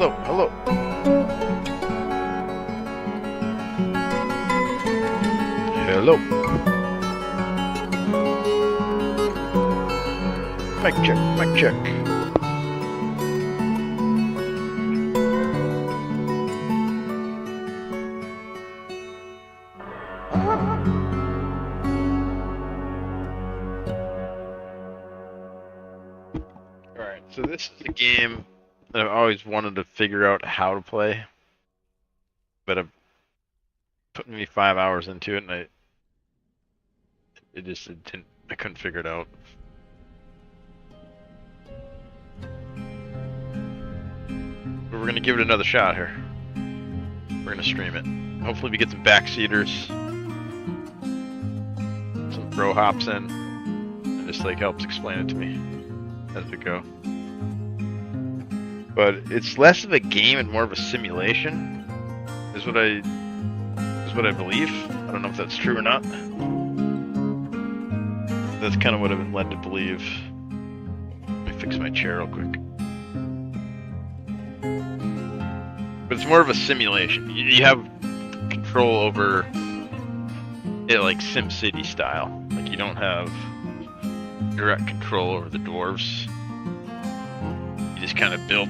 hello, hello. Hello. Mic check, mic check. Alright, so this is a game that I've always wanted to figure out how to play, but I've put me 5 hours into it and I couldn't figure it out. But we're gonna give it another shot here. We're gonna stream it. Hopefully we get some backseaters. Some bro hops in and just like helps explain it to me as we go. But it's less of a game and more of a simulation, is what I believe. I don't know if that's true or not. That's kind of what I've been led to believe. Let me fix my chair real quick. But it's more of a simulation. You have control over it like SimCity style. Like you don't have direct control over the dwarves. You just kind of build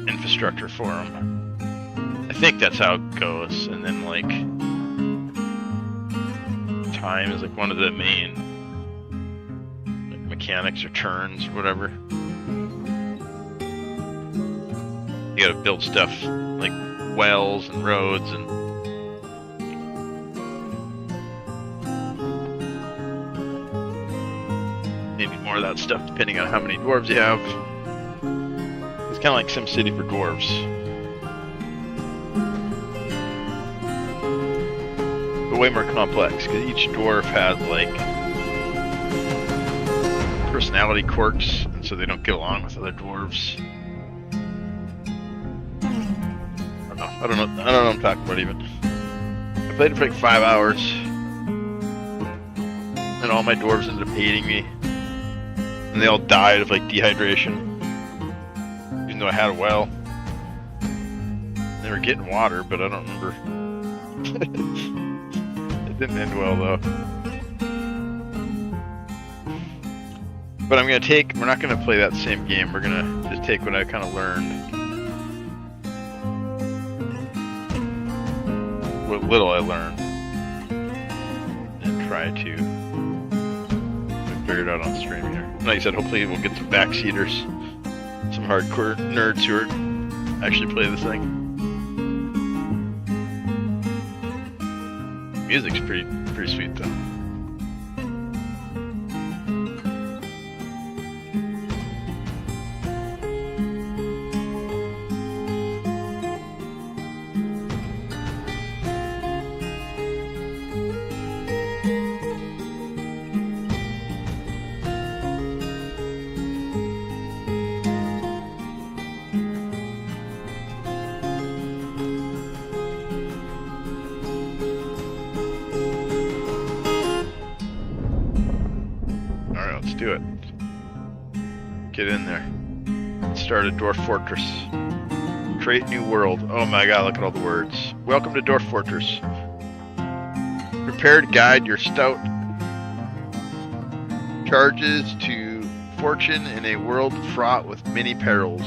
infrastructure for them. I think that's how it goes. And then like time is like one of the main like mechanics or turns or whatever. You gotta build stuff like wells and roads and maybe more of that stuff depending on how many dwarves you have. It's kind of like SimCity for dwarves. But way more complex because each dwarf has like personality quirks and so they don't get along with other dwarves. I don't know what I'm talking about even. I played it for like 5 hours. And all my dwarves ended up hating me. And they all died of like dehydration. Even though I had a well. They were getting water, but I don't remember. It didn't end well though. But we're not gonna play that same game. We're gonna just take what I kind of learned. What little I learned and try to figure it out on stream here. Like I said, hopefully we'll get some backseaters, some hardcore nerds who are actually play this thing. Music's pretty sweet though. Do it. Get in there. Start a Dwarf Fortress. Create new world. Oh my god, look at all the words. Welcome to Dwarf Fortress. Prepare to guide your stout charges to fortune in a world fraught with many perils.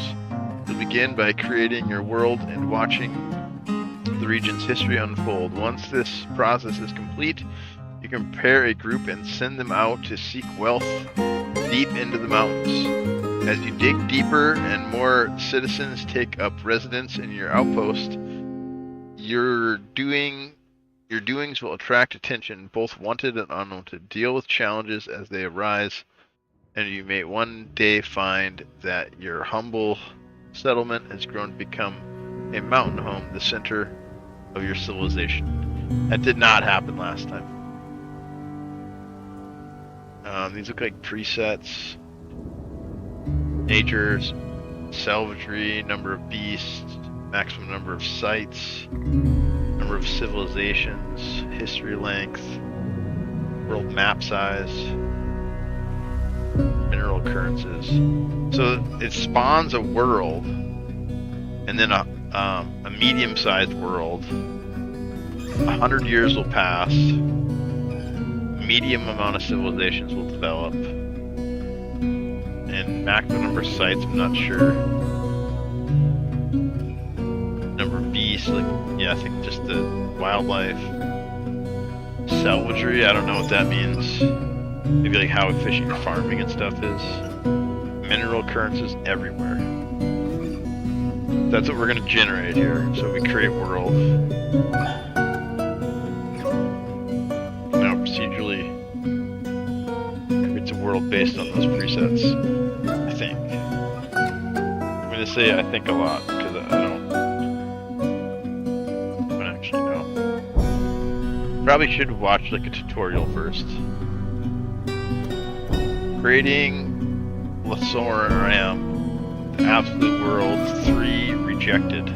You'll begin by creating your world and watching the region's history unfold. Once this process is complete, you can prepare a group and send them out to seek wealth deep into the mountains. As you dig deeper and more citizens take up residence in your outpost, your doings will attract attention, both wanted and unwanted. Deal with challenges as they arise, and you may one day find that your humble settlement has grown to become a mountain home, the center of your civilization. That did not happen last time. These look like presets. Nature's savagery, number of beasts, maximum number of sites, number of civilizations, history length, world map size, mineral occurrences. So it spawns a world, and then a medium-sized world. 100 years will pass. Medium amount of civilizations will develop, and maximum number of sites, I'm not sure. Number of beasts, like, yeah, I think just the wildlife. Salvagery, I don't know what that means. Maybe like how efficient your farming and stuff is. Mineral occurrences everywhere. That's what we're going to generate here. So we create world. Now procedurally creates a world based on those presets, I think. I'm going to say I think a lot because I don't actually know. Probably should watch like a tutorial first. Creating Lasoram, the absolute world, 3 rejected.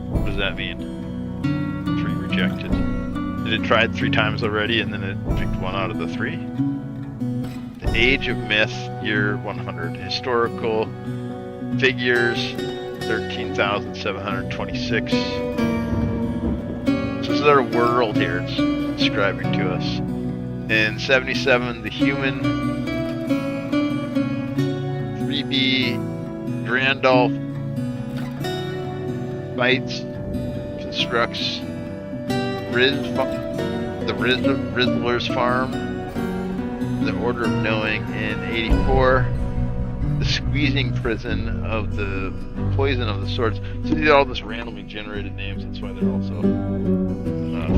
What does that mean? 3 rejected. It had tried 3 times already and then it picked 1 out of the 3. The Age of Myth, year 100. Historical figures, 13,726. So this is our world here, it's describing to us. In 77, the human 3B Grandolph fights, constructs the Rizzler's Farm, the Order of Knowing in 84, the Squeezing Prison of the Poison of the Swords. So these are all just randomly generated names, that's why they're also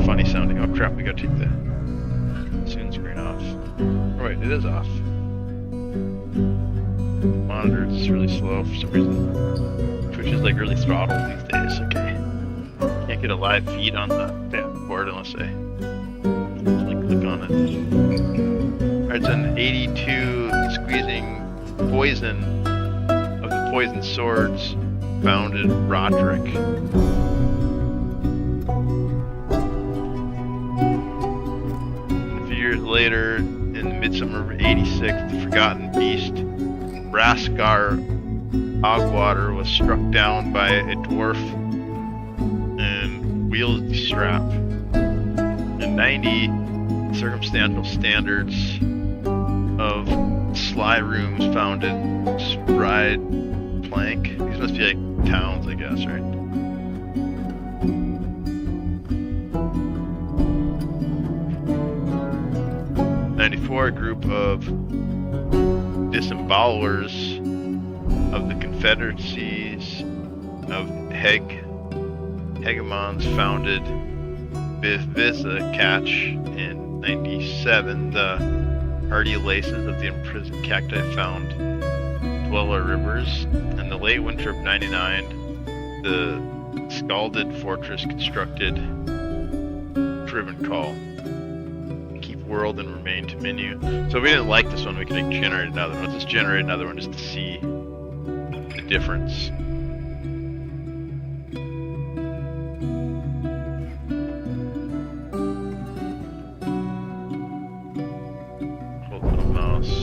funny sounding. Oh crap, we gotta take the Zoom screen off. Oh wait, it is off. Monitor is really slow for some reason. Twitch is like really throttled these days. Okay, can't get a live feed on the board unless I like click on it. Alright, it's an 82 Squeezing Poison of the Poison Swords founded Roderick. Later, in the midsummer of 86, the Forgotten Beast, Raskar Ogwater, was struck down by a dwarf and wheels the strap. In 90, circumstantial standards of Sly Rooms founded Spride Plank. These must be like towns, I guess, right? A group of disembowelers of the confederacies of hegemons founded Bivisa Catch in 97. The hardy laces of the imprisoned cacti found Dweller Rivers. In the late winter of 99, the Scalded Fortress constructed Driven Call. World and remain to menu. So if we didn't like this one, we can generate another one. Let's just generate another one just to see the difference. Hold the mouse.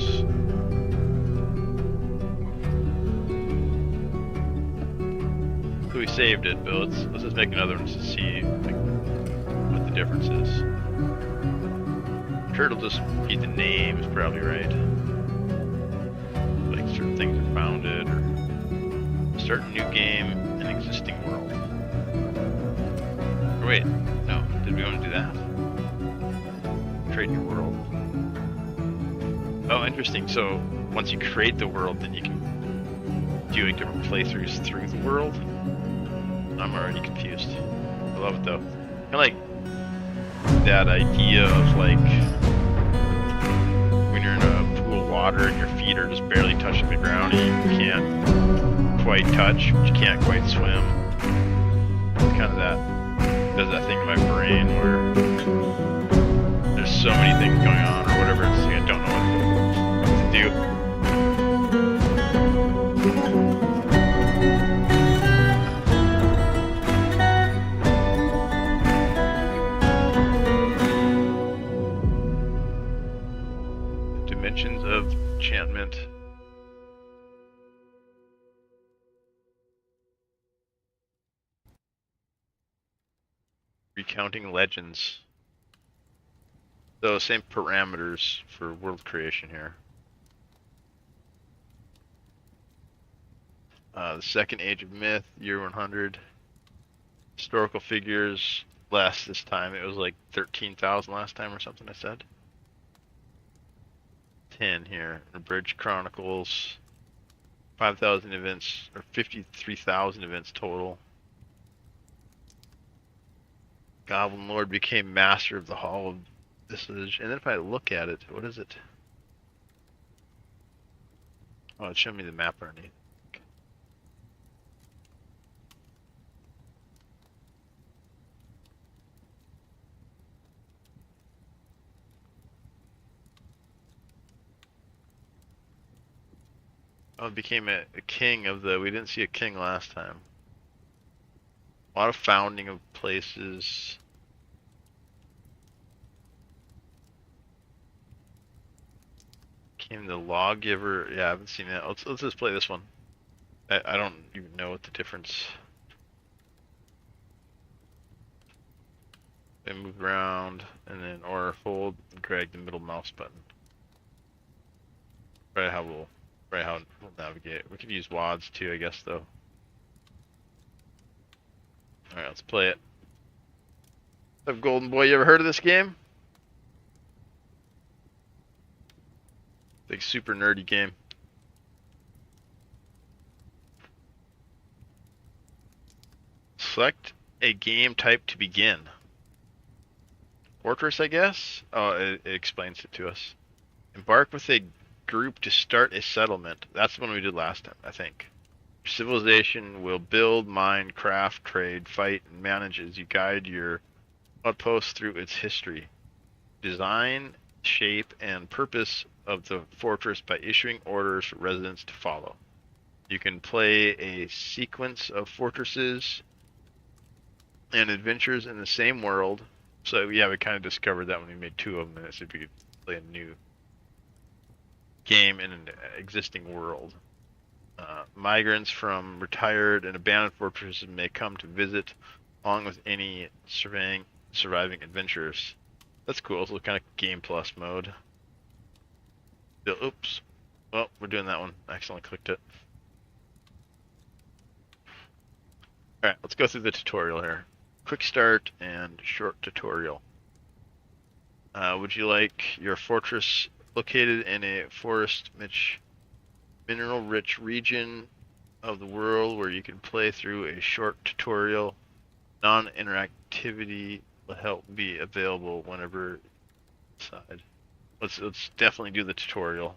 So we saved it, but let's just make another one just to see like, what the difference is. It'll just be the names, probably, right? Like certain things are founded, or start a new game, an existing world. Or wait, no, did we want to do that? Create your world. Oh, interesting. So once you create the world, then you can do like different playthroughs through the world. I'm already confused. I love it though. Kind of like that idea of like when you're in a pool of water and your feet are just barely touching the ground and you can't quite touch, but you can't quite swim. It's kind of that, does that thing in my brain where there's so many things going on or whatever, it's like I don't know what to do. Dimensions of enchantment. counting legends. So same parameters for world creation here. The second age of myth, year 100. Historical figures, less this time. It was like 13,000 last time or something I said. 10 here. Abridged Chronicles, 5,000 events, or 53,000 events total. Goblin Lord became master of the Hall of Visage. And then if I look at it, what is it? Oh, it's showing me the map underneath. Oh, became a king of the... We didn't see a king last time. A lot of founding of places. Became the lawgiver. Yeah, I haven't seen that. Let's just play this one. I don't even know what the difference... They move around, and then or hold and drag the middle mouse button. Probably how we'll navigate. We could use WADs too, I guess, though. Alright, let's play it. What's up, Golden Boy? You ever heard of this game? Big super nerdy game. Select a game type to begin. Fortress, I guess? Oh, it explains it to us. Embark with a group to start a settlement. That's the one we did last time, I think. Your civilization will build, mine, craft, trade, fight, and manage as you guide your outpost through its history. Design, shape, and purpose of the fortress by issuing orders for residents to follow. You can play a sequence of fortresses and adventures in the same world. So yeah, we kind of discovered that when we made 2 of them, and it said we could play a new game in an existing world. Migrants from retired and abandoned fortresses may come to visit, along with any surviving adventurers. That's cool. So kind of game plus mode. Oops. Oh, we're doing that one. I accidentally clicked it. Alright, let's go through the tutorial here. Quick start and short tutorial. Would you like your fortress located in a forest-rich, mineral-rich region of the world where you can play through a short tutorial? Non-interactivity will help be available whenever you decide. Let's definitely do the tutorial.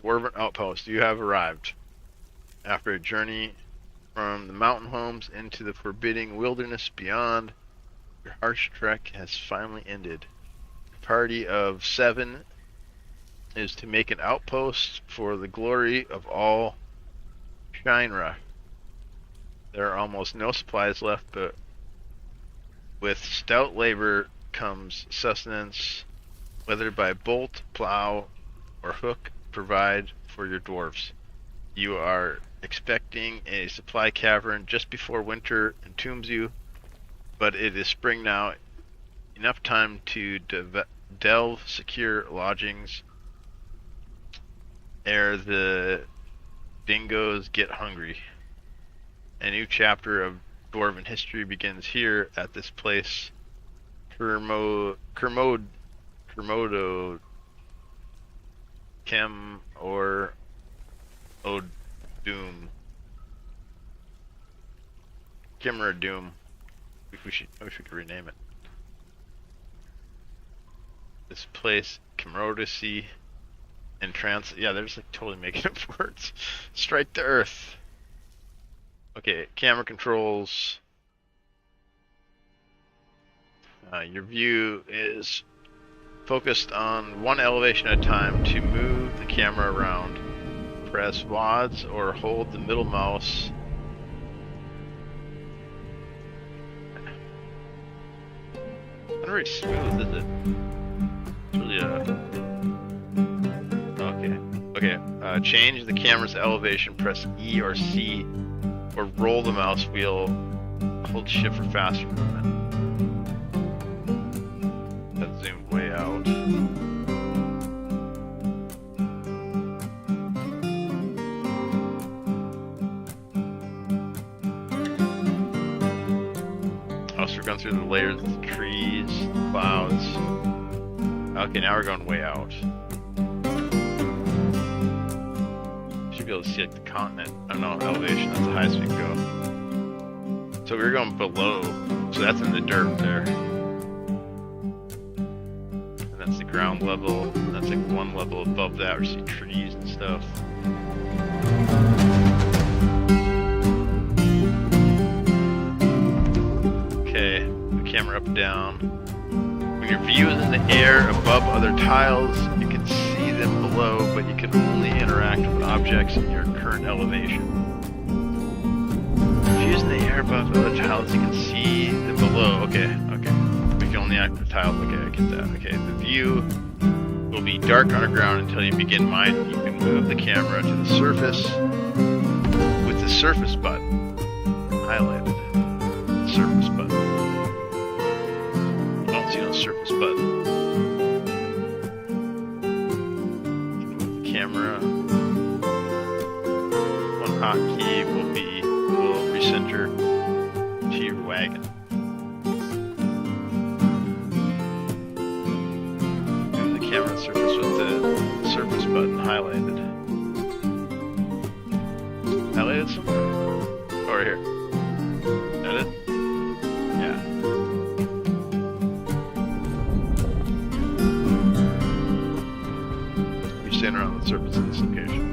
Dwarven Outpost, you have arrived. After a journey from the mountain homes into the forbidding wilderness beyond, your harsh trek has finally ended. A party of 7 is to make an outpost for the glory of all Shinra. There are almost no supplies left, but with stout labor comes sustenance, whether by bolt, plow, or hook. Provide for your dwarves. You are expecting a supply cavern just before winter entombs you, but it is spring now. Enough time to delve secure lodgings ere the dingoes get hungry. A new chapter of dwarven history begins here at this place. Kermodo Kem or Doom. Kimra Doom. I wish we could rename it. This place, Kimrodisi and yeah, they're just like totally making up words. Strike the earth. Okay, camera controls. Your view is focused on one elevation at a time. To move the camera around, press WASD or hold the middle mouse very smooth, is it? It's really okay. Okay. Change the camera's elevation. Press E or C, or roll the mouse wheel. Hold Shift for faster movement. Let's zoom way out. So we're going through the layers of the trees, clouds. Okay, now we're going way out. Should be able to see like the continent. I don't know, elevation, that's the highest we can go. So we were going below, so that's in the dirt there. And that's the ground level, and that's like one level above that where you see trees and stuff. Okay, the camera up and down. When your view is in the air above other tiles, you can see them below, but you can only interact with objects in your current elevation. If you're in the air above other tiles, you can see them below. Okay, okay. We can only act with tiles. Okay, I get that. Okay, the view will be dark underground until you begin mining. You can move the camera to the surface with the surface button highlighted. The surface button. I don't see no surface button. Move the camera. One hotkey will recenter to your wagon. Move the camera surface with the surface button highlighted. Highlighted somewhere? Over here. That it? Yeah. You're standing around the surface of this location.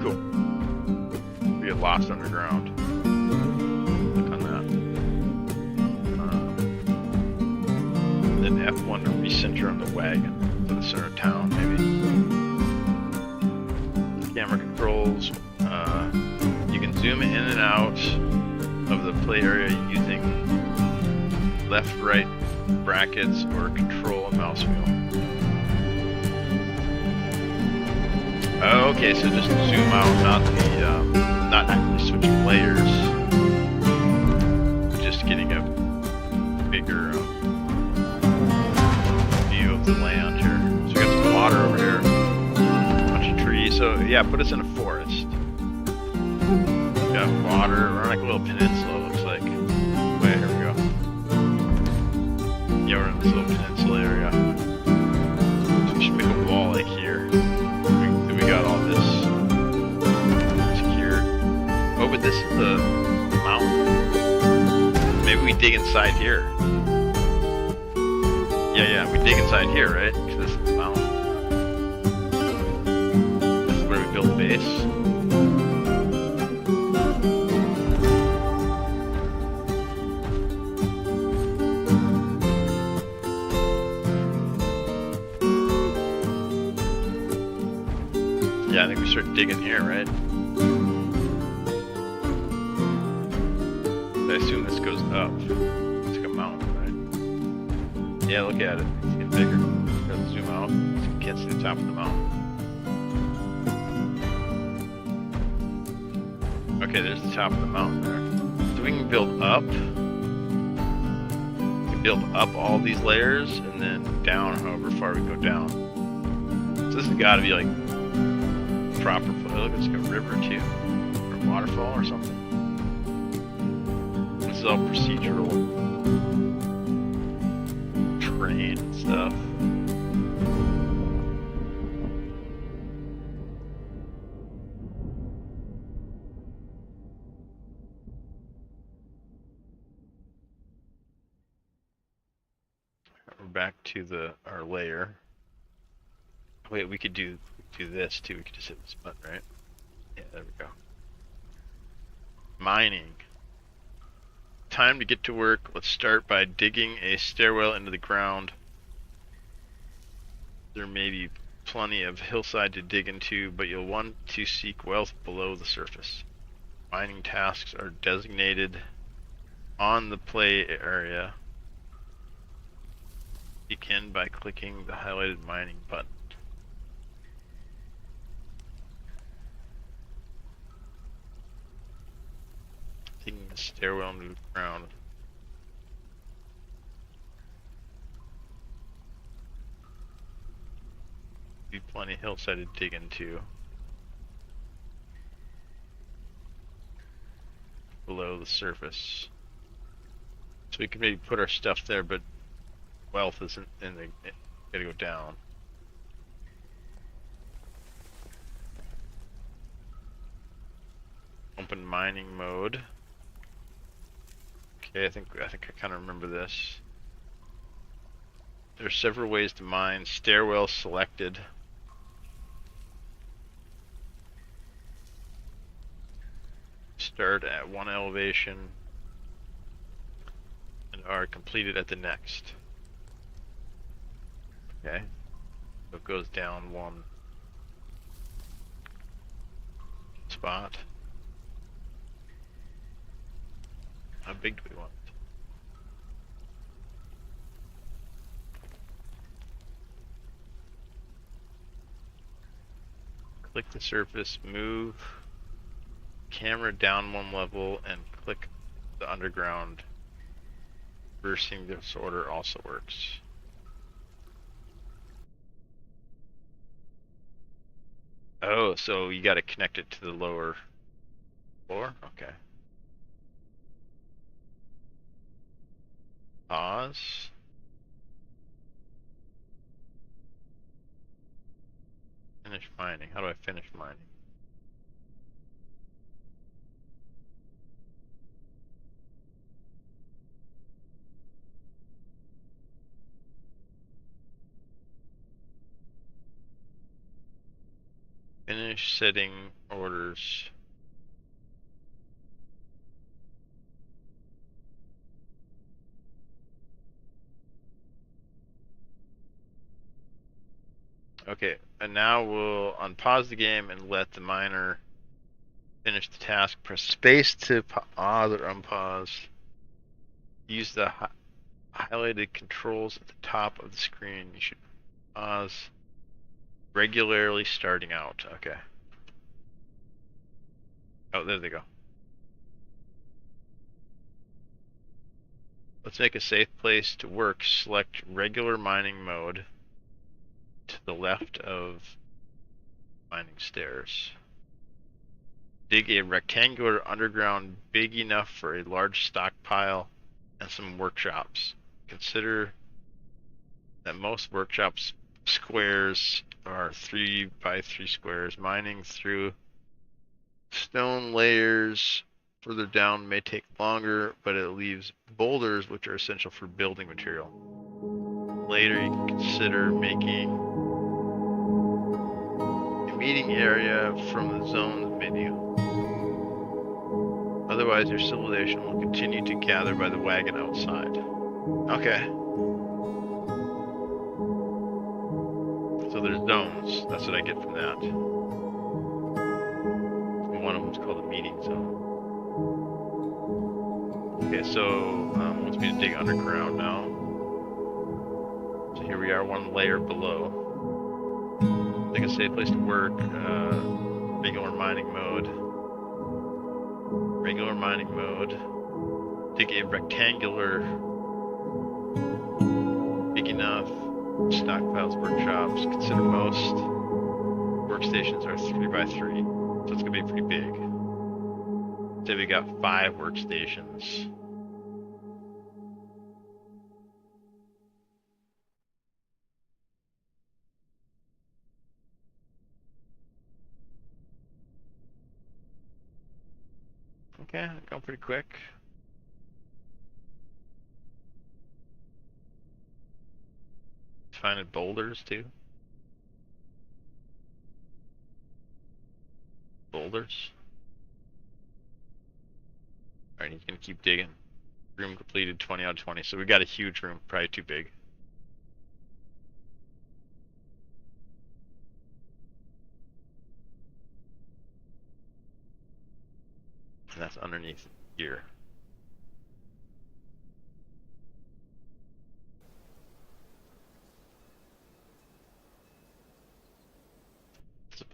Cool. We get lost underground. Click on that. Then F1 to recenter on the wagon to the center of town, maybe. Camera controls. You can zoom in and out of the play area using left, right brackets or control a mouse wheel. Okay, so just zoom out, not actually switching layers, just getting a bigger view of the land here. So we got some water over here, a bunch of trees. So yeah, put us in a forest. We got water. We're on like a little peninsula. Looks like. Wait, here we go. Yeah, we're in this little peninsula area. So we should make a wall like here. We got all this secured. Oh, but this is the mountain. Maybe we dig inside here. Yeah, we dig inside here, right? Because this is the mountain. This is where we build a base. Yeah, I think we start digging here, right? I assume this goes up. It's like a mountain, right? Yeah, look at it. It's getting bigger. Gotta zoom out so you can't see the top of the mountain. Okay, there's the top of the mountain there. So we can build up. We can build up all these layers and then down however far we go down. So this has got to be like proper. Look, it's like a river too, or a waterfall or something. This is all procedural terrain and stuff. We're back to our layer. Wait, we could do this too. We could just hit this button, right? Yeah, there we go. Mining. Time to get to work. Let's start by digging a stairwell into the ground. There may be plenty of hillside to dig into, but you'll want to seek wealth below the surface. Mining tasks are designated on the play area. Begin by clicking the highlighted mining button. Taking the stairwell to the ground. Be plenty of hillside to dig into. Below the surface. So we can maybe put our stuff there, but wealth isn't in the. Gotta go down. Open mining mode. Okay, I think I kind of remember this. There are several ways to mine. Stairwell selected. Start at one elevation and are completed at the next. Okay, so it goes down one spot. How big do we want it? Click the surface, move camera down one level, and click the underground. Reversing this order also works. Oh, so you gotta connect it to the lower floor? Okay. Pause. Finish mining. How do I finish mining? Finish setting orders. Okay, and now we'll unpause the game and let the miner finish the task. Press space to pause or unpause. Use the highlighted controls at the top of the screen. You should pause regularly starting out. Okay. Oh, there they go. Let's make a safe place to work. Select regular mining mode to the left of mining stairs. Dig a rectangular underground big enough for a large stockpile and some workshops. Consider that most workshops squares are 3 by 3 squares. Mining through stone layers further down may take longer, but it leaves boulders which are essential for building material. Later you can consider making a meeting area from the zones menu. Otherwise your civilization will continue to gather by the wagon outside. Okay. So there's zones. That's what I get from that. One of them is called a meeting zone. Okay, so wants me to dig underground now. So here we are, one layer below. Think a safe place to work. Regular mining mode. Regular mining mode. Dig a rectangular, big enough. Stockpiles, workshops. Consider most workstations are 3 by 3, so it's gonna be pretty big. Say we got 5 workstations. Okay, going pretty quick. Finding boulders too. Boulders. Alright, he's gonna keep digging. Room completed 20 out of 20. So we got a huge room, probably too big. And that's underneath here.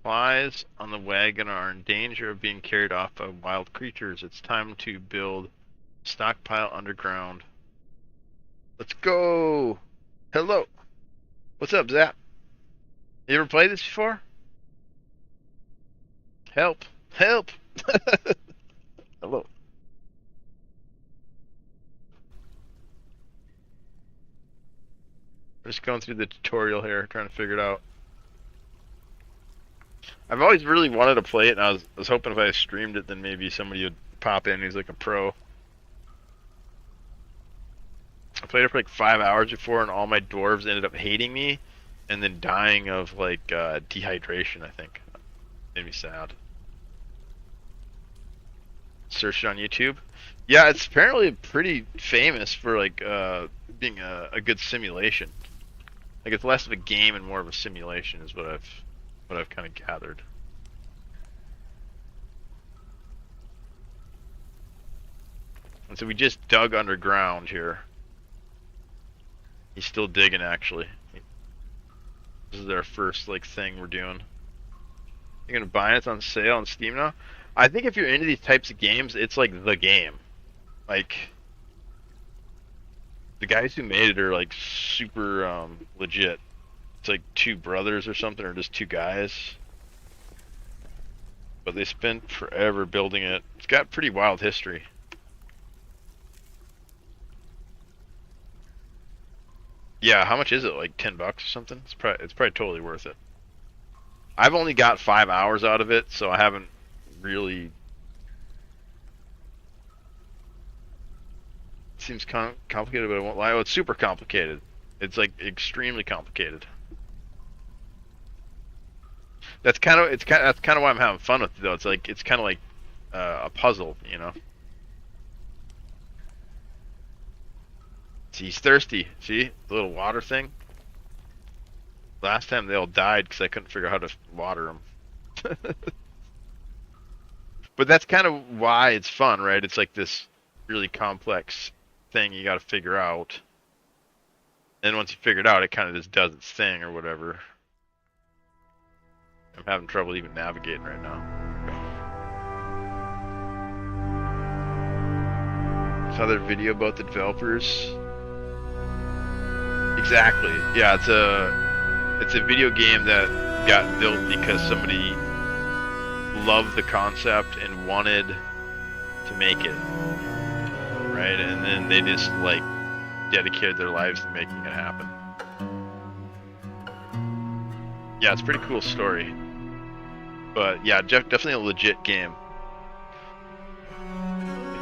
supplies on the wagon are in danger of being carried off by wild creatures. It's time to build stockpile underground. Let's go! Hello! What's up, Zap? You ever played this before? Help! Help! Hello. We're just going through the tutorial here, trying to figure it out. I've always really wanted to play it, and I was hoping if I streamed it, then maybe somebody would pop in who's like a pro. I played it for like 5 hours before, and all my dwarves ended up hating me, and then dying of like dehydration. I think made me sad. Search it on YouTube. Yeah, it's apparently pretty famous for like being a good simulation. Like it's less of a game and more of a simulation, is what I've kind of gathered. And so we just dug underground here. He's still digging, actually. This is our first like thing we're doing. You're gonna buy it? It's on sale on Steam now. I think if you're into these types of games, it's like the game. Like the guys who made it are like super legit. It's like two brothers or something, or just two guys. But they spent forever building it. It's got pretty wild history. Yeah, how much is it? Like $10 or something? It's probably totally worth it. I've only got 5 hours out of it, so I haven't really. It seems complicated, but I won't lie. Oh, it's super complicated. It's like extremely complicated. That's kind of why I'm having fun with it, though. It's kind of like a puzzle, you know. See, he's thirsty. See the little water thing. Last time they all died because I couldn't figure out how to water them. But that's kind of why it's fun, right? It's like this really complex thing you got to figure out. And once you figure it out, it kind of just does its thing or whatever. I'm having trouble even navigating right now. Saw their video about the developers. Exactly. Yeah, it's a video game that got built because somebody loved the concept and wanted to make it, right? And then they just like dedicated their lives to making it happen. Yeah, it's a pretty cool story. But yeah, definitely a legit game.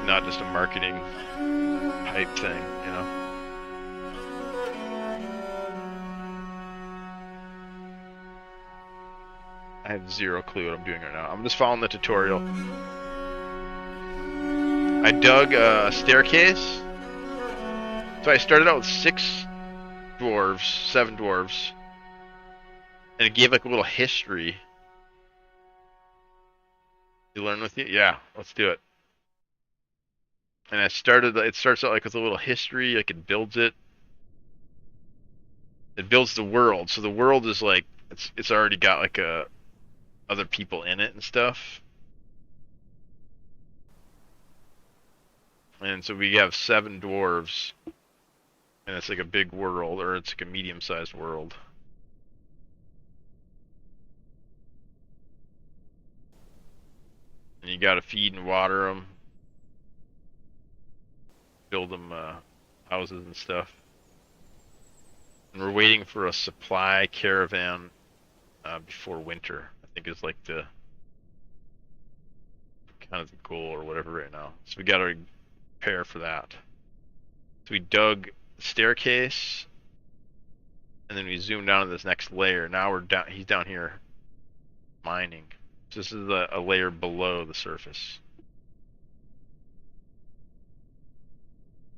Not just a marketing hype thing, you know? I have zero clue what I'm doing right now. I'm just following the tutorial. I dug a staircase. So I started out with 7 dwarves. And it gave like a little history. You learn with you? Yeah, let's do it. And it starts out like with a little history, like it builds it. It builds the world. So the world is like, it's already got like other people in it and stuff. And so we have 7 dwarves. And it's like a big world, or it's like a medium-sized world. And you gotta feed and water them. Build them houses and stuff. And we're waiting for a supply caravan before winter. I think is like the kind of the goal or whatever right now. So we gotta prepare for that. So we dug the staircase, and then we zoom down to this next layer. Now we're down. He's down here mining. So this is a layer below the surface.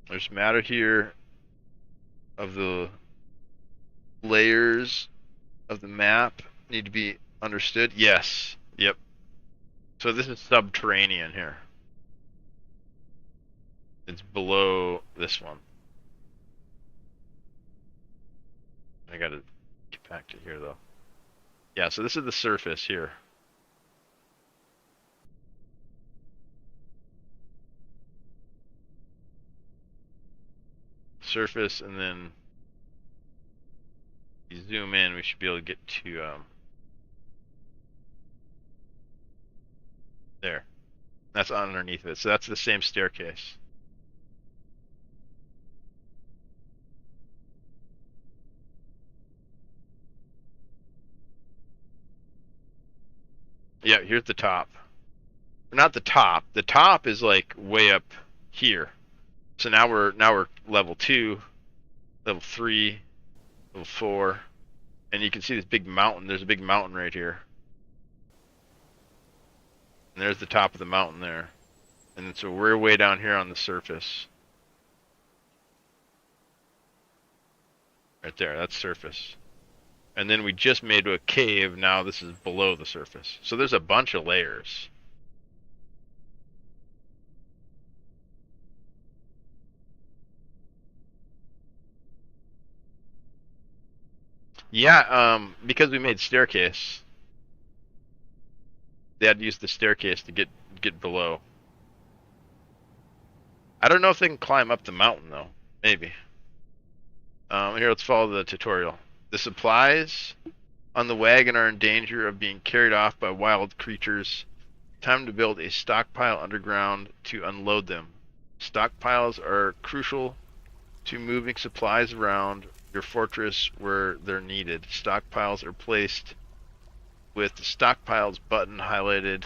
There's matter here of the layers of the map need to be understood. Yes. Yep. So this is subterranean here. It's below this one. I gotta get back to here though. Yeah, so this is the surface here. Surface, and then you zoom in, we should be able to get to there. That's underneath it. So that's the same staircase. Yeah, here's the top. Not the top. The top is like way up here. So now we're level 2, level 3, level 4, and you can see this big mountain. There's a big mountain right here. And there's the top of the mountain there. And then, so we're way down here on the surface. Right there, that's surface. And then we just made a cave, now this is below the surface. So there's a bunch of layers. Yeah, because we made staircase, they had to use the staircase to get below. I don't know if they can climb up the mountain though. Maybe. Here, let's follow the tutorial. The supplies on the wagon are in danger of being carried off by wild creatures. Time to build a stockpile underground to unload them. Stockpiles are crucial to moving supplies around your fortress where they're needed. Stockpiles are placed with the stockpiles button highlighted.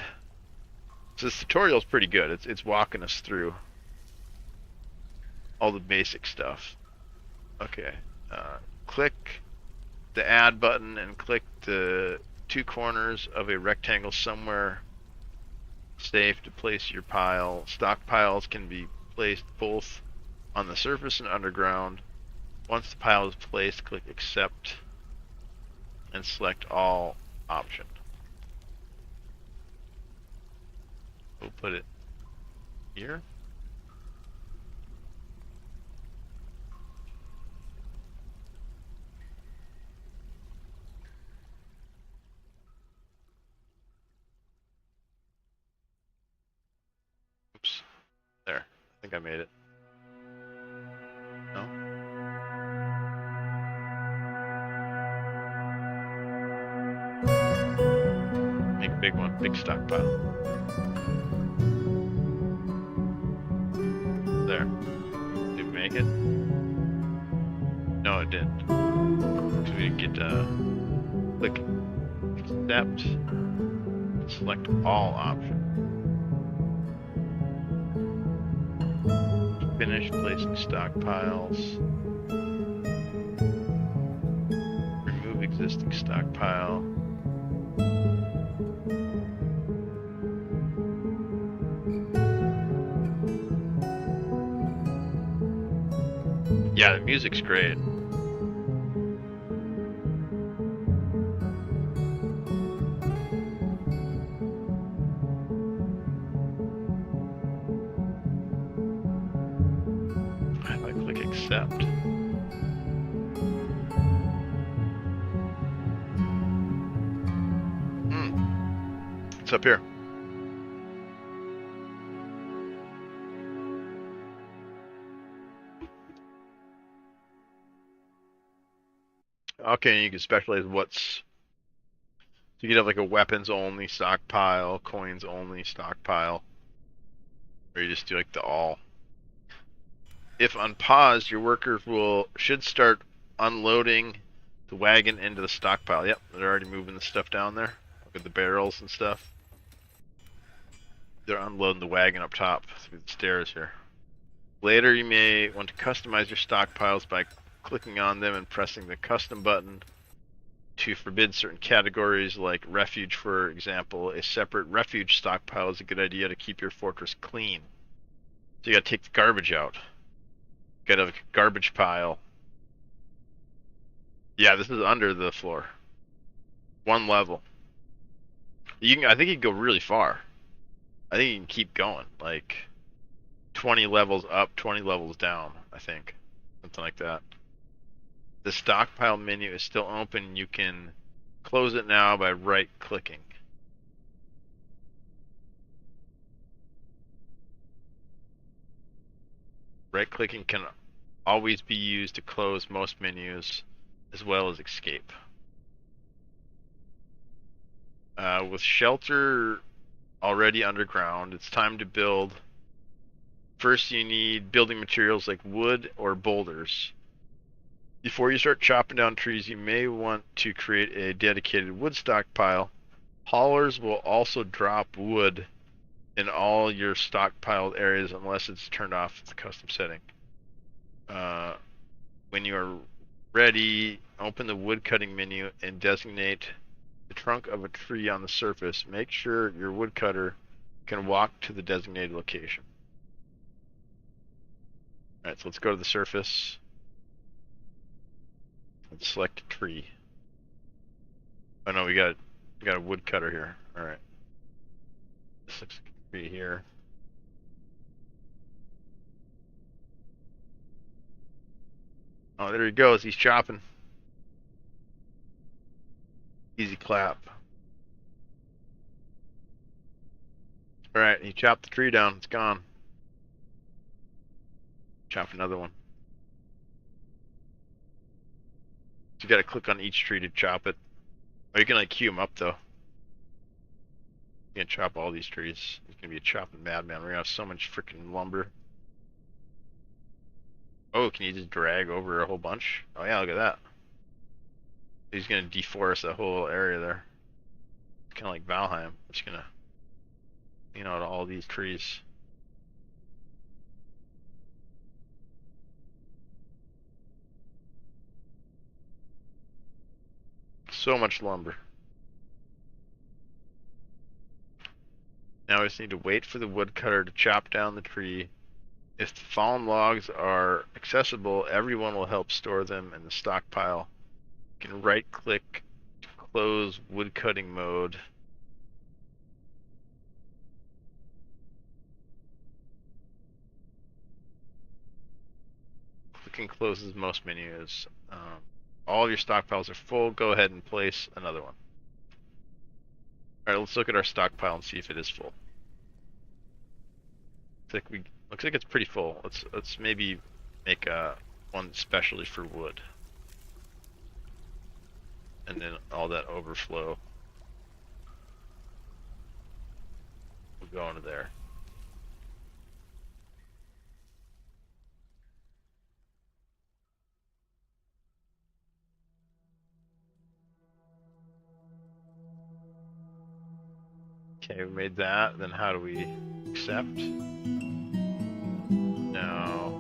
So this tutorial is pretty good. It's walking us through all the basic stuff. Okay, click the add button and click the 2 corners of a rectangle somewhere safe to place your pile. Stockpiles can be placed both on the surface and underground. Once the pile is placed, click accept and select all option. We'll put it here. Oops. There. I think I made it. No? Make a big one. Big stockpile. There. Did we make it? No, it didn't. So we didn't get click accept. Select all option. Finish placing stockpiles. Remove existing stockpile. Yeah, the music's great. I click accept. It's up here. Okay, you can specialize what's. So you could have like a weapons only stockpile, coins only stockpile, or you just do like the all. If unpaused, your workers should start unloading the wagon into the stockpile. Yep, they're already moving the stuff down there. Look at the barrels and stuff. They're unloading the wagon up top through the stairs here. Later, you may want to customize your stockpiles by clicking on them and pressing the custom button to forbid certain categories like refuge, for example. A separate refuge stockpile is a good idea to keep your fortress clean. So you gotta take the garbage out. You gotta have a garbage pile. Yeah, this is under the floor. 1 level. I think you can go really far. I think you can keep going, like 20 levels up, 20 levels down, I think. Something like that. The stockpile menu is still open. You can close it now by right-clicking. Right-clicking can always be used to close most menus, as well as escape. With shelter already underground, it's time to build. First, you need building materials like wood or boulders. Before you start chopping down trees, you may want to create a dedicated wood stockpile. Haulers will also drop wood in all your stockpiled areas unless it's turned off as a custom setting. When you are ready, open the wood cutting menu and designate the trunk of a tree on the surface. Make sure your woodcutter can walk to the designated location. Alright, so let's go to the surface. Let's select a tree. Oh no, we got a woodcutter here. Alright. This looks like a tree here. Oh, there he goes. He's chopping. Easy clap. Alright, he chopped the tree down. It's gone. Chop another one. So you gotta click on each tree to chop it. Or you can like queue them up though. You can chop all these trees. It's gonna be a chopping madman. We're gonna have so much freaking lumber. Oh, can you just drag over a whole bunch? Oh yeah, look at that. He's gonna deforest that whole area there. It's kinda like Valheim. It's gonna clean out all these trees. So much lumber. Now we just need to wait for the woodcutter to chop down the tree. If the fallen logs are accessible, everyone will help store them in the stockpile. You can right click to close woodcutting mode. Clicking closes most menus. All of your stockpiles are full. Go ahead and place another one. Alright, let's look at our stockpile and see if it is full. Looks like it's pretty full. Let's maybe make one specially for wood. And then all that overflow will go into there. Okay, we made that. Then how do we accept? No.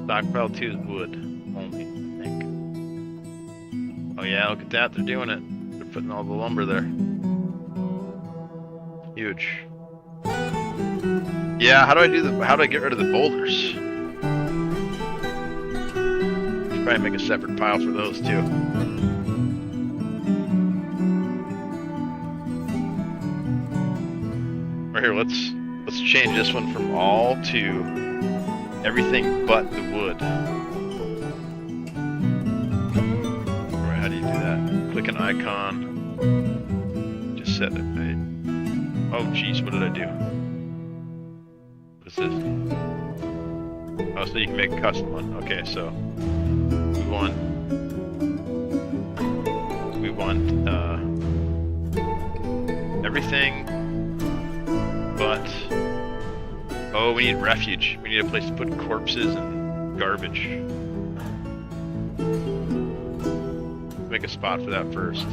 Stockpile 2 is wood only, I think. Oh yeah, look at that. They're doing it. They're putting all the lumber there. Huge. Yeah, how do I get rid of the boulders? Should probably make a separate pile for those too. Right here, let's change this one from all to everything but the wood. Alright, how do you do that? Click an icon. Just set it. Oh jeez, what did I do? What is this? Oh, so you can make a custom one. Okay, so we want everything but, oh, we need refuge. We need a place to put corpses and garbage. Make a spot for that first.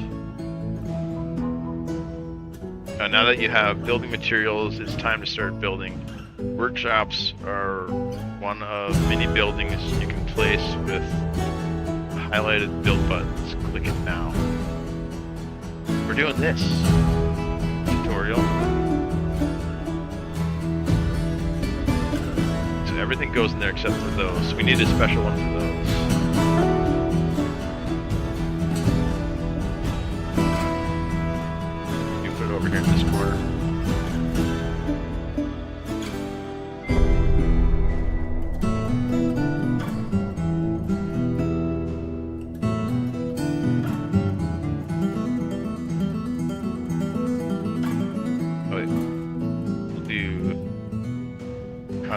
Now that you have building materials, it's time to start building. Workshops are one of many buildings you can place with highlighted build buttons. Click it now. We're doing this tutorial. So everything goes in there except for those. We need a special one for those. You put it over here in this corner.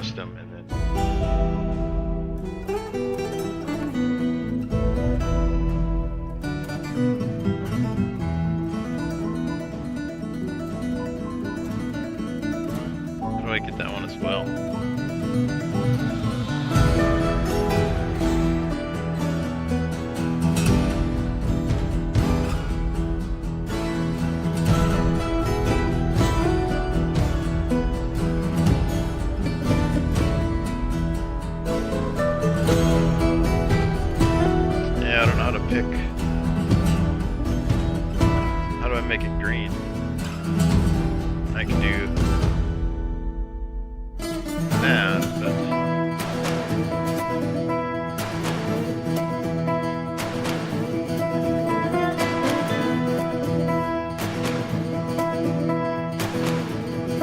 custom, and then how do I get that one as well? Pick. How do I make it green? I can do that, but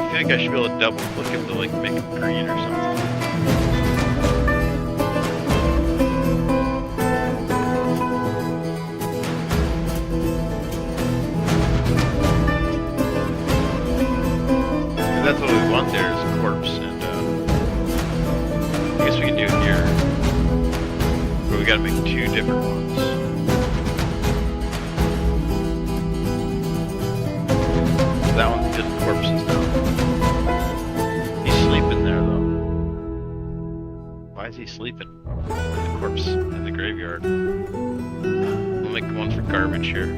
I feel like I should be able to double click it to like make it green or something. That's what we want there is a corpse, and I guess we can do it here. But we gotta make 2 different ones. That one's just corpses now. He's sleeping there though. Why is he sleeping? The corpse in the graveyard. We'll make one for garbage here.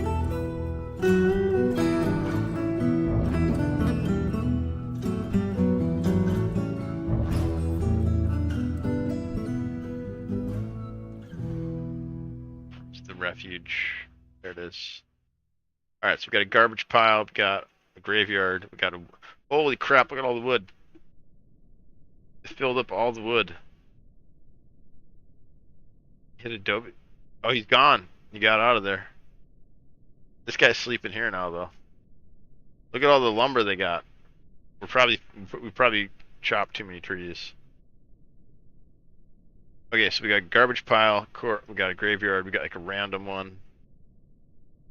Refuge. There it is. Alright, so we got a garbage pile, we got a graveyard, we got a... Holy crap, look at all the wood. It filled up all the wood. Hit Adobe. Oh, he's gone. He got out of there. This guy's sleeping here now, though. Look at all the lumber they got. We probably chopped too many trees. Okay, so we got a garbage pile, we got a graveyard, we got like a random one.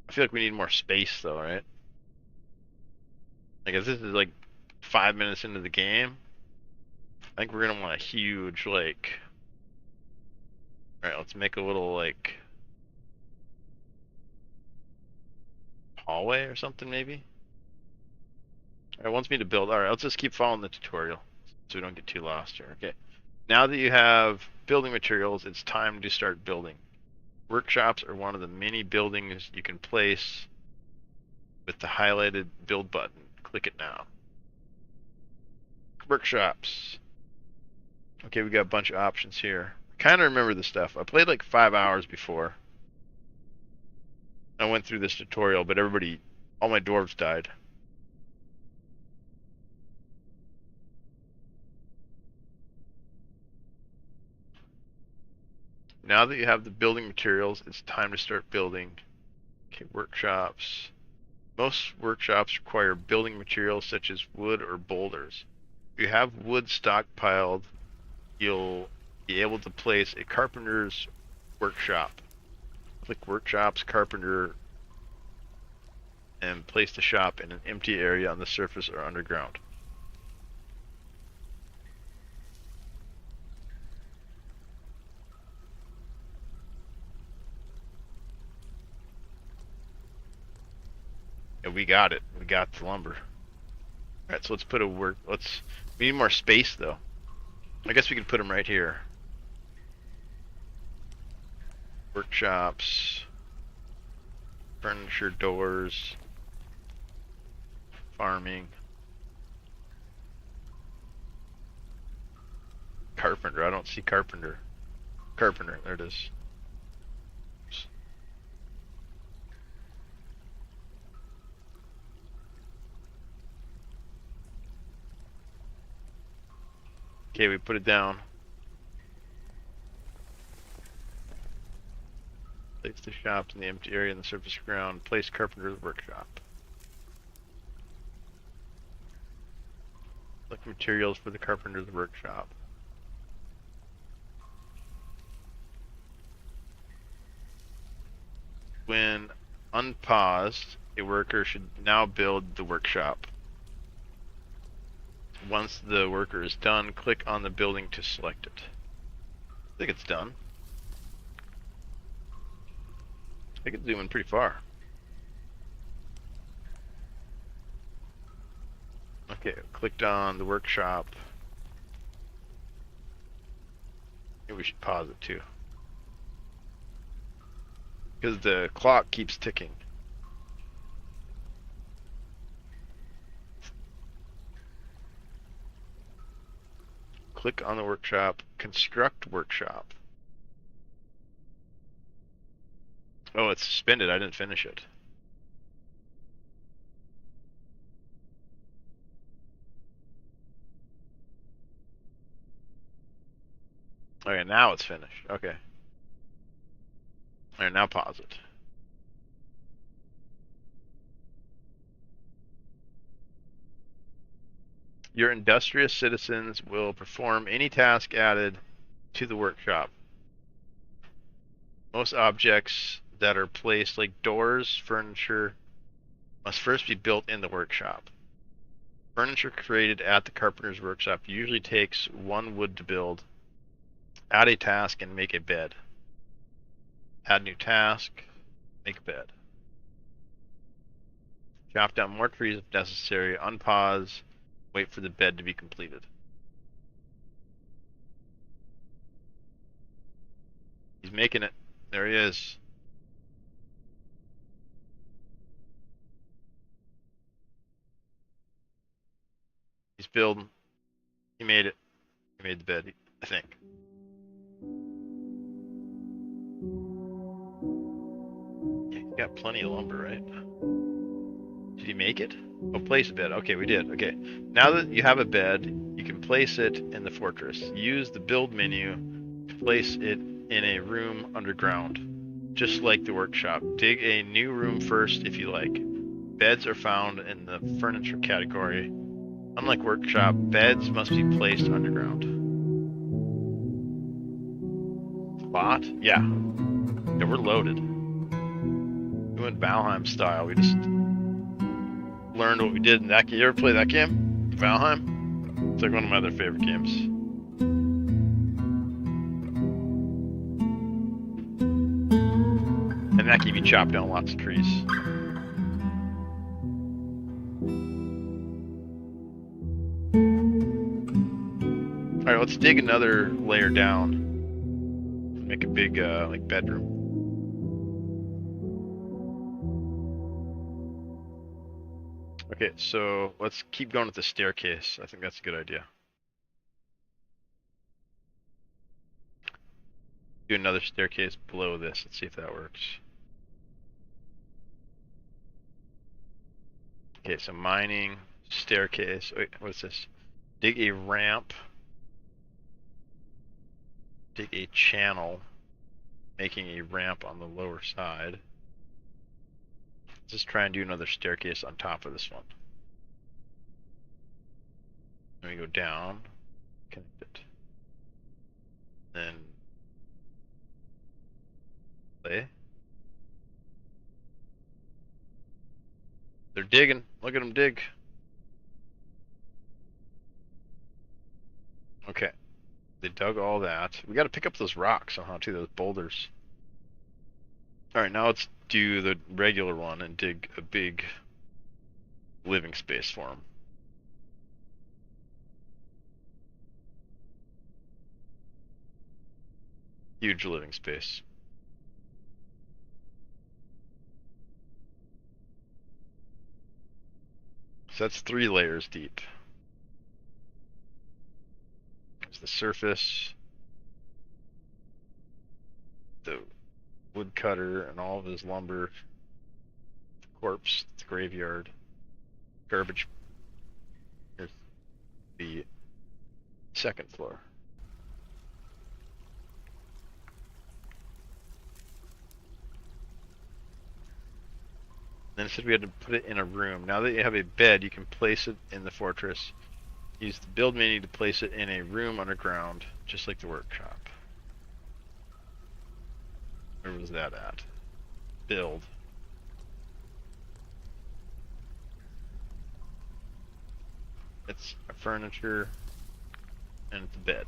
I feel like we need more space though, right? Like if this is like 5 minutes into the game, I think we're gonna want a huge like... Alright, let's make a little like... hallway or something maybe? Alright, wants me to build. Alright, let's just keep following the tutorial so we don't get too lost here. Okay. Now that you have building materials, it's time to start building. Workshops are one of the many buildings you can place with the highlighted build button. Click it now. Workshops. Okay, we got a bunch of options here. I kind of remember this stuff. I played like 5 hours before. I went through this tutorial, but all my dwarves died. Now that you have the building materials, it's time to start building. Okay, workshops. Most workshops require building materials such as wood or boulders. If you have wood stockpiled, you'll be able to place a carpenter's workshop. Click workshops, carpenter, and place the shop in an empty area on the surface or underground. Yeah, we got it. We got the lumber. Alright, so let's put we need more space though. I guess we could put them right here. Workshops. Furniture, doors. Farming. Carpenter. I don't see carpenter. Carpenter. There it is. Okay, we put it down. Place the shops in the empty area in the surface ground. Place carpenter's workshop. Select materials for the carpenter's workshop. When unpaused, a worker should now build the workshop. Once the worker is done, click on the building to select it. I think it's done. I can zoom in pretty far. Okay, clicked on the workshop. Maybe we should pause it too, because the clock keeps ticking. Click on the workshop, construct workshop. Oh, it's suspended. I didn't finish it. Okay, now it's finished. Okay. Alright, now pause it. Your industrious citizens will perform any task added to the workshop. Most objects that are placed, like doors, furniture, must first be built in the workshop. Furniture created at the carpenter's workshop usually takes 1 wood to build. Add a task and make a bed. Add new task, make a bed. Chop down more trees if necessary, unpause, wait for the bed to be completed. He's making it. There he is. He's building. He made it. He made the bed, I think. Yeah, he's got plenty of lumber, right? Did he make it? Oh, place a bed. Okay, we did. Okay. Now that you have a bed, you can place it in the fortress. Use the build menu to place it in a room underground, just like the workshop. Dig a new room first if you like. Beds are found in the furniture category. Unlike workshop, beds must be placed underground. Spot? Yeah. Yeah, we're loaded. We went Valheim style. We just learned what we did in that game. You ever play that game? Valheim? It's like one of my other favorite games. And that game you chop down lots of trees. Alright, let's dig another layer down. Make a big like bedroom. Okay, so let's keep going with the staircase. I think that's a good idea. Do another staircase below this. Let's see if that works. Okay, so mining, staircase. Wait, what's this? Dig a ramp. Dig a channel, making a ramp on the lower side. Let's just try and do another staircase on top of this one. Then we go down, connect it. Then play. They're digging. Look at them dig. Okay. They dug all that. We got to pick up those rocks somehow too, those boulders. Alright, now let's do the regular one and dig a big living space for them. Huge living space. So that's 3 layers deep. There's the surface, the woodcutter and all of his lumber, the corpse, the graveyard, garbage. Here's the second floor. Then it said we had to put it in a room. Now that you have a bed, you can place it in the fortress. Use the build menu to place it in a room underground, just like the workshop. Where was that at? Build. It's a furniture and it's a bed.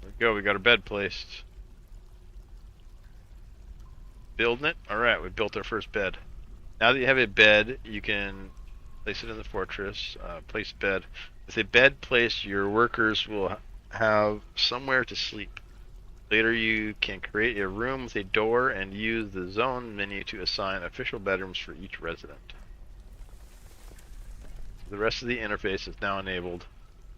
There we go, we got our bed placed. Building it? Alright, we built our first bed. Now that you have a bed, you can place it in the fortress, place bed. With a bed placed, your workers will have somewhere to sleep. Later, you can create a room with a door and use the zone menu to assign official bedrooms for each resident. The rest of the interface is now enabled.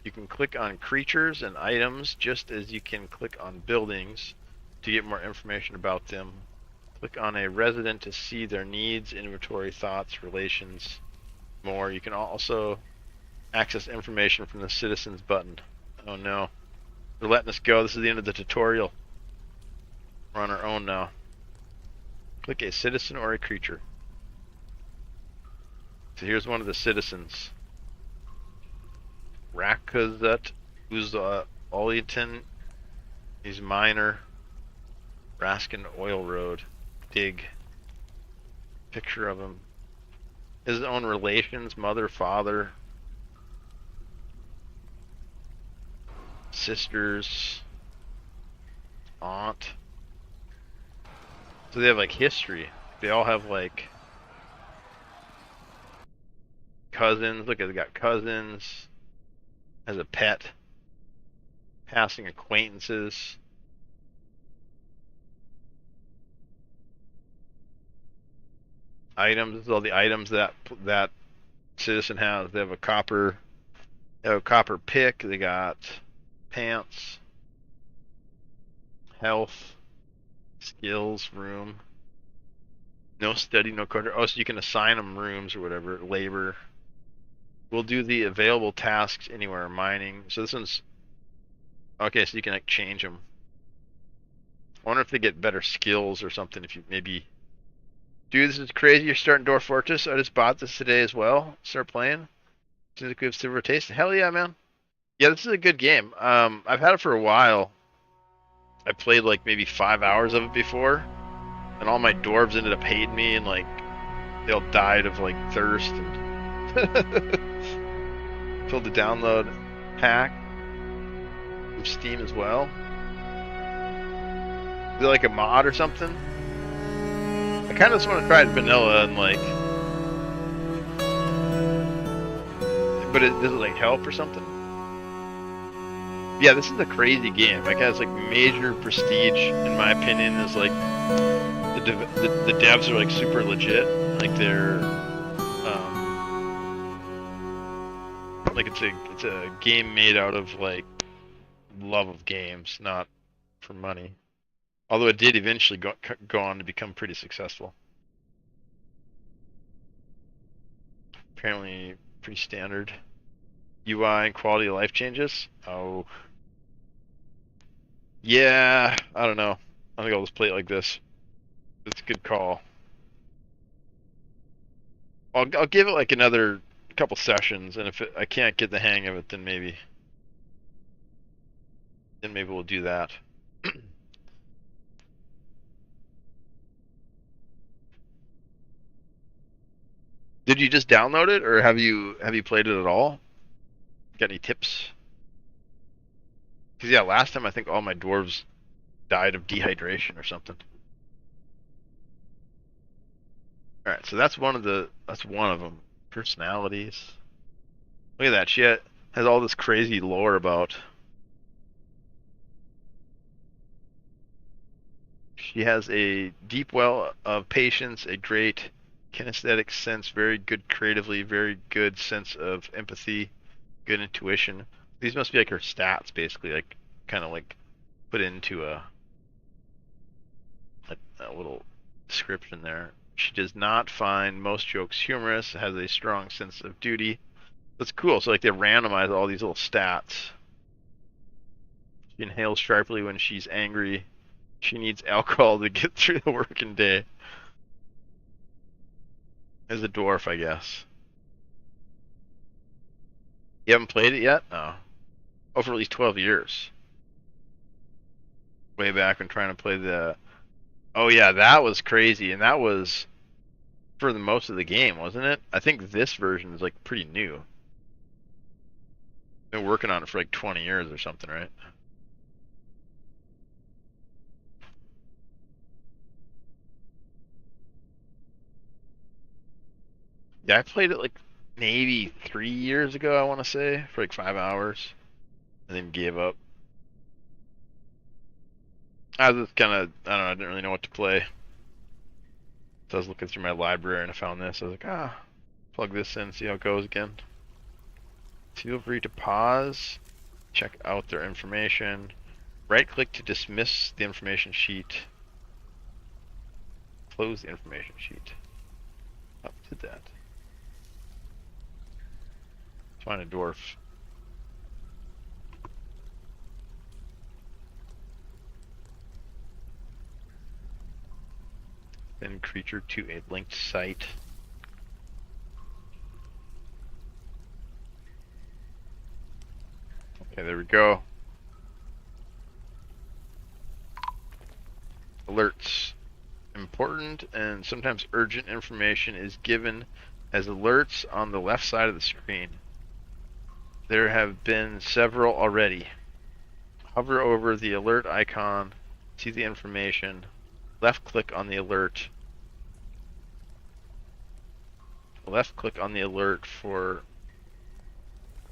You can click on creatures and items just as you can click on buildings to get more information about them. Click on a resident to see their needs, inventory, thoughts, relations, more. You can also access information from the citizens button. Oh no. They're letting us go. This is the end of the tutorial. We're on our own now. Click a citizen or a creature. So here's one of the citizens. Rakazut Oleton. He's minor. Raskin Oil Road. Dig. Picture of him. His own relations, mother, father, sisters, aunt. So they have like history. They all have like cousins. Look, they got cousins. As a pet. Passing acquaintances. Items. This is all the items that citizen has. They have a copper pick. They got pants, health, skills, room. No study, no quarter. Oh, so you can assign them rooms or whatever. Labor. We'll do the available tasks anywhere. Mining. So this one's okay. So you can like change them. I wonder if they get better skills or something. If you maybe. Dude, this is crazy. You're starting Dwarf Fortress. I just bought this today as well. Start playing. Seems like we have similar taste. Hell yeah, man. Yeah, this is a good game. I've had it for a while. I played like maybe 5 hours of it before, and all my dwarves ended up hating me, and like they all died of like thirst. And filled the download pack with Steam as well. Is it like a mod or something? I kind of just want to try it vanilla and like, but does it like help or something? Yeah, this is a crazy game. Like, it has like major prestige, in my opinion. Is like the devs are like super legit. Like they're like it's a game made out of like love of games, not for money. Although it did eventually go on to become pretty successful. Apparently pretty standard. UI and quality of life changes? Oh. Yeah, I don't know. I think I'll just play it like this. It's a good call. I'll give it like another couple sessions, and if I can't get the hang of it, then maybe we'll do that. Did you just download it, or have you played it at all? Got any tips? Because yeah, last time I think all my dwarves died of dehydration or something. All right, so that's one of them. Personalities. Look at that. She has all this crazy lore about. She has a deep well of patience, a great kinesthetic sense, very good creatively, very good sense of empathy, good intuition. These must be like her stats, basically, like kind of like put into a little description there. She does not find most jokes humorous, has a strong sense of duty. That's cool. So like they randomize all these little stats. She inhales sharply when she's angry. She needs alcohol to get through the working day. As a dwarf, I guess. You haven't played it yet? No. Oh, for at least 12 years. Way back when trying to play the Oh yeah, that was crazy, and that was for the most of the game, wasn't it? I think this version is like pretty new. Been working on it for like 20 years or something, right? Yeah, I played it like maybe 3 years ago, I want to say, for like 5 hours, and then gave up. I was just kind of, I don't know, I didn't really know what to play. So I was looking through my library and I found this. I was like, plug this in, see how it goes again. Feel free to pause, check out their information. Right click to dismiss the information sheet. Close the information sheet. Oh, did that. Find a dwarf. Send creature to a linked site. Okay, there we go. Alerts. Important and sometimes urgent information is given as alerts on the left side of the screen. There have been several already. Hover over the alert icon, see the information, left click on the alert. Left click on the alert for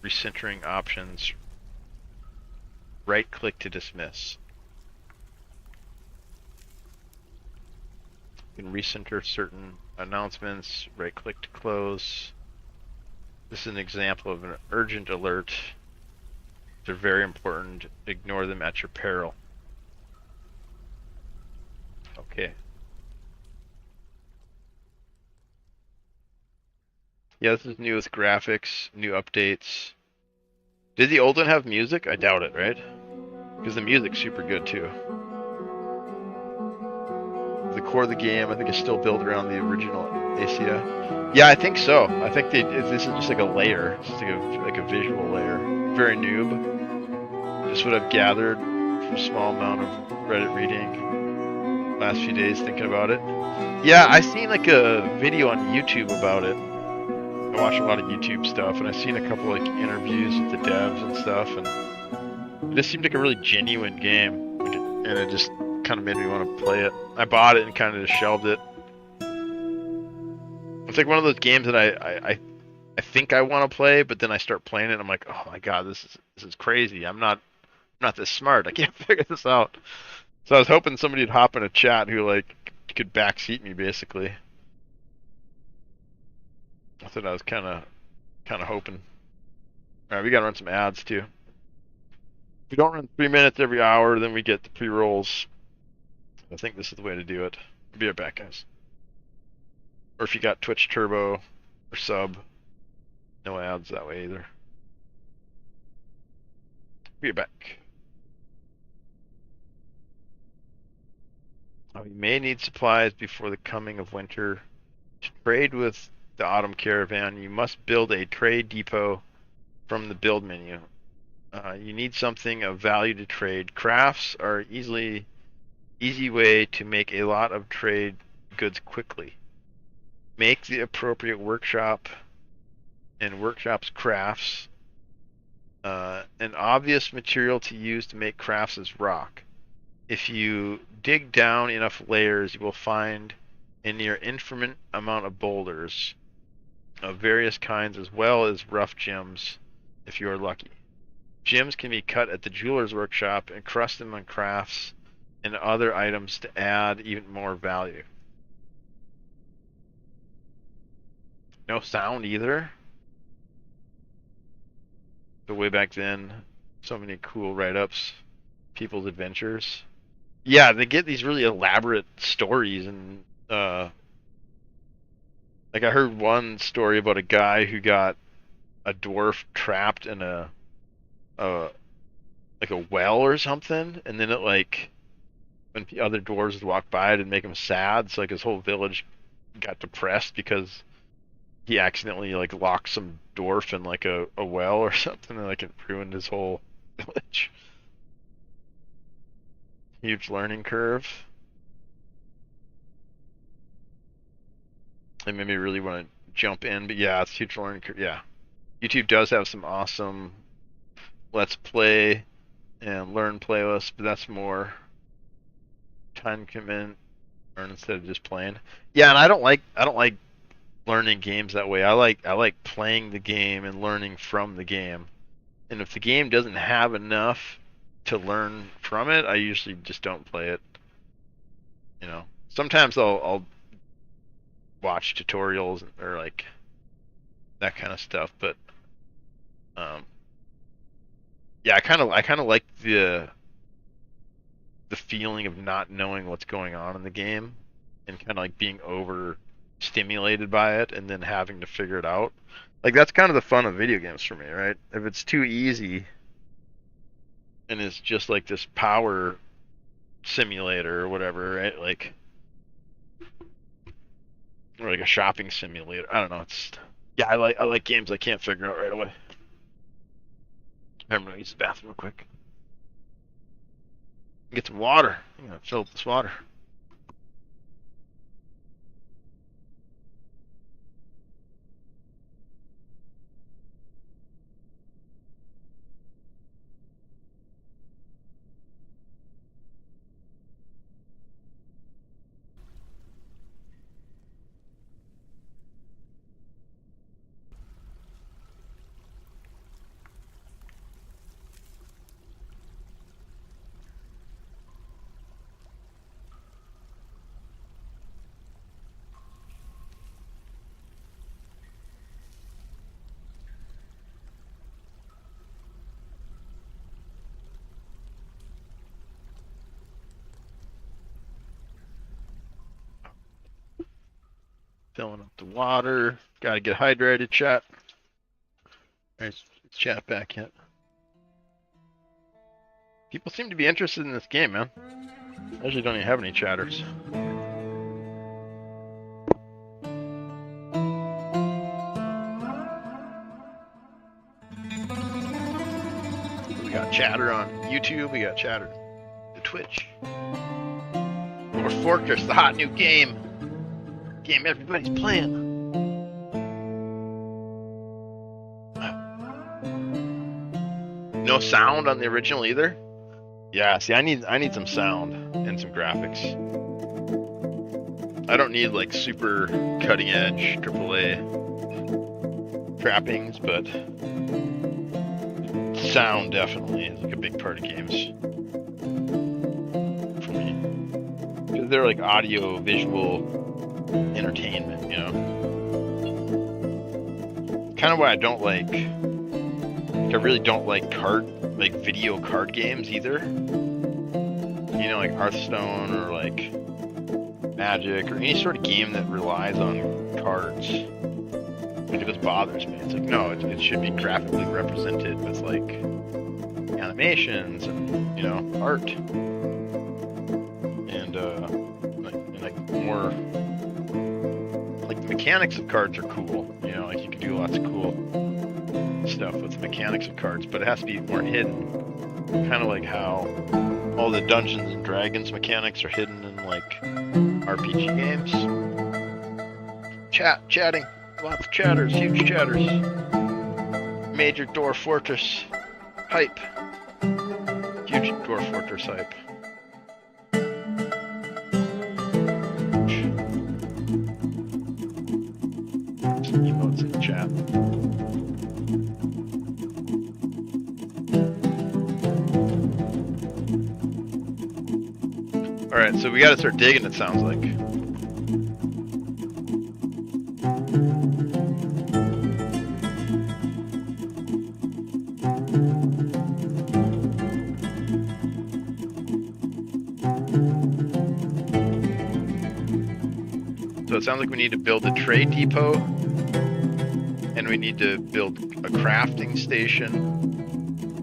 recentering options. Right click to dismiss. You can recenter certain announcements, right click to close. This is an example of an urgent alert. They're very important. Ignore them at your peril. Okay. Yeah, this is new with graphics, new updates. Did the old one have music? I doubt it, right? Because the music's super good too. The core of the game, I think, is still built around the original ACA. Yeah, I think so. I think this is just like a layer. It's just like a visual layer. Very noob. Just what I've gathered from a small amount of Reddit reading last few days thinking about it. Yeah, I seen like a video on YouTube about it. I watch a lot of YouTube stuff, and I've seen a couple like interviews with the devs and stuff, and it just seemed like a really genuine game, and it just kind of made me want to play it. I bought it and kind of just shelved it. It's like one of those games that I think I want to play, but then I start playing it, and I'm like, oh my god, this is crazy. I'm not this smart. I can't figure this out. So I was hoping somebody'd hop in a chat who like could backseat me basically. That's what I was kind of hoping. All right, we gotta run some ads too. If we don't run 3 minutes every hour, then we get the pre-rolls. I think this is the way to do it. Be right back, guys. Or if you got Twitch Turbo or sub, no ads that way either. Be right back. You may need supplies before the coming of winter. To trade with the autumn caravan, you must build a trade depot from the build menu. You need something of value to trade. Crafts are easy way to make a lot of trade goods quickly. Make the appropriate workshop and workshops crafts. An obvious material to use to make crafts is rock. If you dig down enough layers, you will find a near infinite amount of boulders of various kinds, as well as rough gems if you are lucky. Gems can be cut at the jeweler's workshop and crust them on crafts and other items to add even more value. No sound either. But way back then, so many cool write-ups, people's adventures. Yeah, they get these really elaborate stories, and like I heard one story about a guy who got a dwarf trapped in a like a well or something, and then it like when other dwarves would walk by, it'd make him sad. So like his whole village got depressed because he accidentally like locked some dwarf in like a well or something, and like it ruined his whole village. Huge learning curve. They made me really want to jump in, but yeah, it's huge learning curve. Yeah, YouTube does have some awesome let's play and learn playlists, but that's more time commitment learn instead of just playing. Yeah, and I don't like learning games that way. I like playing the game and learning from the game. And if the game doesn't have enough to learn from it, I usually just don't play it. You know, sometimes I'll watch tutorials or like that kind of stuff, but yeah, I kind of like the feeling of not knowing what's going on in the game and kind of like being over stimulated by it and then having to figure it out. Like that's kind of the fun of video games for me, right? If it's too easy and it's just like this power simulator or whatever, right? Like or like a shopping simulator. I don't know. It's yeah, I like games I can't figure out right away. I'm gonna use the bathroom real quick. Get some water. I'm gonna fill up this water. Filling up the water. Gotta get hydrated, chat. Alright, let's chat back yet. People seem to be interested in this game, man. I usually don't even have any chatters. We got chatter on YouTube, we got chatter on Twitch. Dwarf Fortress, the hot new game. Game everybody's playing. No sound on the original either? Yeah, see I need some sound and some graphics. I don't need like super cutting edge AAA trappings, but sound definitely is like a big part of games for me. Because they're like audio visual entertainment, you know. Kind of why I don't like I really don't like video card games either. You know, like Hearthstone or like Magic or any sort of game that relies on cards. Like it just bothers me. It's like no, it should be graphically represented with like animations and you know art and like more like the mechanics of cards are cool. You know, like you can do lots of cool stuff with the mechanics of cards, but it has to be more hidden. Kind of like how all the Dungeons and Dragons mechanics are hidden in like RPG games. Chatting, lots of chatters, huge chatters. Major Dwarf Fortress hype. Huge Dwarf Fortress hype. Some emotes in the chat. Alright, so we gotta start digging, it sounds like. So it sounds like we need to build a trade depot, and we need to build a crafting station,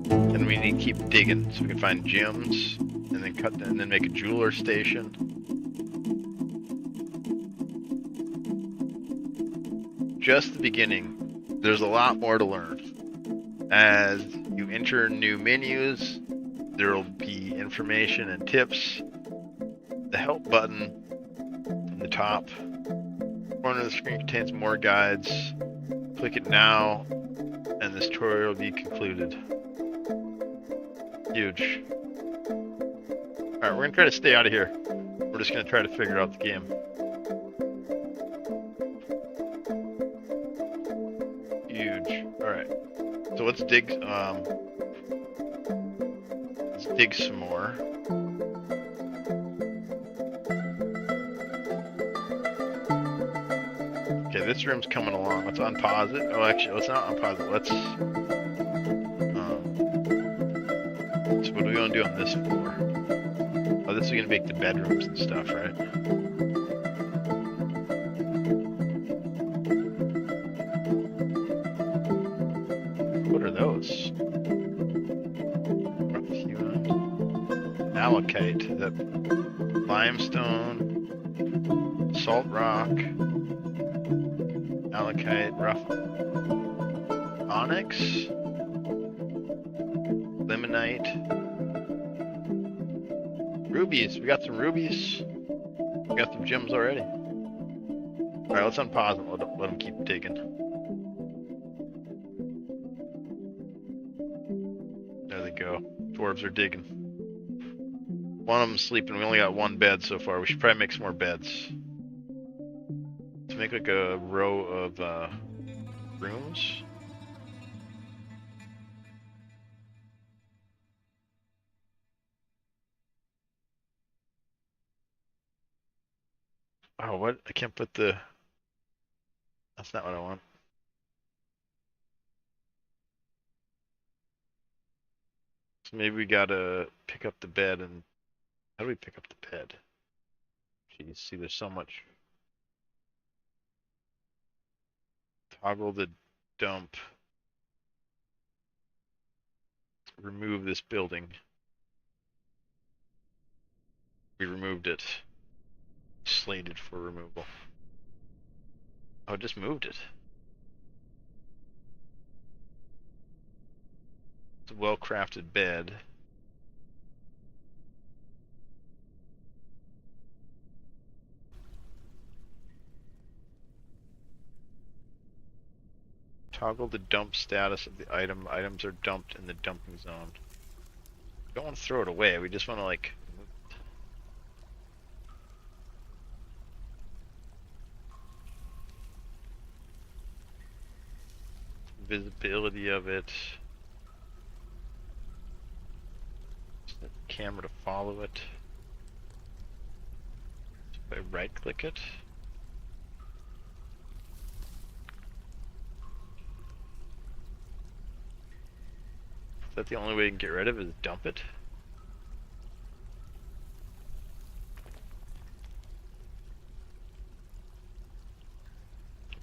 and we need to keep digging so we can find gems. And then make a jeweler station. Just the beginning. There's a lot more to learn. As you enter new menus, there will be information and tips. The help button in the top Corner of the screen contains more guides. Click it now, and this tutorial will be concluded. Huge. Alright, we're gonna try to stay out of here. We're just gonna try to figure out the game. Huge. Alright. So let's dig some more. Okay, this room's coming along. Let's unpause it. Oh, actually, let's not unpause it. Let's so what do we want to do on this floor? Oh, this is gonna make the bedrooms and stuff, right? What are those? Rough hewn malachite. Is that limestone? Salt rock? Malachite? Rough onyx? Limonite? Rubies. We got some rubies. We got some gems already. Alright, let's unpause and let them keep digging. There they go. Dwarves are digging. One of them's sleeping. We only got one bed so far. We should probably make some more beds. Let's make like a row of rooms. Oh, what? I can't put the... That's not what I want. So maybe we gotta pick up the bed and... How do we pick up the bed? Jeez, see, there's so much. Toggle the dump. Remove this building. We removed it. Slated for removal. Oh, just moved it. It's a well-crafted bed. Toggle the dump status of the item. Items are dumped in the dumping zone. We don't want to throw it away. We just want to like move it. Visibility of it. Set the camera to follow it. So if I right click it. Is that the only way you can get rid of it, is dump it?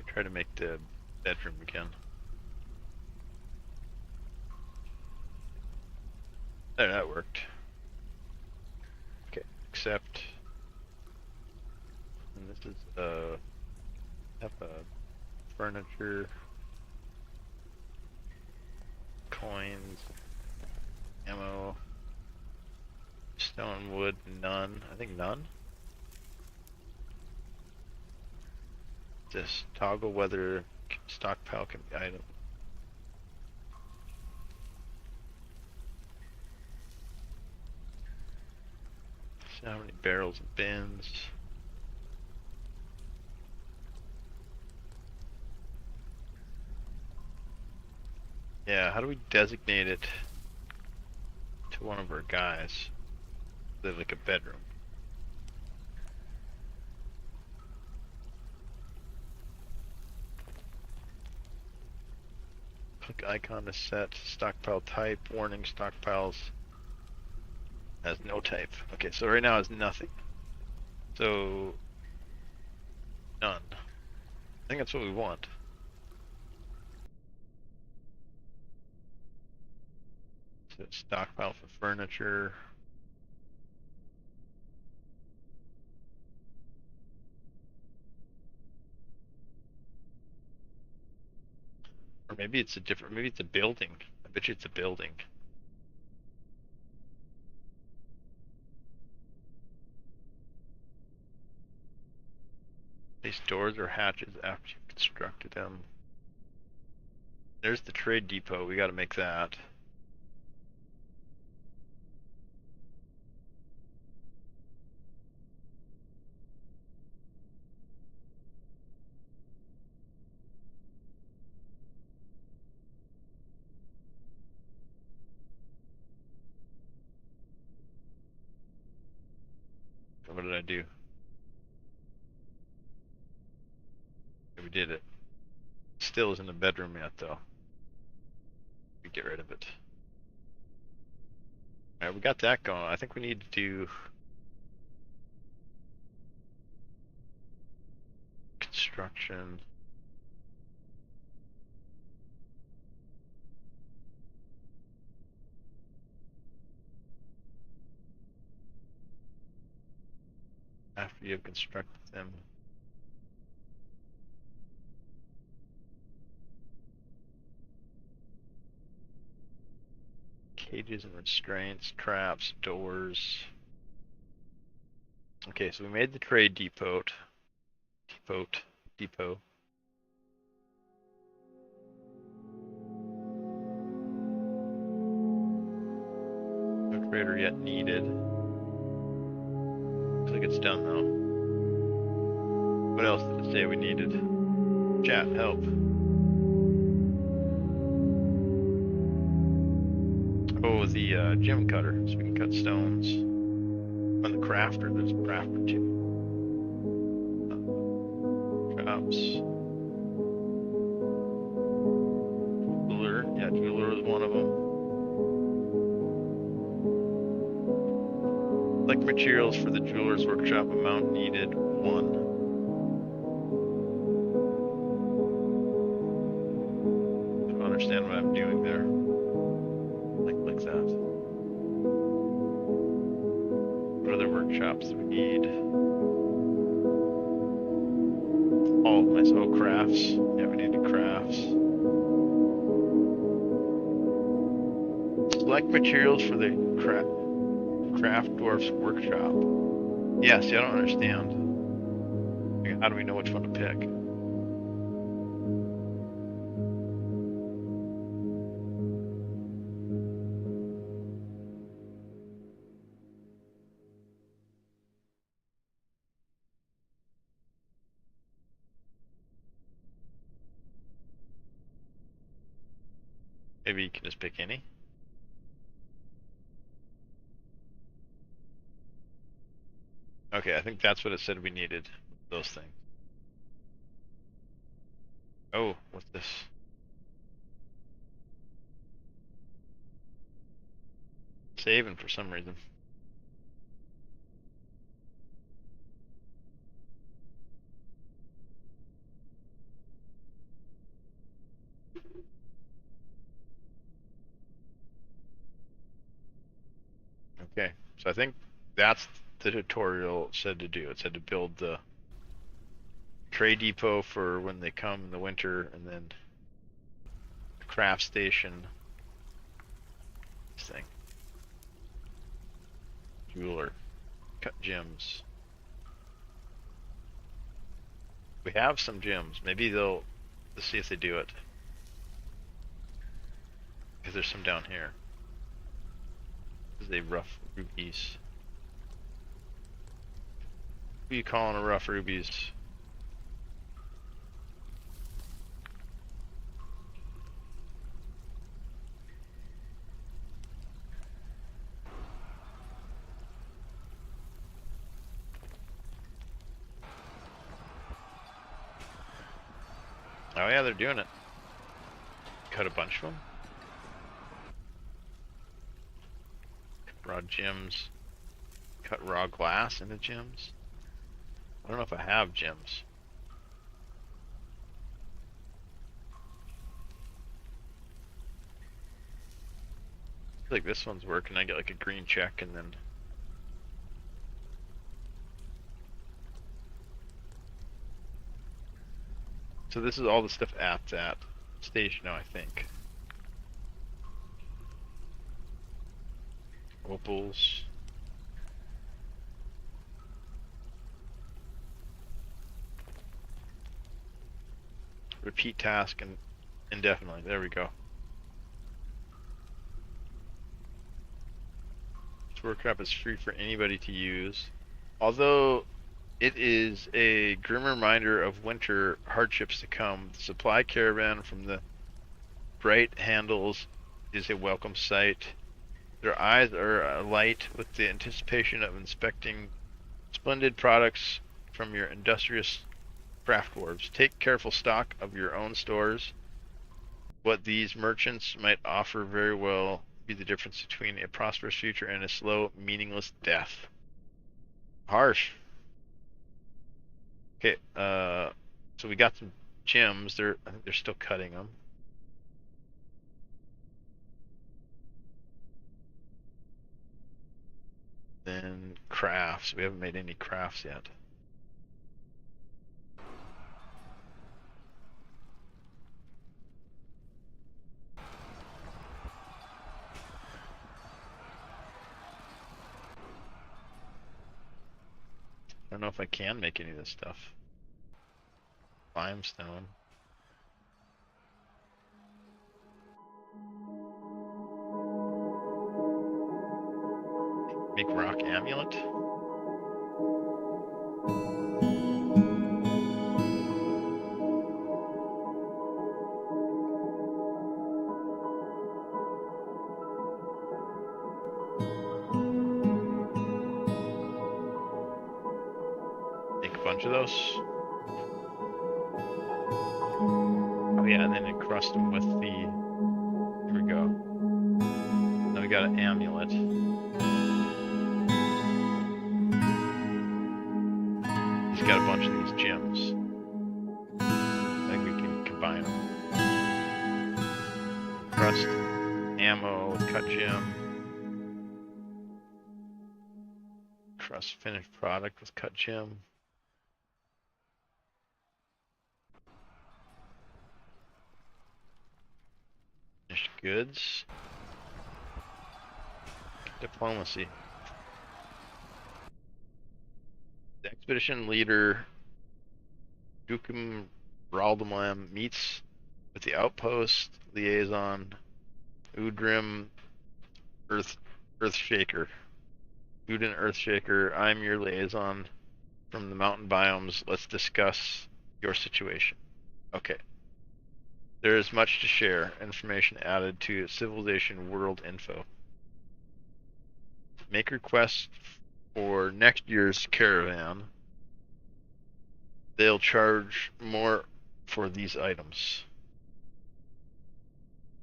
Try to make the bedroom again. There, that worked. Okay, accept. And this is have a furniture, coins, ammo, stone, wood, none. I think none. Just toggle whether stockpile can be item. So how many barrels and bins? Yeah, how do we designate it to one of our guys? They're like a bedroom. Click icon to set stockpile type. Warning, stockpiles has no type. Okay, so right now it's nothing. So none. I think that's what we want. So stockpile for furniture. Or maybe it's a different, maybe it's a building. I bet you it's a building. Place doors or hatches after you've constructed them. There's the trade depot. We got to make that. What did I do? We did it. Still isn't a bedroom yet, though. We get rid of it. Alright, we got that going. I think we need to do construction. After you have constructed them. Cages and restraints, traps, doors. Okay, so we made the trade depot. Depot. No trader yet needed. Looks like it's done though. What else did it say we needed? Chat, help. Oh, the gem cutter, so we can cut stones. On the crafter, there's a crafter too. Traps. Jeweler, yeah, jeweler is one of them. Like materials for the jeweler's workshop, amount needed 1. I don't understand what I'm doing there. Like that. What other workshops do we need? All of my crafts. Yeah, we need the crafts. Select materials for the craft dwarf's workshop. Yeah, see, I don't understand. How do we know which one to pick? Maybe you can just pick any. Okay, I think that's what it said we needed. Those things. Oh, what's this? Saving for some reason. Okay, so I think that's the tutorial said to do. It said to build the trade depot for when they come in the winter, and then the craft station. This thing. Jeweler. Cut gems. We have some gems. Maybe let's see if they do it. Because there's some down here. This is a rough rubies. What are you calling a rough rubies? Oh yeah, they're doing it. Cut a bunch of them. Raw gems. Cut raw glass into gems. I don't know if I have gems. I feel like this one's working. I get like a green check and then. So this is all the stuff at that station now, I think. Opals. repeat task and indefinitely. There we go. This workrap is free for anybody to use. Although it is a grim reminder of winter hardships to come, the supply caravan from the bright handles is a welcome sight. Their eyes are alight with the anticipation of inspecting splendid products from your industrious craft dwarves. Take careful stock of your own stores. What these merchants might offer very well be the difference between a prosperous future and a slow, meaningless death. Harsh. Okay, so we got some gems. I think they're still cutting them. Then crafts. We haven't made any crafts yet. I don't know if I can make any of this stuff. Limestone. Make rock amulet. Make a bunch of those. Oh yeah, and then encrust them with the. Here we go. Now we got an amulet. He's got a bunch of these gems. I think we can combine them. Encrust ammo with cut gem. Encrust finished product with cut gem. Finished goods. Diplomacy. The expedition leader Dukum Raldamlam meets with the outpost liaison Udrim Earthshaker. Udin Earthshaker, I'm your liaison from the mountain biomes. Let's discuss your situation. Okay. There is much to share. Information added to Civilization World Info. Make requests for next year's caravan. They'll charge more for these items.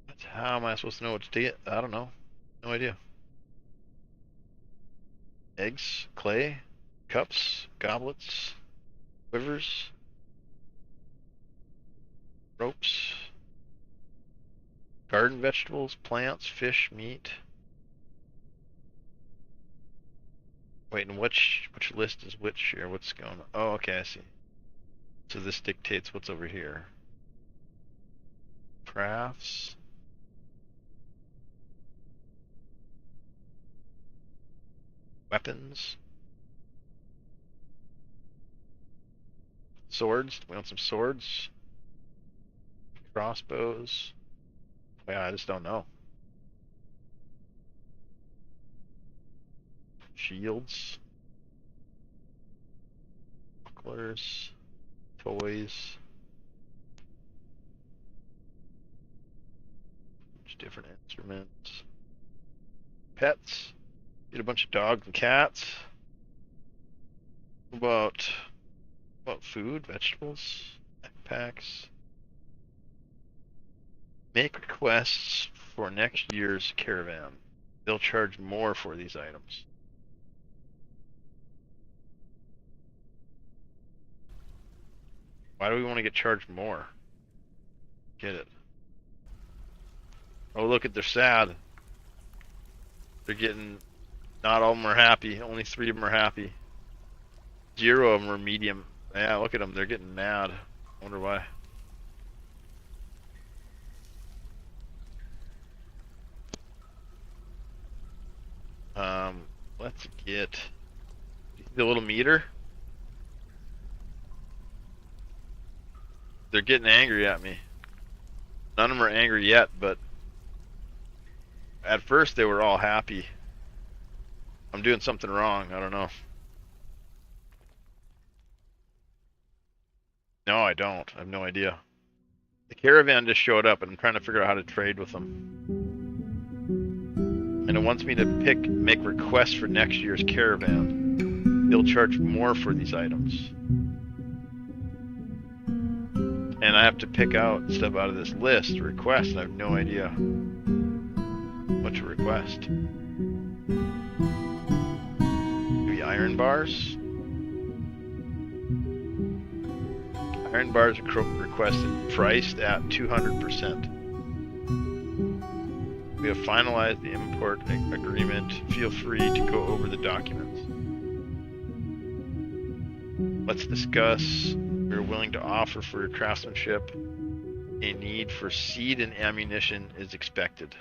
But how am I supposed to know what to get? I don't know. No idea. Eggs, clay, cups, goblets, quivers, ropes, garden vegetables, plants, fish, meat. Wait, and which list is which here? What's going on? Oh, okay, I see. So this dictates what's over here. Crafts. Weapons. Swords. We want some swords. Crossbows. Yeah, I just don't know. Shields. Bucklers. Toys. Different instruments. Pets. Get a bunch of dogs and cats. What about food, vegetables, backpacks? Make requests for next year's caravan. They'll charge more for these items. Why do we want to get charged more? Get it. Oh, look at, they're sad. They're getting, not all of them are happy. Only 3 of them are happy. 0 of them are medium. Yeah, look at them. They're getting mad. I wonder why. Let's get the little meter. They're getting angry at me. None of them are angry yet, but at first they were all happy. I'm doing something wrong. I don't know. No, I don't. I have no idea. The caravan just showed up, and I'm trying to figure out how to trade with them. And it wants me to make requests for next year's caravan. They'll charge more for these items. And I have to pick out stuff out of this list, request, and I have no idea what to request. Maybe iron bars? Iron bars are requested, priced at 200%. We have finalized the import agreement. Feel free to go over the documents. Let's discuss. We're willing to offer for your craftsmanship. A need for seed and ammunition is expected.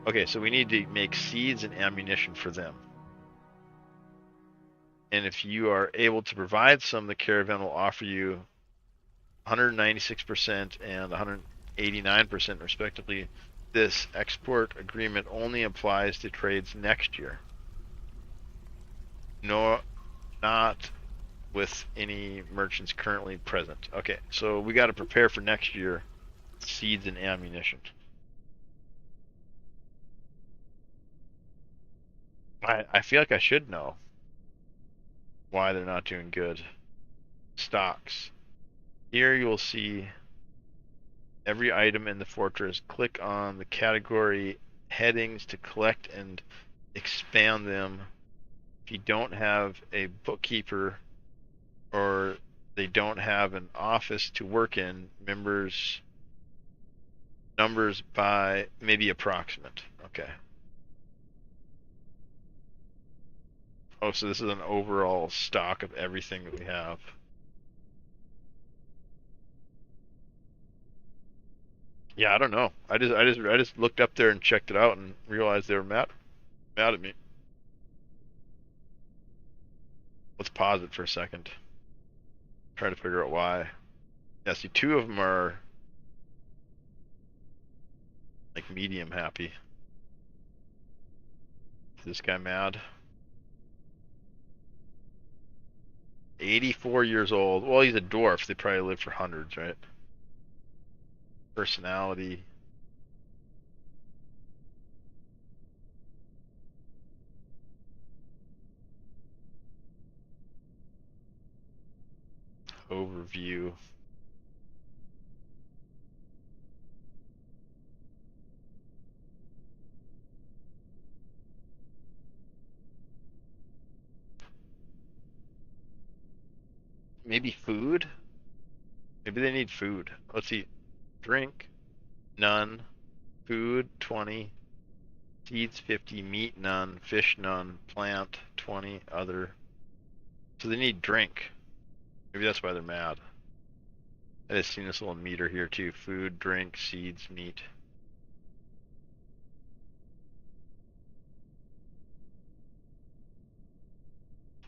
Okay, so we need to make seeds and ammunition for them. And if you are able to provide some, the caravan will offer you 196% and 189% respectively. This export agreement only applies to trades next year. No, not with any merchants currently present. Okay, so we got to prepare for next year. Seeds and ammunition. I feel like I should know why they're not doing good. Stocks. Here you will see every item in the fortress. Click on the category headings to collect and expand them. If you don't have a bookkeeper or they don't have an office to work in, numbers by maybe approximate. Okay. Oh, so this is an overall stock of everything that we have. Yeah, I don't know. I just looked up there and checked it out and realized they were mad at me. Let's pause it for a second. Try to figure out why. Yeah, see, two of them are like medium happy. Is this guy mad? 84 years old. Well, he's a dwarf. They probably live for hundreds, right? Personality. Overview. Maybe food? Maybe they need food. Let's see. Drink, none. Food, 20. Seeds, 50. Meat, none. Fish, none. Plant, 20. Other. So they need drink. Maybe that's why they're mad. I just seen this little meter here too. Food, drink, seeds, meat.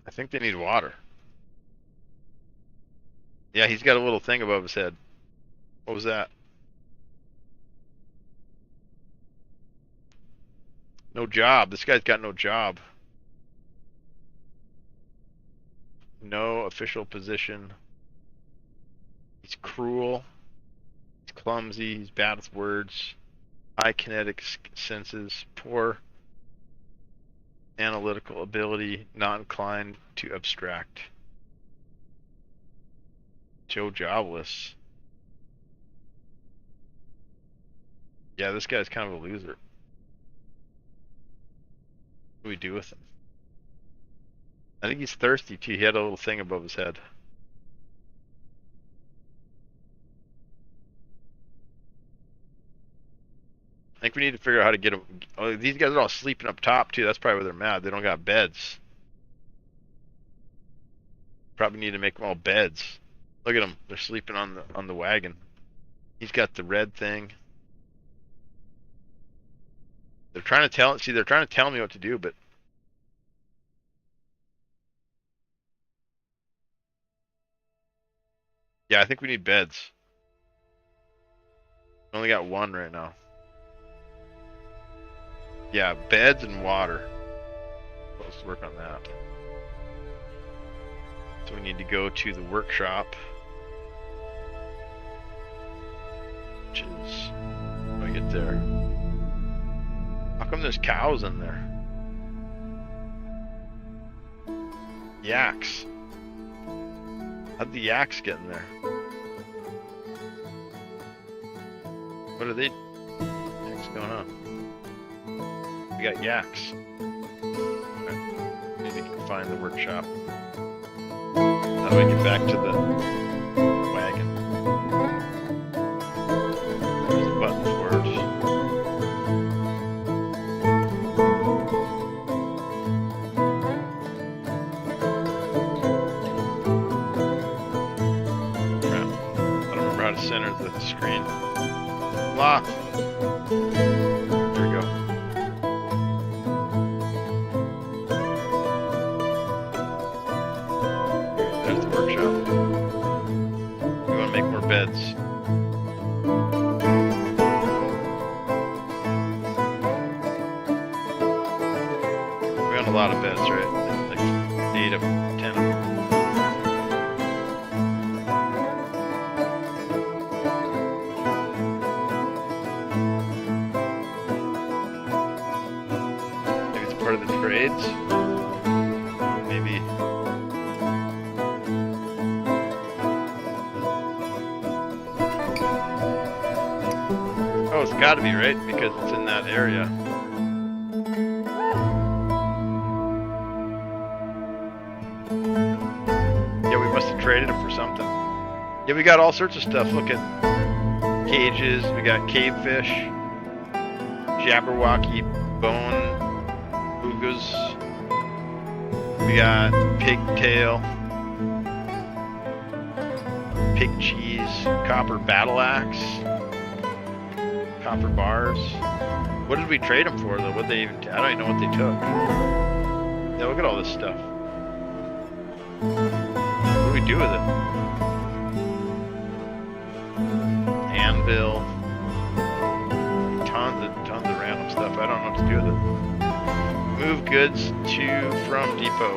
I think they need water. Yeah, he's got a little thing above his head. What was that? No job. This guy's got no job. No official position. He's cruel. He's clumsy. He's bad with words. High kinetic senses. Poor analytical ability. Not inclined to abstract. Joe Jobless. Yeah, this guy's kind of a loser. What do we do with him? I think he's thirsty too. He had a little thing above his head. I think we need to figure out how to get them. Oh, these guys are all sleeping up top too. That's probably why they're mad. They don't got beds. Probably need to make them all beds. Look at them. They're sleeping on the wagon. He's got the red thing. They're trying to tell. See, they're trying to tell me what to do, but yeah, I think we need beds. Only got one right now. Yeah, beds and water. Supposed to work on that. So we need to go to the workshop. Which is... How do I get there? How come there's cows in there? Yaks. How'd the yaks get in there? What are they? What's going on? We got yaks. Okay. Maybe we can find the workshop. How do I get back to the wagon? There's a button for it. Crap. I don't remember how to center the screen. Lock. There we go. There's the workshop. We want to make more beds. We got a lot of beds, right? Like 8 of 10 of them. Part of the trades. Maybe. Oh, it's gotta be, right? Because it's in that area. Yeah, we must have traded them for something. Yeah, we got all sorts of stuff. Look at cages, we got cave fish, Jabberwocky bone, Boogas. We got pigtail, pig cheese, copper battle axe, copper bars. What did we trade them for though? What they even? I don't even know what they took. Yeah, look at all this stuff. What do we do with it? Anvil. Tons of random stuff. I don't know what to do with it. Move goods to from depot.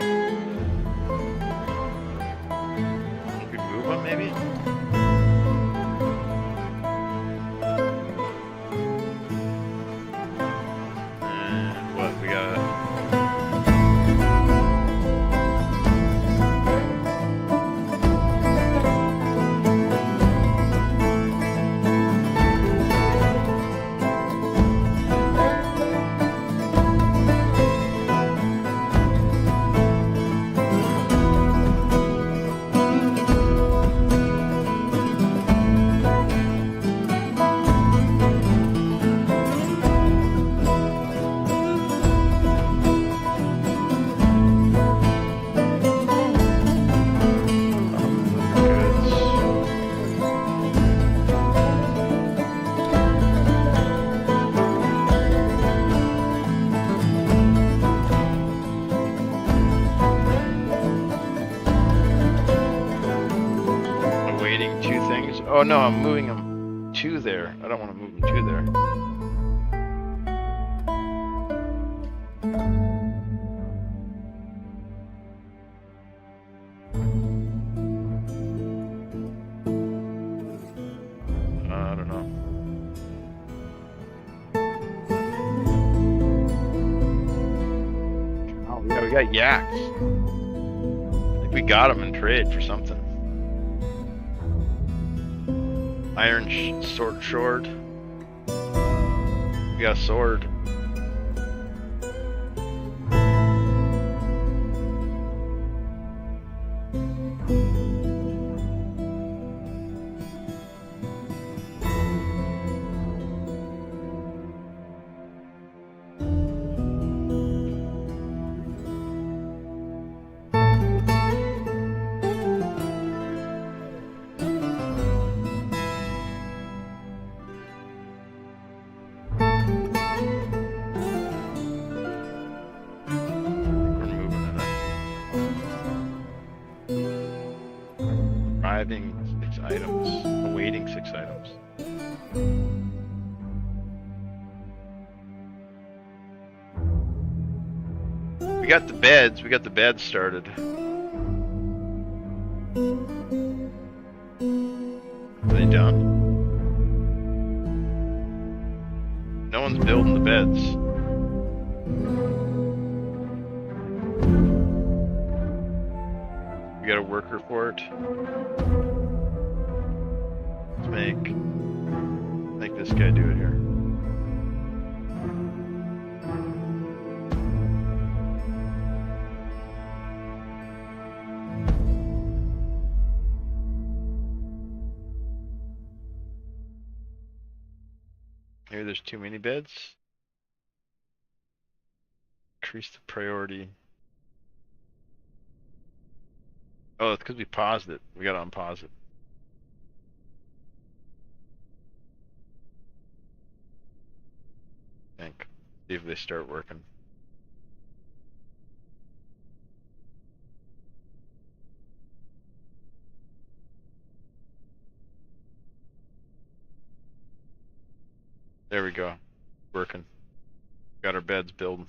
Should we move one maybe? And what we got? Oh no, I'm moving them to there. I don't want to move them to there. I don't know. Oh, yeah, we got yaks. I think we got them in trade for something. Iron sword. We got a sword. Arriving 6 items. Awaiting 6 items. We got the beds. We got the beds started. Are they done? No one's building the beds. We got a worker for it. Let's make this guy do it here. Maybe there's too many beds. Increase the priority. Oh, it's because we paused it. We gotta unpause it. I think. See if they start working. There we go. Working. Got our beds building.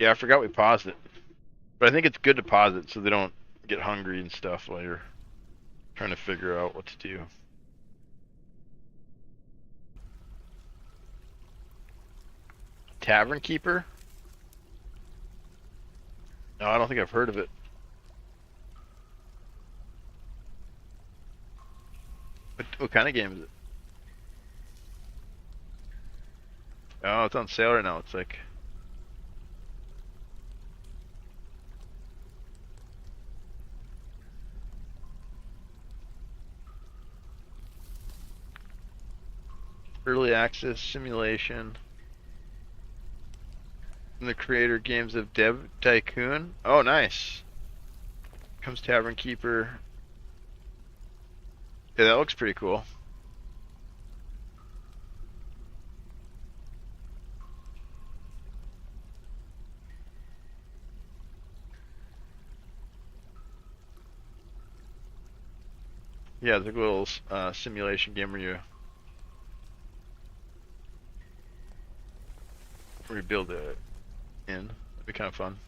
Yeah, I forgot we paused it. But I think it's good to pause it so they don't get hungry and stuff while you're trying to figure out what to do. Tavern Keeper? No, I don't think I've heard of it. What kind of game is it? Oh, it's on sale right now. It's like early access simulation. From the creator games of Dev Tycoon. Oh, nice. Comes Tavern Keeper. Yeah, that looks pretty cool. Yeah, it's like a little simulation game where you rebuild it in. That'd be kind of fun.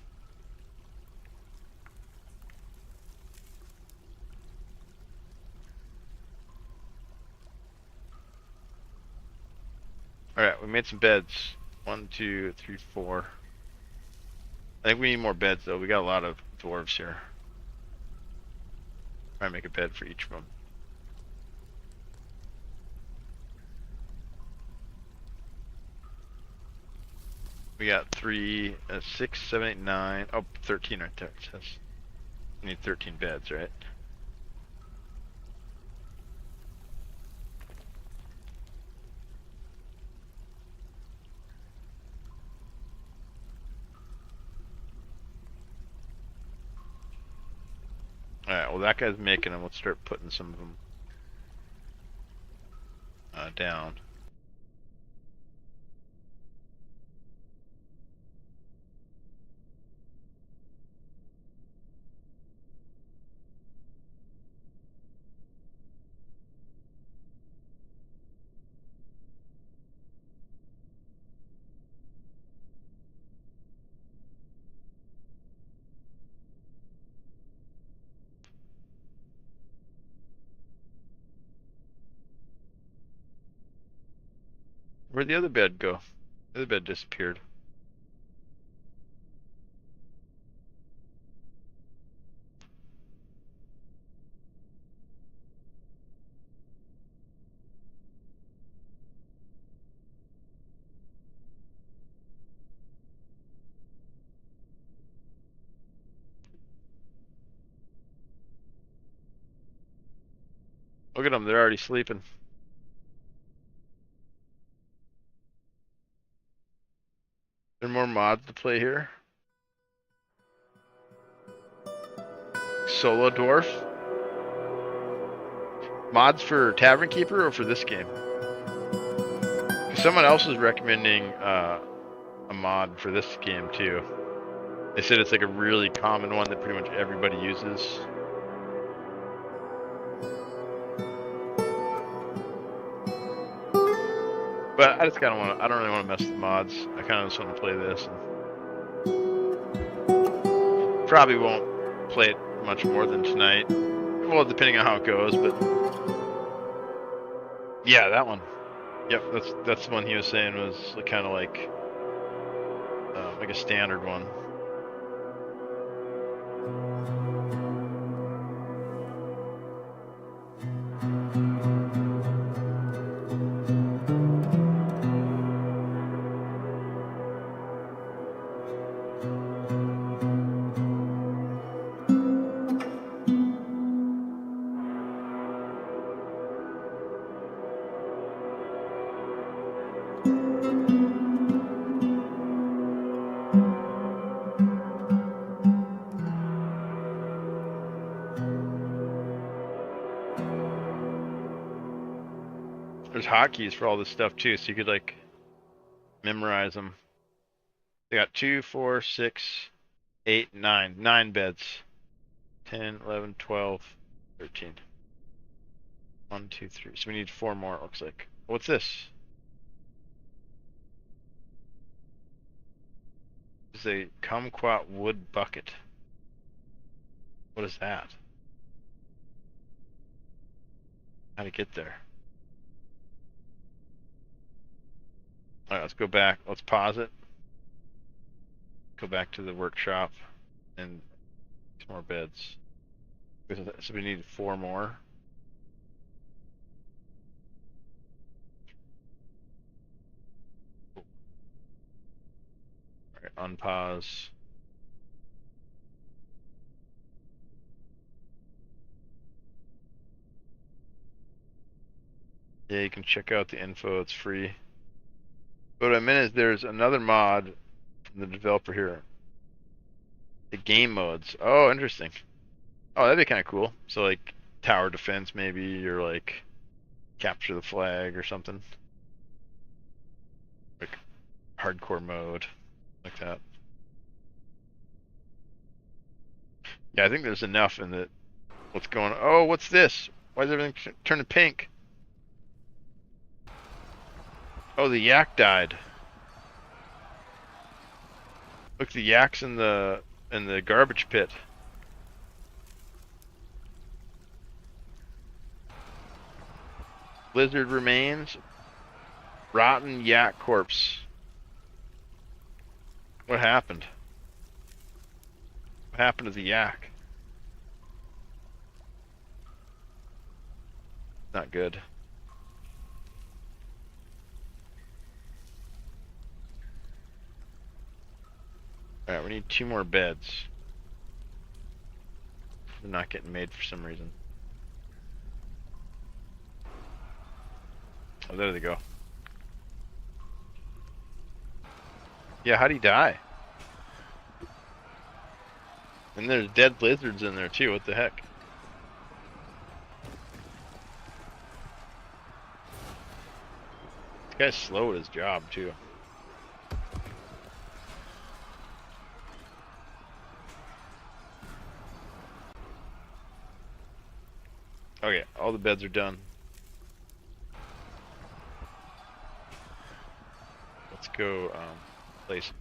Alright, we made some beds. 1, 2, 3, 4. I think we need more beds though. We got a lot of dwarves here. Try and make a bed for each of them. We got 3, 6, 7, 8, 9. Oh, 13 right there. It says we need 13 beds, right? Alright, well that guy's making them. Let's start putting some of them down. Where'd the other bed go? The other bed disappeared. Look at them, they're already sleeping. There are more mods to play here. Solo Dwarf. Mods for Tavern Keeper or for this game? Someone else was recommending a mod for this game too. They said it's like a really common one that pretty much everybody uses. But I just kind of want to, I don't really want to mess with the mods. I kind of just want to play this. And Probably won't play it much more than tonight. Well, depending on how it goes, but yeah, that one. Yep, that's the one he was saying was kind of like a standard one. There's hotkeys for all this stuff too, so you could like memorize them. They got 2, 4, 6, 8, 9. 9 beds. 10, 11, 12, 13. 1, 2, 3. So we need 4 more, it looks like. What's this? This is a kumquat wood bucket. What is that? How to get there? Alright, let's go back. Let's pause it. Go back to the workshop and 2 more beds. So we need 4 more. Alright, unpause. Yeah, you can check out the info, it's free. But what I meant is there's another mod from the developer here. The game modes. Oh, interesting. Oh, that'd be kind of cool. So like tower defense maybe, or like capture the flag or something. Like hardcore mode, like that. Yeah, I think there's enough in the what's going on. Oh, what's this? Why is everything turning pink? Oh, the yak died. Look, the yak's in the garbage pit. Lizard remains. Rotten yak corpse. What happened? What happened to the yak? Not good. Alright, we need 2 more beds. They're not getting made for some reason. Oh, there they go. Yeah, how'd he die? And there's dead lizards in there too, what the heck? This guy's slow at his job too. Okay, all the beds are done. Let's go place them.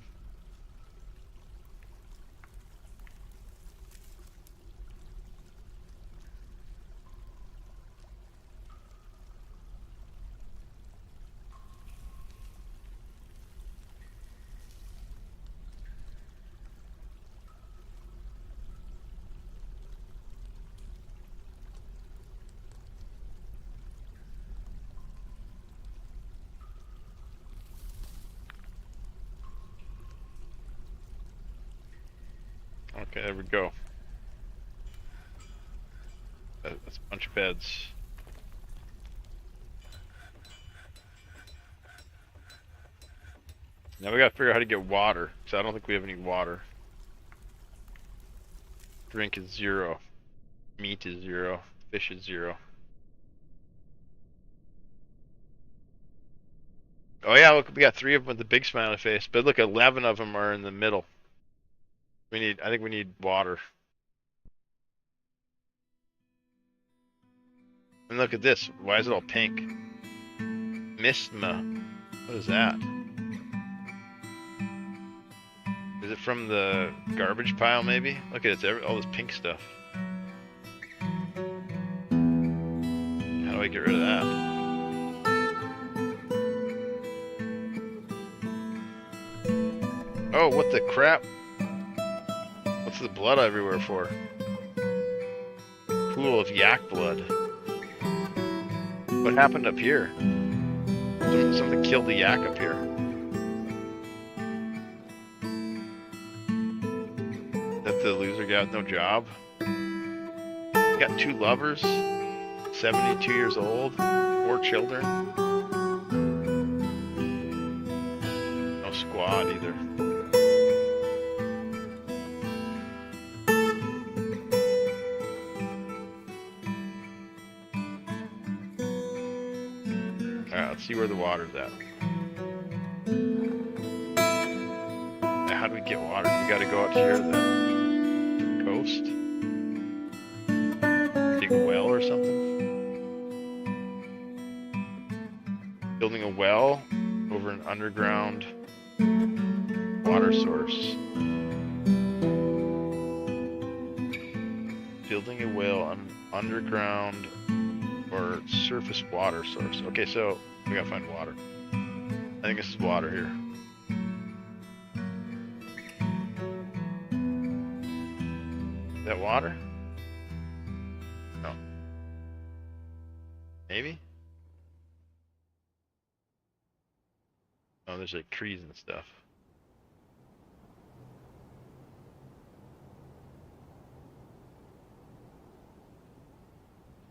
Okay, there we go. That's a bunch of beds. Now we gotta figure out how to get water, because I don't think we have any water. Drink is 0. Meat is 0. Fish is 0. Oh yeah, look, we got 3 of them with the big smiley face, but look, 11 of them are in the middle. I think we need water. And look at this, why is it all pink? Mistma, what is that? Is it from the garbage pile, maybe? Look at it, all this pink stuff. How do I get rid of that? Oh, what the crap? What's the blood everywhere for? Pool of yak blood. What happened up here? Something killed the yak up here. That the loser got no job? Got 2 lovers, 72 years old, 4 children. No squad either. Alright, let's see where the water's at. Now, how do we get water? We gotta go out here to the coast? Dig a well or something? Building a well over an underground water source. Building a well on an underground or surface water source. Okay, so we gotta find water. I think this is water here. Is that water? No. Maybe? Oh, there's like trees and stuff.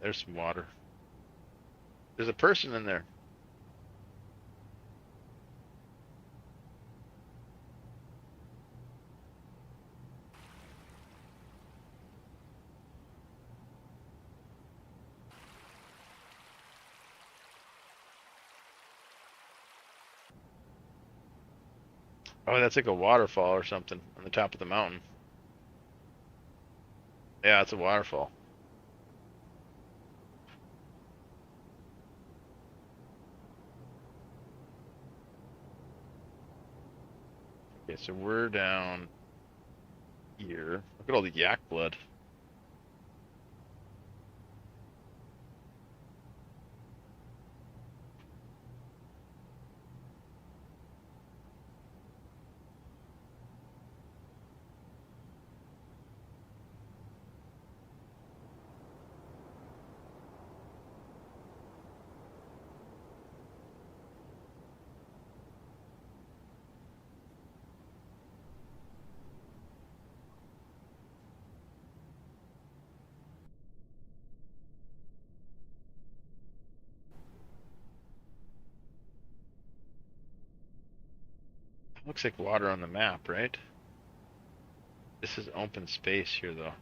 There's some water. There's a person in there. Oh, that's like a waterfall or something on the top of the mountain. Yeah, it's a waterfall. Okay, so we're down here. Look at all the yak blood. Looks like water on the map, right? This is open space here, though.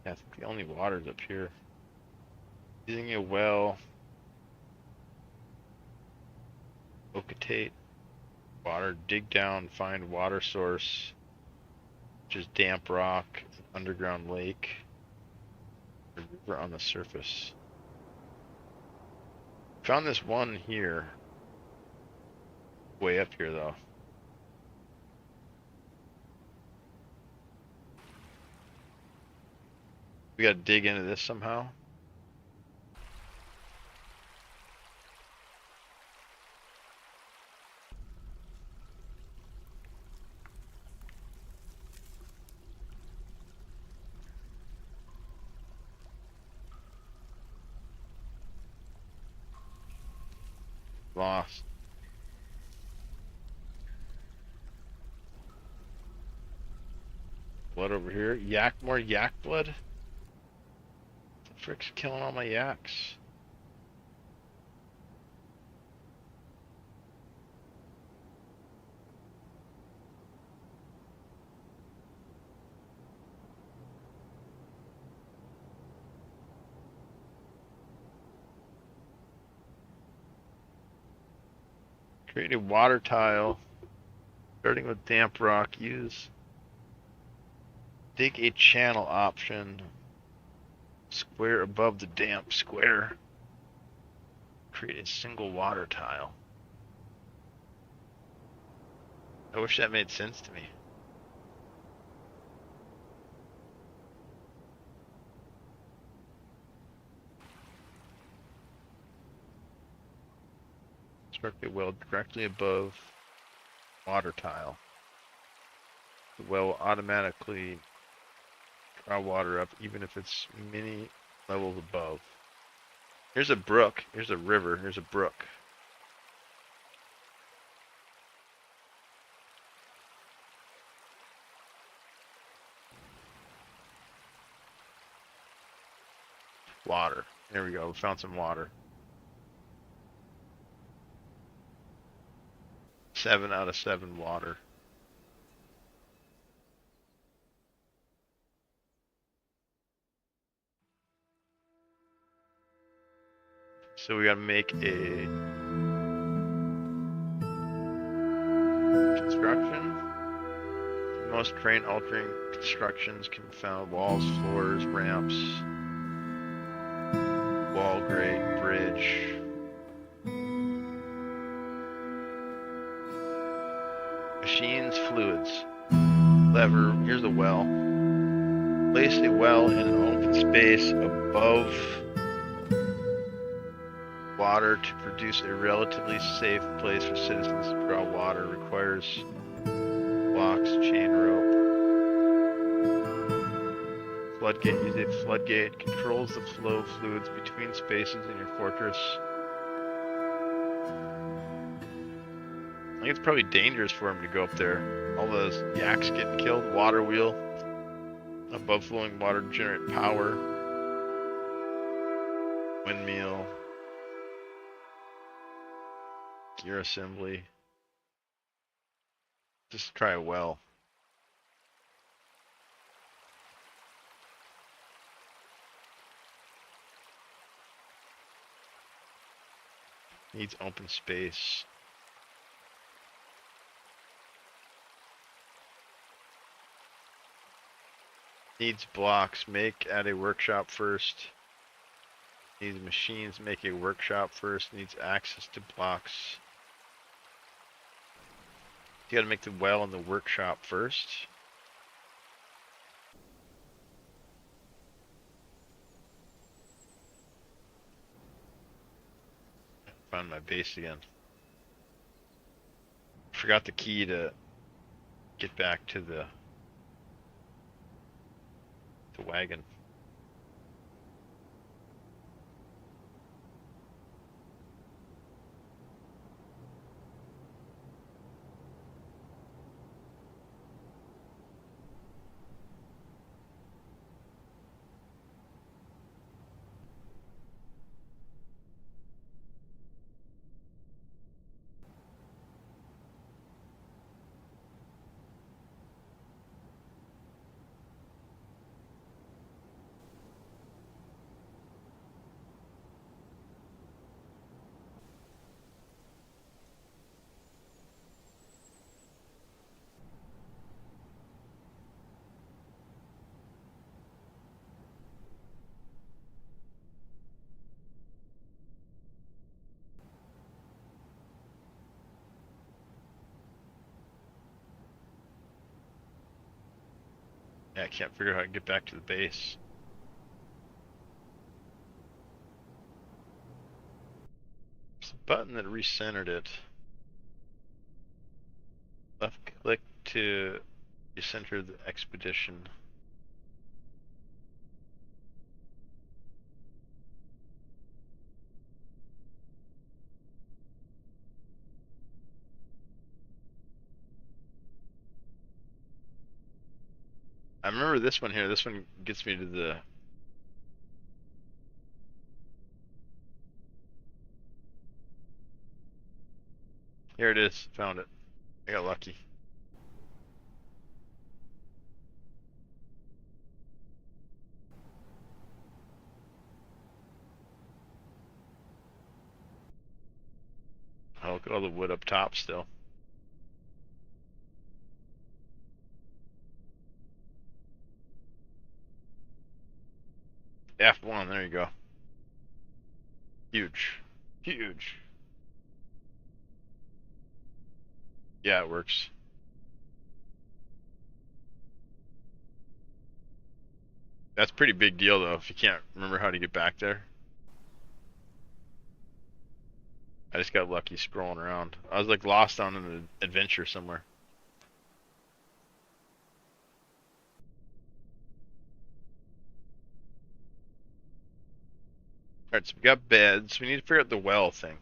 Yeah, I think the only water's up here. Using a well. Locate water. Dig down. Find water source. Which is damp rock. Underground lake. A river on the surface. Found this one here. Way up here, though. We gotta dig into this somehow. Lost. Blood over here. More yak blood? What the frick's killing all my yaks? Create a water tile. Starting with damp rock, use dig a channel option. Square above the damp square. Create a single water tile. I wish that made sense to me. Construct a well directly above water tile. The well will automatically draw water up even if it's many levels above. Here's a brook. Here's a river. Here's a brook. Water. There we go. We found some water. 7 out of 7 water. So we gotta make a construction. Most terrain altering constructions can be found walls, floors, ramps, wall grate, bridge. Machines, fluids. Lever, here's a well. Place a well in an open space above water to produce a relatively safe place for citizens to draw water. Requires blocks, chain rope. Floodgate, use a floodgate. Controls the flow of fluids between spaces in your fortress. I think it's probably dangerous for him to go up there. All those yaks getting killed. Water wheel. Above flowing water to generate power. Windmill. Gear assembly. Just try a well. Needs open space. Needs blocks. Make at a workshop first. Needs machines. Make a workshop first. Needs access to blocks. You gotta make the well in the workshop first. Found my base again. Forgot the key to get back to the wagon. Yeah, I can't figure out how to get back to the base. There's a button that recentered it. Left click to recenter the expedition. I remember this one here. This one gets me to the... Here it is. Found it. I got lucky. Oh, look at all the wood up top still. F1, there you go. Huge. Huge. Yeah, it works. That's a pretty big deal, though, if you can't remember how to get back there. I just got lucky scrolling around. I was like lost on an adventure somewhere. Alright, so we got beds. We need to figure out the well thing.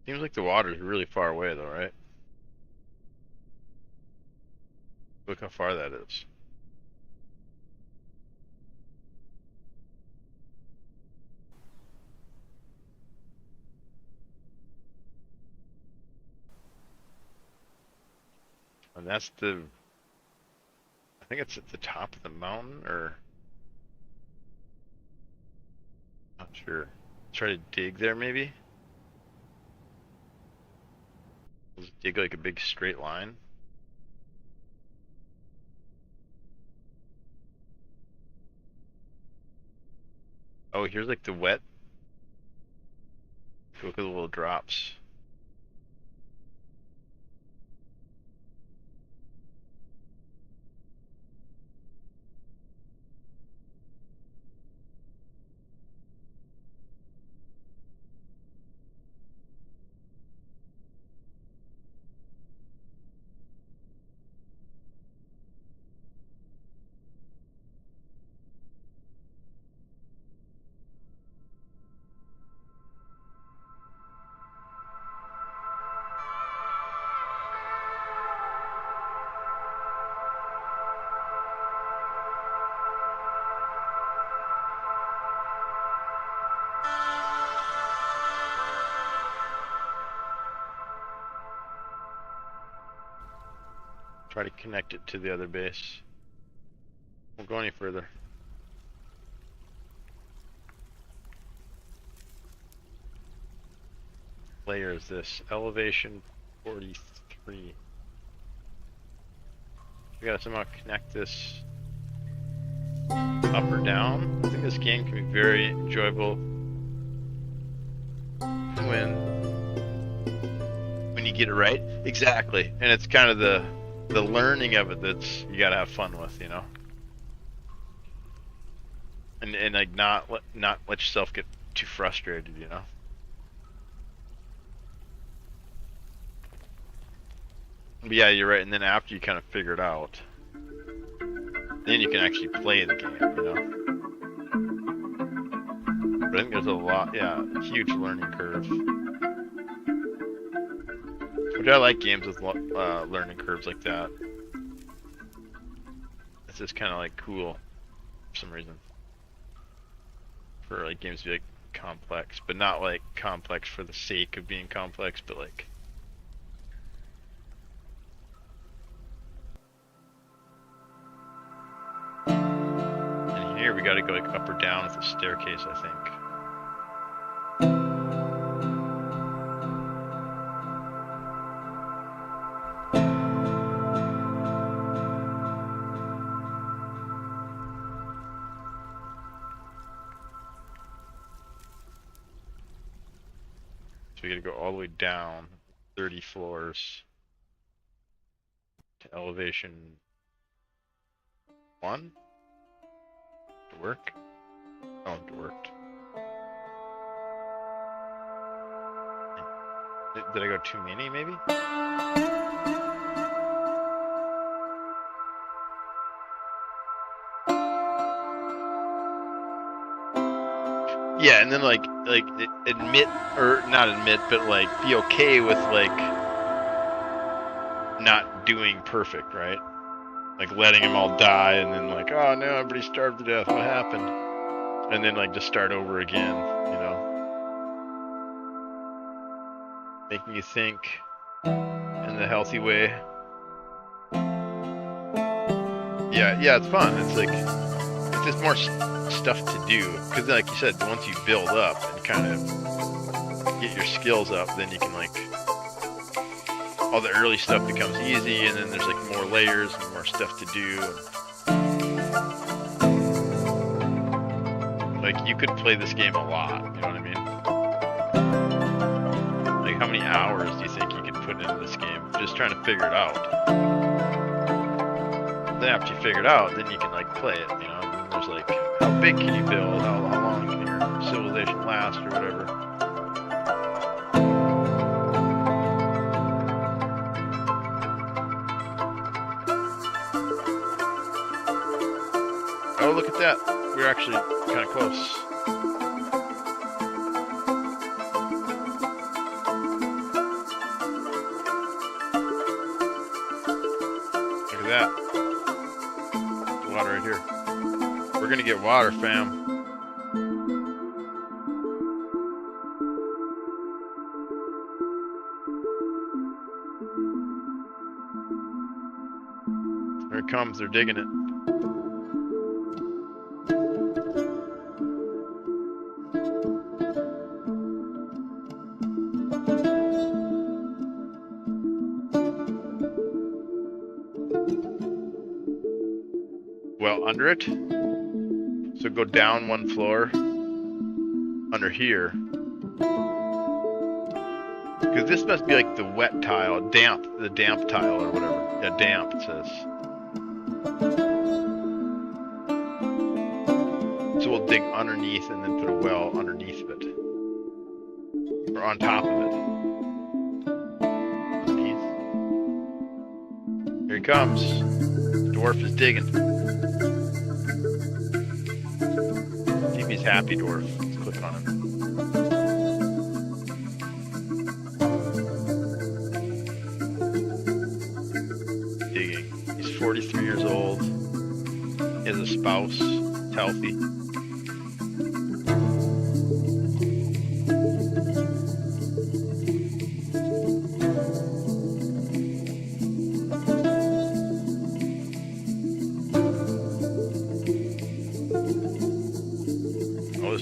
Seems like the water's really far away, though, right? Look how far that is. And that's the... I think it's at the top of the mountain, or... Not sure. Try to dig there, maybe? Let's dig like a big straight line. Oh, here's like the wet. Look at the little drops. Try to connect it to the other base. Won't go any further. Layer is this? Elevation 43. We gotta somehow connect this up or down. I think this game can be very enjoyable when you get it right. Exactly. And it's kind of the learning of it that's you gotta have fun with, you know? And like not let yourself get too frustrated, you know? But yeah, you're right, and then after you kind of figure it out, then you can actually play the game, you know? But I think there's a lot, yeah, huge learning curve. Which I like games with learning curves like that. It's just kind of like cool for some reason. For like games to be like complex, but not like complex for the sake of being complex, but like and here we gotta go like up or down with a staircase, I think. We gotta go all the way down 30 floors to elevation 1 to work. Oh, it worked. Did I go too many, maybe? Yeah, and then like admit, or not admit, but like be okay with like not doing perfect, right? Like letting them all die and then like, oh no, everybody starved to death, what happened? And then like just start over again, you know? Making you think in the healthy way. Yeah, it's fun. It's like, it's just more stuff to do, because like you said, once you build up and kind of get your skills up, then you can like, all the early stuff becomes easy, and then there's like more layers and more stuff to do. Like, you could play this game a lot, you know what I mean? Like, how many hours do you think you could put into this game just trying to figure it out? Then after you figure it out, then you can, like, play it, you know? And then there's, like, how big can you build? How long can your civilization last, or whatever. Oh, look at that. We're actually kind of close. Look at that. Water right here. We're gonna get water, fam. There it comes. They're digging it. Well, under it. So go down one floor under here. Because this must be like the wet tile, the damp tile or whatever. Yeah, damp it says. So we'll dig underneath and then put a well underneath of it. Or on top of it. Underneath. Here he comes. Dwarf is digging. See if he's happy, dwarf. Let's click on him. Digging. He's 43 years old. He has a spouse. He's healthy.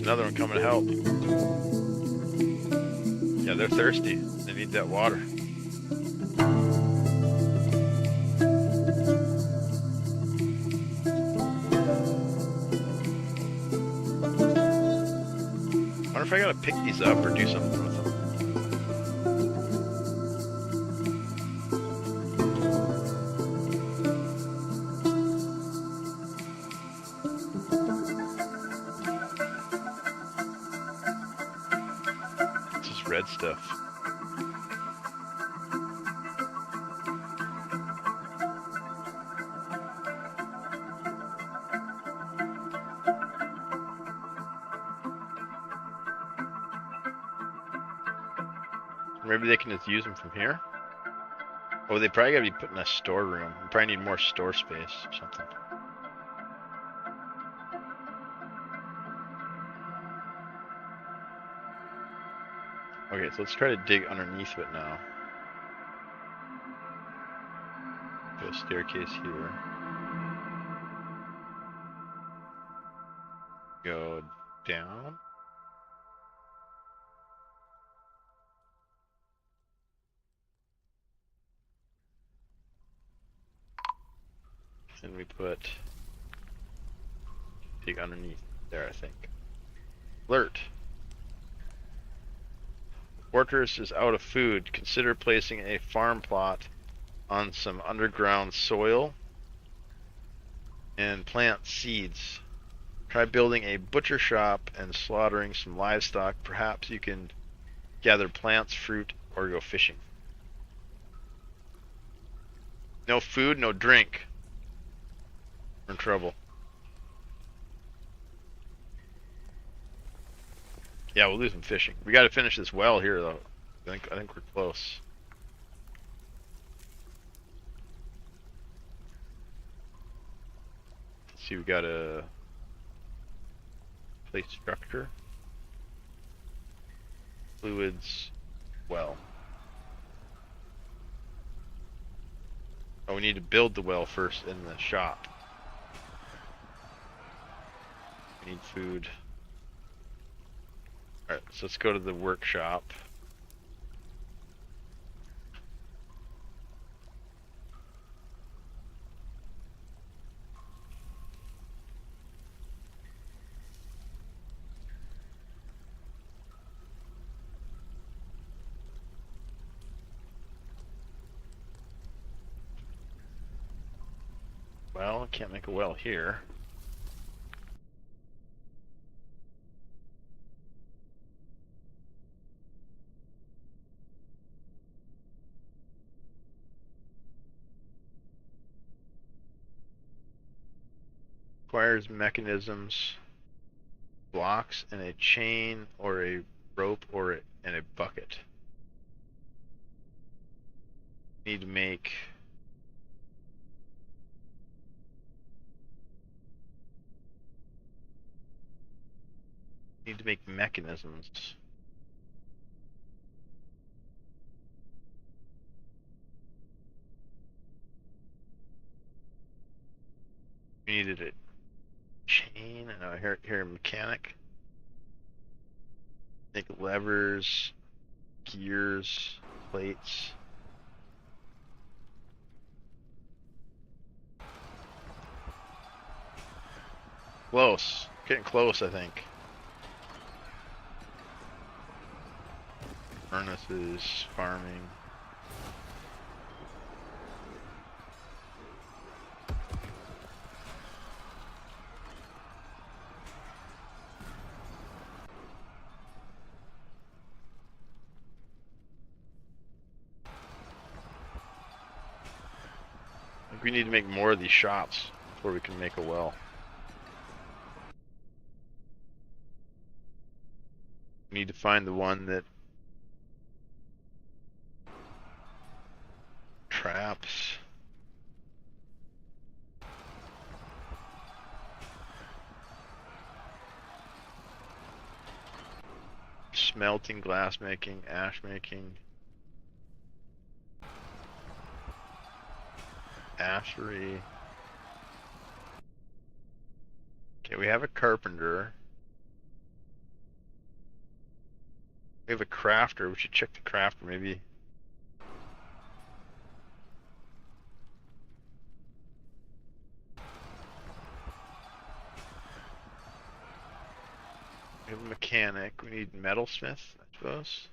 Another one coming to help. Yeah, they're thirsty. They need that water. I wonder if I gotta pick these up or do something with them. Red stuff. Maybe they can just use them from here. Oh, they probably gotta be put in a storeroom. We probably need more store space or something. Okay, so let's try to dig underneath it now. Go staircase here. Go down. And we put dig underneath there, I think. Alert. Fortress is out of food. Consider placing a farm plot on some underground soil and plant seeds. Try building a butcher shop and slaughtering some livestock. Perhaps you can gather plants, fruit, or go fishing. No food, no drink. We're in trouble. Yeah, we'll do some fishing. We got to finish this well here, though. I think we're close. Let's see, we got a place structure, fluids, well. Oh, we need to build the well first in the shop. We need food. Alright, so let's go to the workshop. Well, I can't make a well here. Requires mechanisms, blocks, and a chain or a rope and a bucket. Need to make mechanisms. We needed a chain, and I hear a mechanic. Make levers, gears, plates. Close. Getting close, I think. Furnaces, farming. I think we need to make more of these shops before we can make a well. We need to find the one that traps. Smelting, glass making, ash making. Ashery. Okay, we have a carpenter. We have a crafter. We should check the crafter, maybe. We have a mechanic. We need metalsmith, I suppose.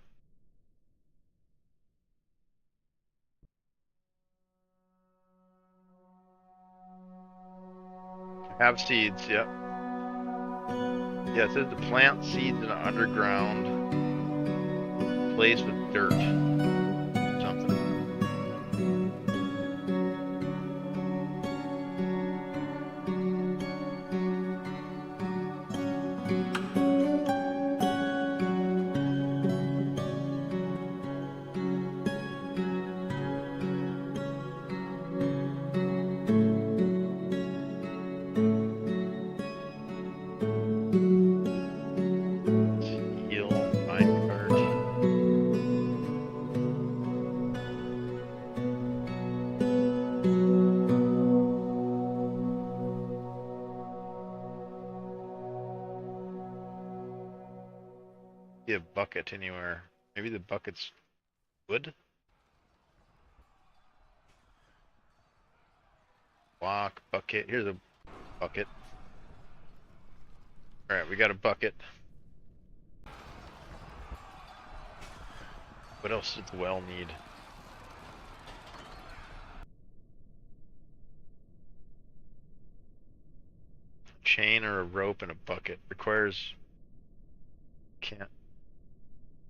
Have seeds, yep. Yeah, it says to plant seeds in an underground place with dirt. Something. A bucket anywhere. Maybe the bucket's wood? Block, bucket. Here's a bucket. Alright, we got a bucket. What else does the well need? Chain or a rope and a bucket. Requires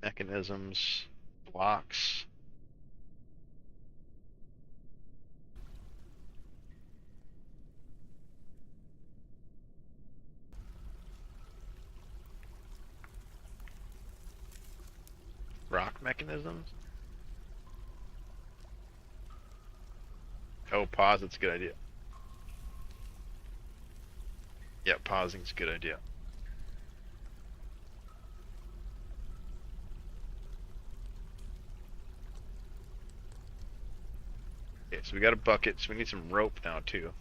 mechanisms, blocks. Rock mechanisms? Oh, pause, it's a good idea. Yeah, pausing's a good idea. Okay, so we got a bucket, so we need some rope now too.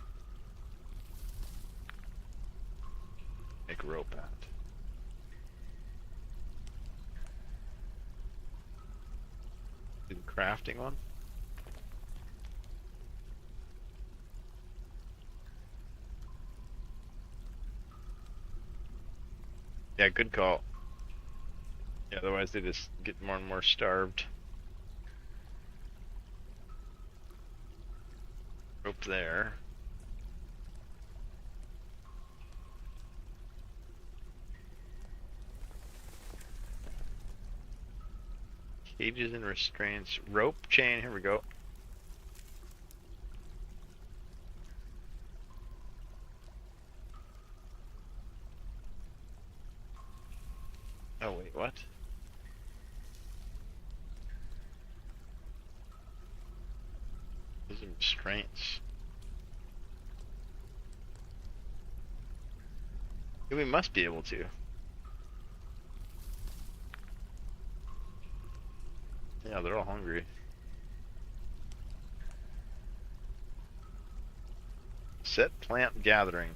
Make rope out. Do the crafting one. Yeah, good call. Yeah, otherwise they just get more and more starved. Rope there. Cages and restraints. Rope, chain, here we go. Oh wait, what? These are restraints. Yeah, we must be able to. Yeah, they're all hungry. Set plant gathering.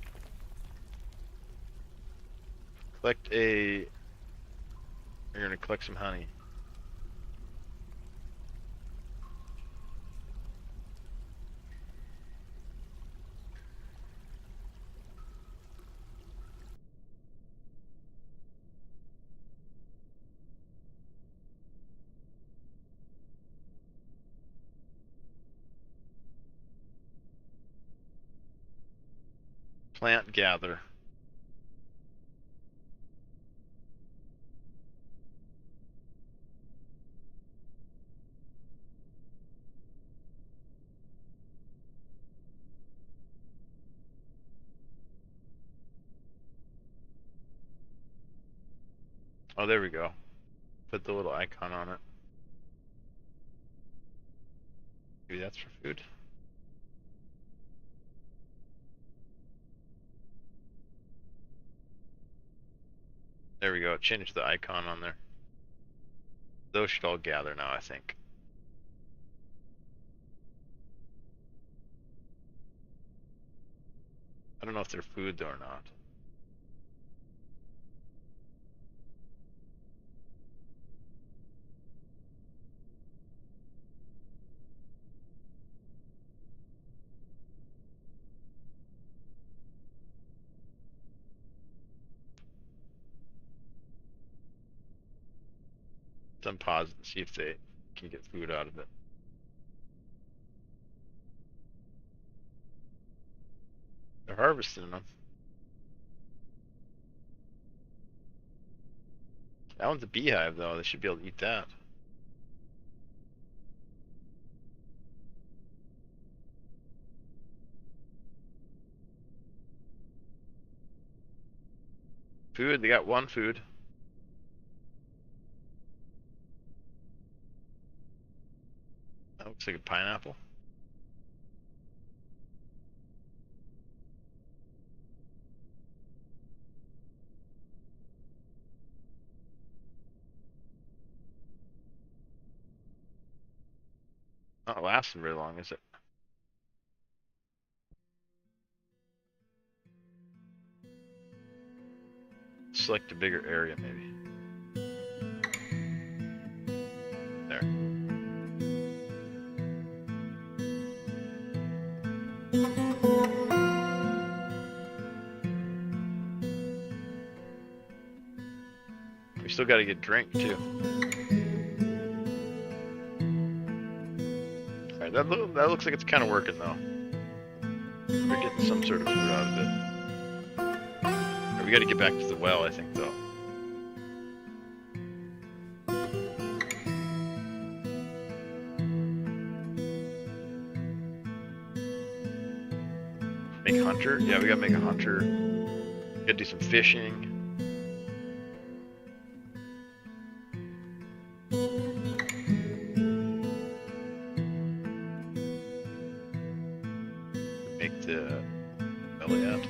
Collect a... You're gonna collect some honey. Plant gather. Oh, there we go. Put the little icon on it. Maybe that's for food. There we go. Change the icon on there. Those should all gather now, I think. I don't know if they're food though or not. Let's unpause it and see if they can get food out of it. They're harvesting them. That one's a beehive though. They should be able to eat that. Food, they got one food. That looks like a pineapple. Not lasting very long, is it? Select a bigger area, maybe. There. We still got to get drink too. Alright, that looks like it's kind of working though. We're getting some sort of food out of it. We got to get back to the well, I think, though. Make hunter? Yeah, we gotta make a hunter. Gotta do some fishing. Make the Elliot.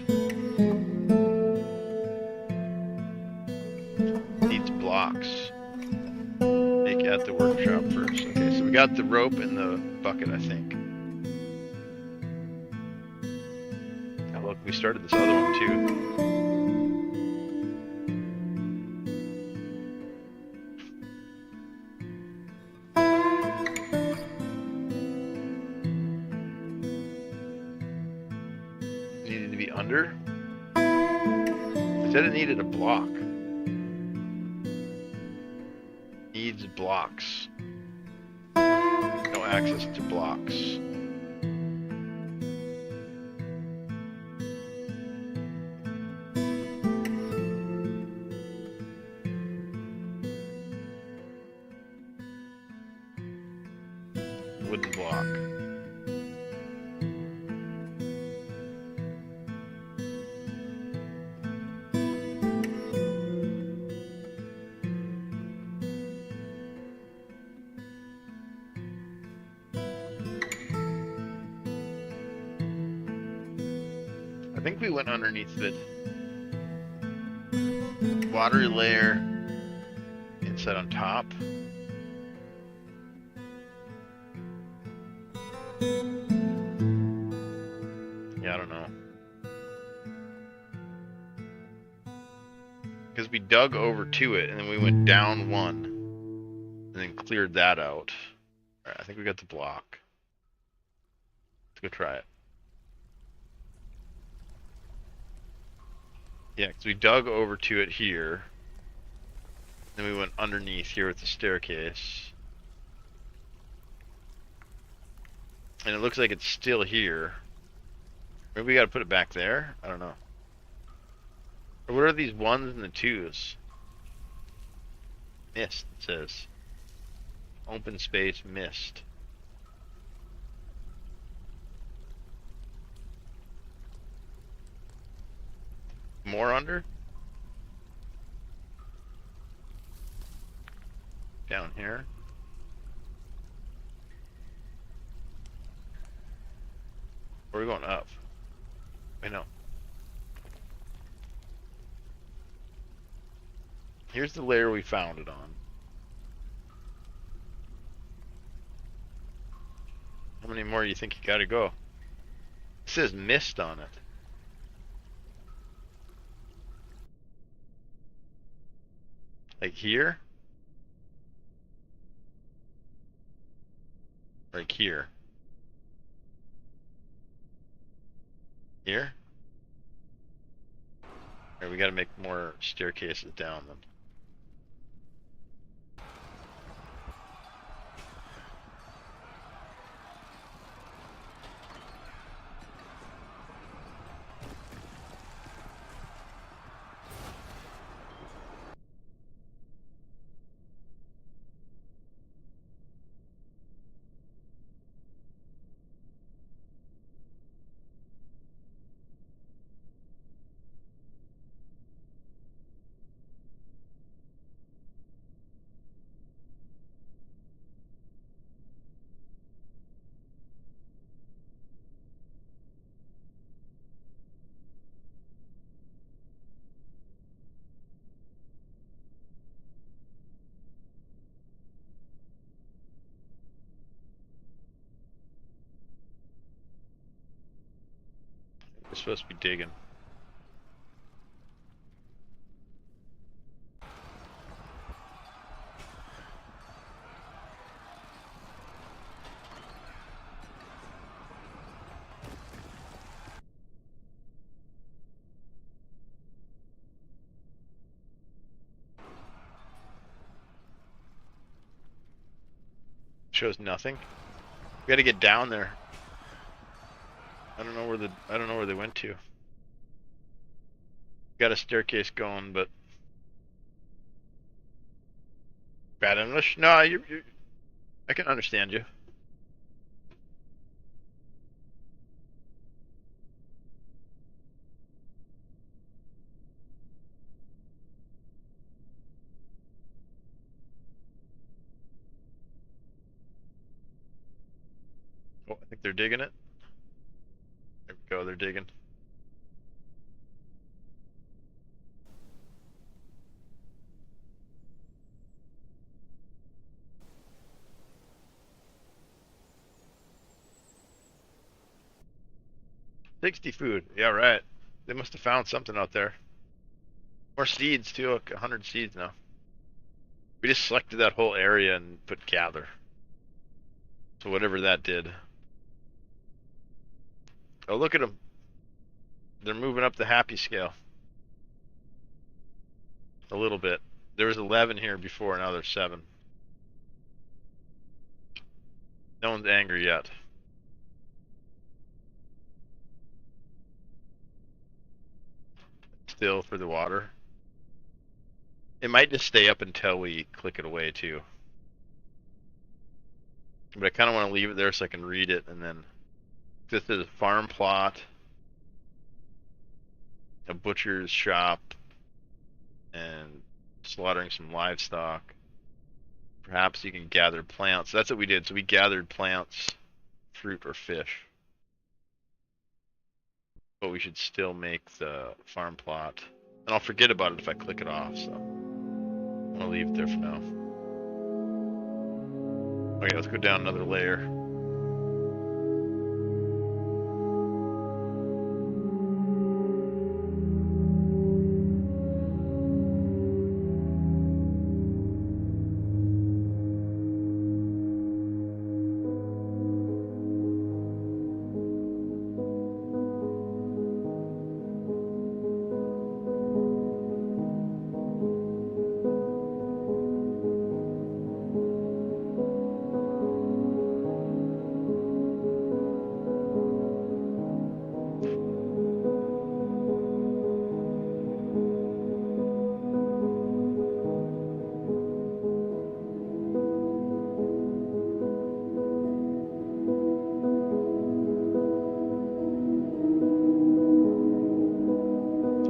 Needs blocks. Make at the workshop first. Okay, so we got the rope and the bucket, I think. Now look, we started this other one too. Needed to be under. It said it needed a block. Needs blocks. No access to blocks. wooden block. I think we went underneath it. Watery layer, inset on top. Yeah, I don't know. Because we dug over to it, and then we went down one, and then cleared that out. Alright, I think we got the block. Let's go try it. Yeah, because we dug over to it here. Then we went underneath here with the staircase. And it looks like it's still here. Maybe we gotta put it back there? I don't know. Or what are these ones and the twos? Mist, it says. Open space, mist. More under? Down here. Or are we going up? I know. Here's the layer we found it on. How many more do you think you gotta go? It says mist on it. Like here? Like here? Here? Or we gotta make more staircases down then. We're supposed to be digging. Shows nothing. We gotta get down there. I don't know where they went to. Got a staircase going, but bad English? No, I can understand you. Oh, I think they're digging it. There we go, they're digging. $60 food. Yeah, right. They must have found something out there. More seeds too. Look, 100 seeds now. We just selected that whole area and put gather. So whatever that did. Oh, look at them. They're moving up the happy scale. A little bit. There was 11 here before, now there's 7. No one's angry yet. Still for the water. It might just stay up until we click it away too. But I kind of want to leave it there so I can read it, and then this is a farm plot, a butcher's shop, and slaughtering some livestock. Perhaps you can gather plants. That's what we did. So we gathered plants, fruit, or fish. But we should still make the farm plot. And I'll forget about it if I click it off, so I'm gonna leave it there for now. Okay, let's go down another layer.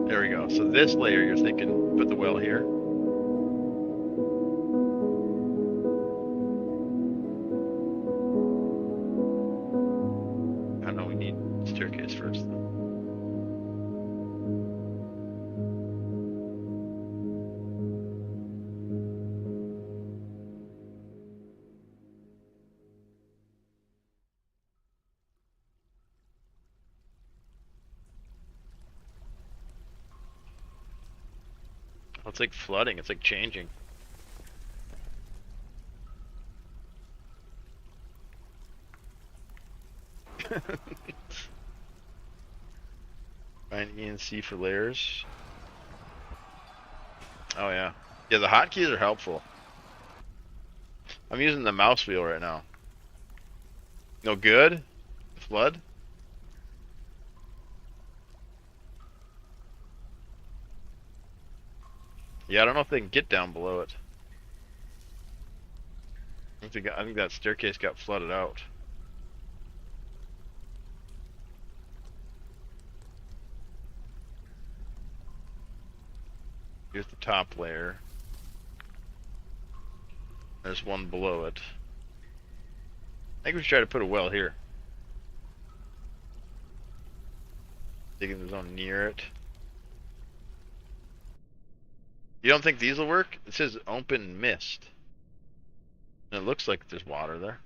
There we go. So this layer, you're thinking, put the well here. I know we need staircase first. Oh, it's like flooding. It's like changing. Find E and C for layers. Oh yeah. Yeah, the hotkeys are helpful. I'm using the mouse wheel right now. No good? Flood? Yeah, I don't know if they can get down below it. I think that staircase got flooded out. Here's the top layer. There's one below it. I think we should try to put a well here. Digging the zone near it. You don't think these will work? It says open mist. And it looks like there's water there.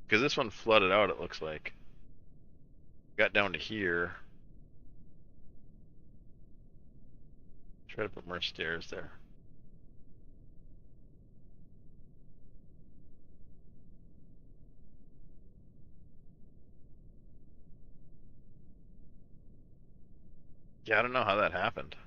Because this one flooded out, it looks like. Got down to here. Try to put more stairs there. Yeah, I don't know how that happened.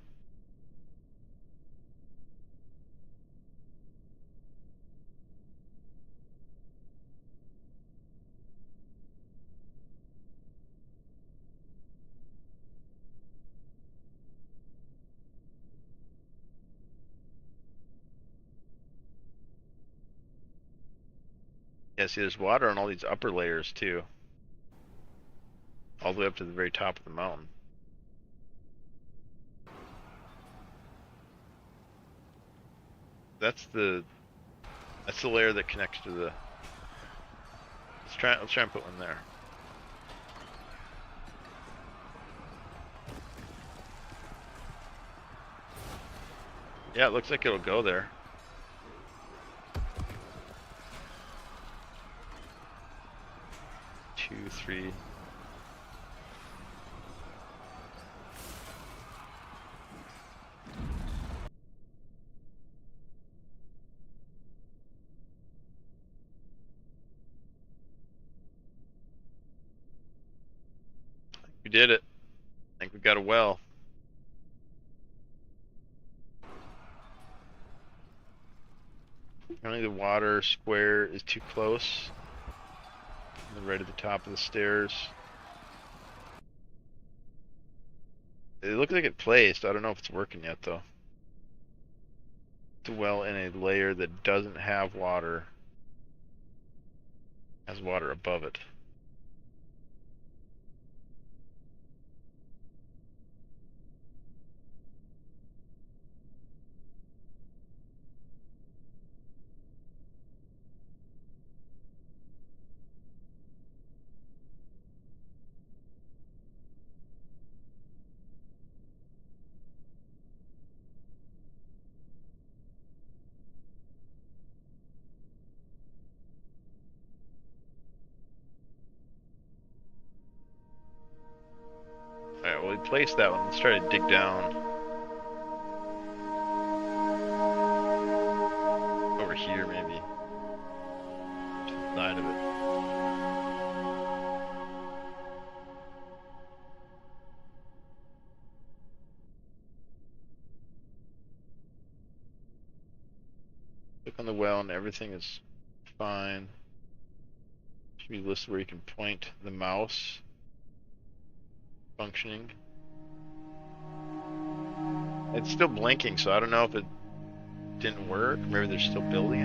Yeah, see, there's water on all these upper layers too. All the way up to the very top of the mountain. That's the layer that connects to the. Let's try and put one there. Yeah, it looks like it'll go there. Two, three. We did it. I think we got a well. Only the water square is too close. Right at the top of the stairs. It looks like it placed. I don't know if it's working yet though. The well in a layer that doesn't have water has water above it. Alright, well, we placed that one. Let's try to dig down. Over here, maybe. To the side of it. Click on the well and everything is fine. Should be listed where you can point the mouse. Functioning. It's still blinking, so I don't know if it didn't work. Maybe they're still building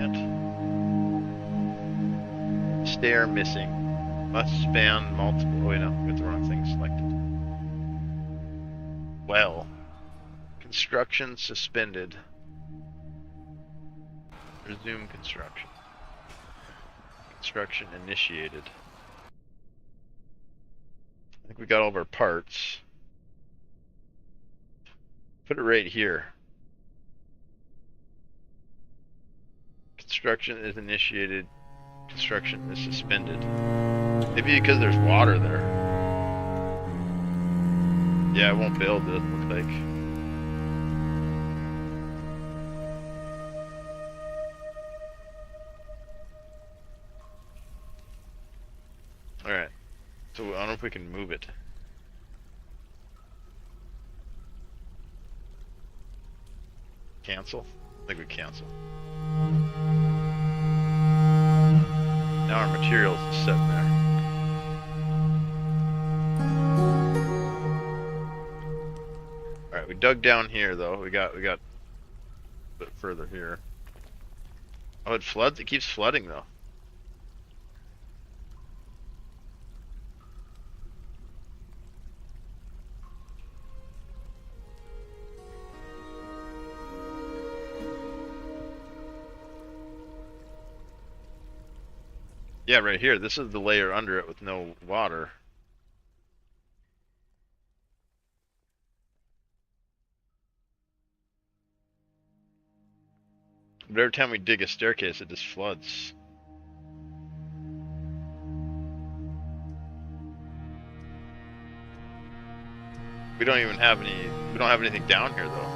it. Stair missing. Must span multiple. Oh, wait, no, we got the wrong thing selected. Well. Construction suspended. Resume construction. Construction initiated. I think we got all of our parts. Put it right here. Construction is initiated. Construction is suspended. Maybe because there's water there. Yeah, it won't build, it doesn't look like. Alright. So I don't know if we can move it. Cancel? I think we cancel. Now our materials is set there. Alright, we dug down here though. We got a bit further here. Oh, it floods? It keeps flooding though. Yeah, right here. This is the layer under it with no water. But every time we dig a staircase, it just floods. We don't even have any, we don't have anything down here though.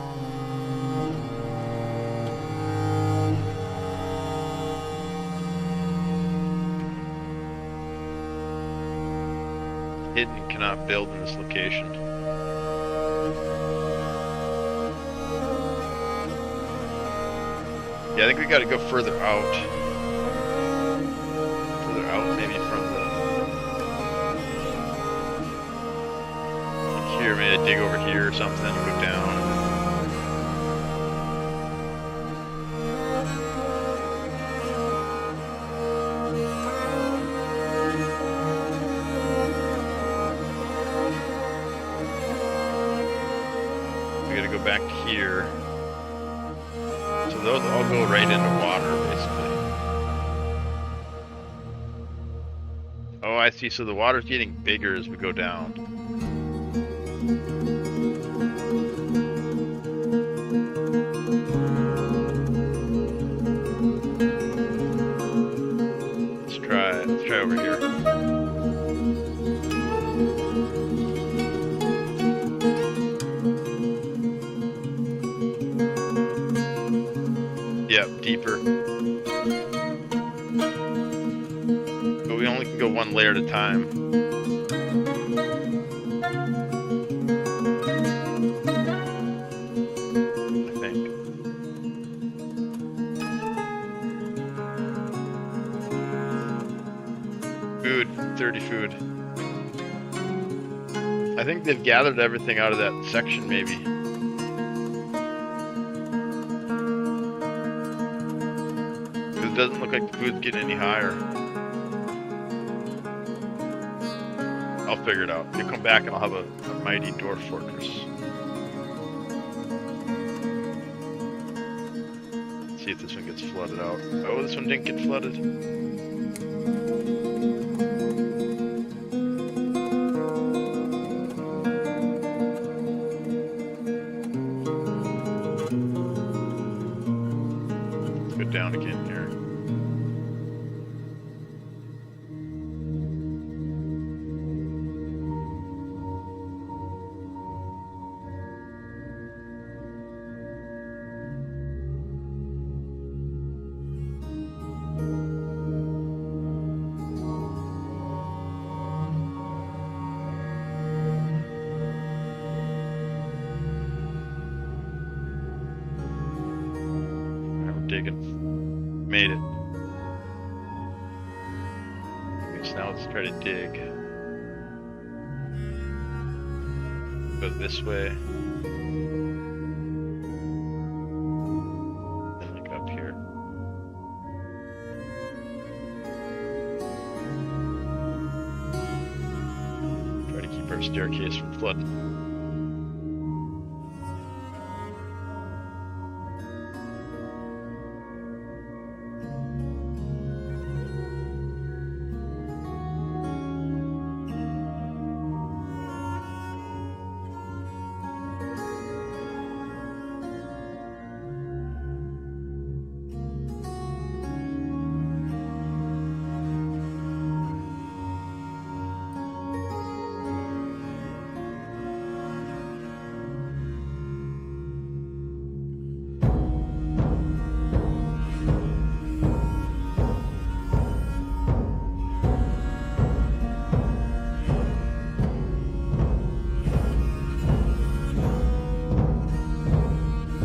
Hidden, cannot build in this location. Yeah, I think we gotta go further out. Further out, maybe from the... Like here, maybe dig over here or something, and go down. Back to here. So those all go right into water, basically. Oh, I see. So the water's getting bigger as we go down. Let's try over here. Yep, deeper. But we only can go one layer at a time. I think. Food, 30 food. I think they've gathered everything out of that section, maybe. doesn't look like the food's getting any higher. I'll figure it out. You'll come back and I'll have a mighty dwarf fortress. Let's see if this one gets flooded out. Oh, this one didn't get flooded. Let's go down again here. Digging. Made it. Okay, so now let's try to dig. Go this way. Then like up here. Try to keep our staircase from flooding.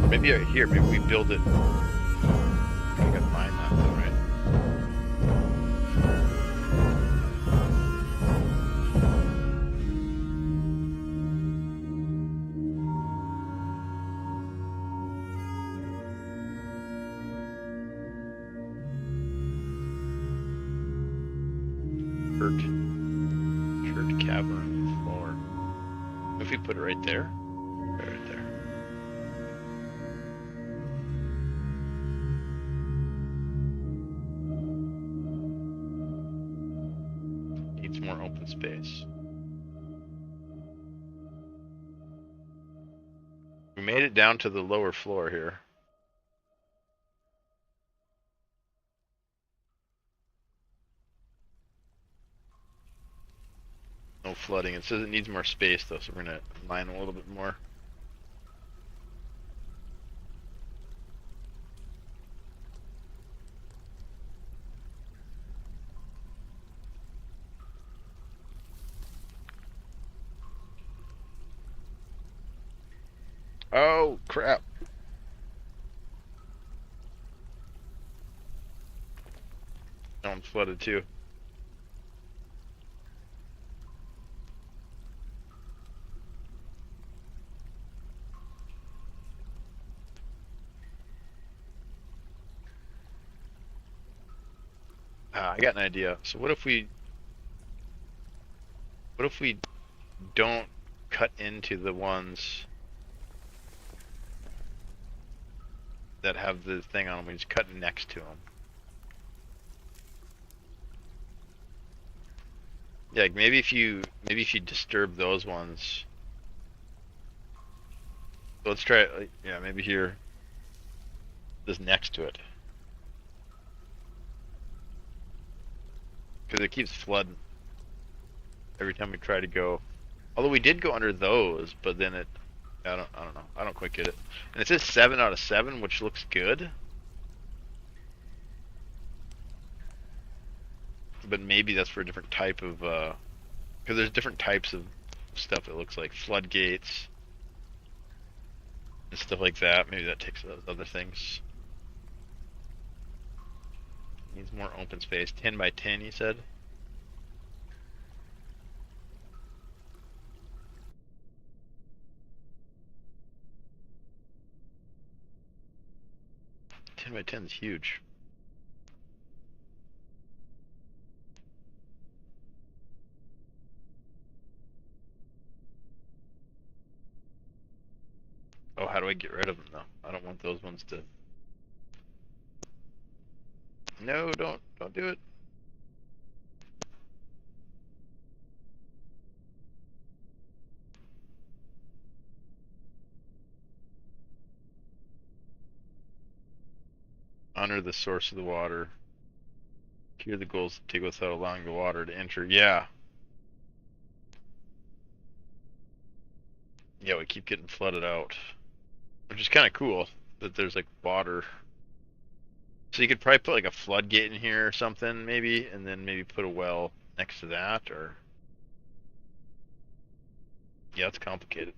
Maybe right here, maybe we build it. I gotta mine that though, right? Church cavern floor. If we put it right there, right there. Needs more open space. We made it down to the lower floor here. No flooding. It says it needs more space though, so we're gonna mine a little bit more. Oh crap. That one's flooded too. I got an idea. So what if we don't cut into the ones that have the thing on them? We just cut next to them. Yeah, like maybe if you disturb those ones. So let's try it. Like, yeah, maybe here. This next to it. Because it keeps flooding every time we try to go. Although we did go under those, but then it, I don't know. I don't quite get it. And it says 7 out of 7, which looks good. But maybe that's for a different type of, because there's different types of stuff. It looks like floodgates and stuff like that. Maybe that takes those other things. Needs more open space. 10 by 10, you said? By 10 is huge. Oh, how do I get rid of them though? I don't want those ones to. No, don't do it. Honor the source of the water. Cure the goals to take without allowing the water to enter. Yeah. Yeah, we keep getting flooded out. Which is kind of cool that there's like water. So you could probably put like a floodgate in here or something, maybe, and then maybe put a well next to that, or. Yeah, it's complicated.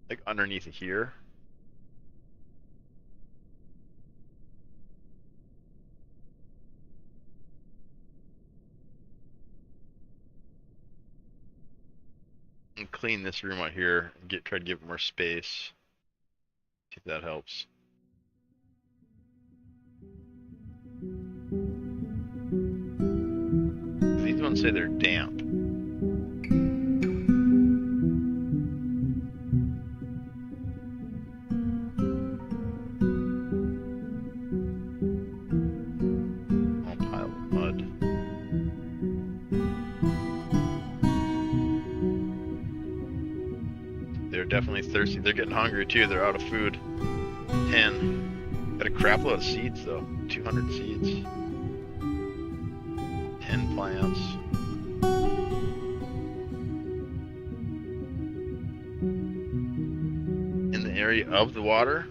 Like underneath here. And clean this room out here and try to give it more space. See if that helps. These ones say they're damp. All pile of mud. They're definitely thirsty. They're getting hungry too. They're out of food. 10. Got a crap load of seeds though. 200 seeds. 10 plants. In the area of the water.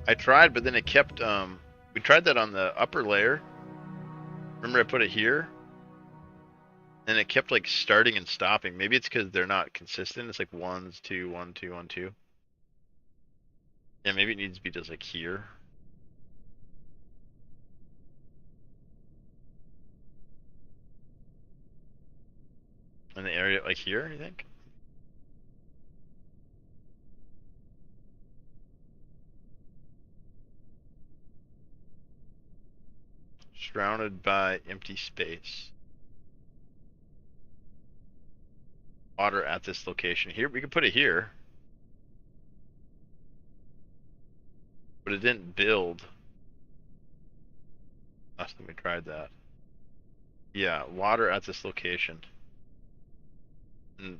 I tried, but then it kept, we tried that on the upper layer. Remember I put it here? And it kept like starting and stopping. Maybe it's because they're not consistent. It's like 1, 2, 1, 2, 1, 2. Yeah, maybe it needs to be just like here. In the area like here, you think? Surrounded by empty space. Water at this location. Here, we could put it here. But it didn't build. Last time we tried that. Yeah, water at this location. And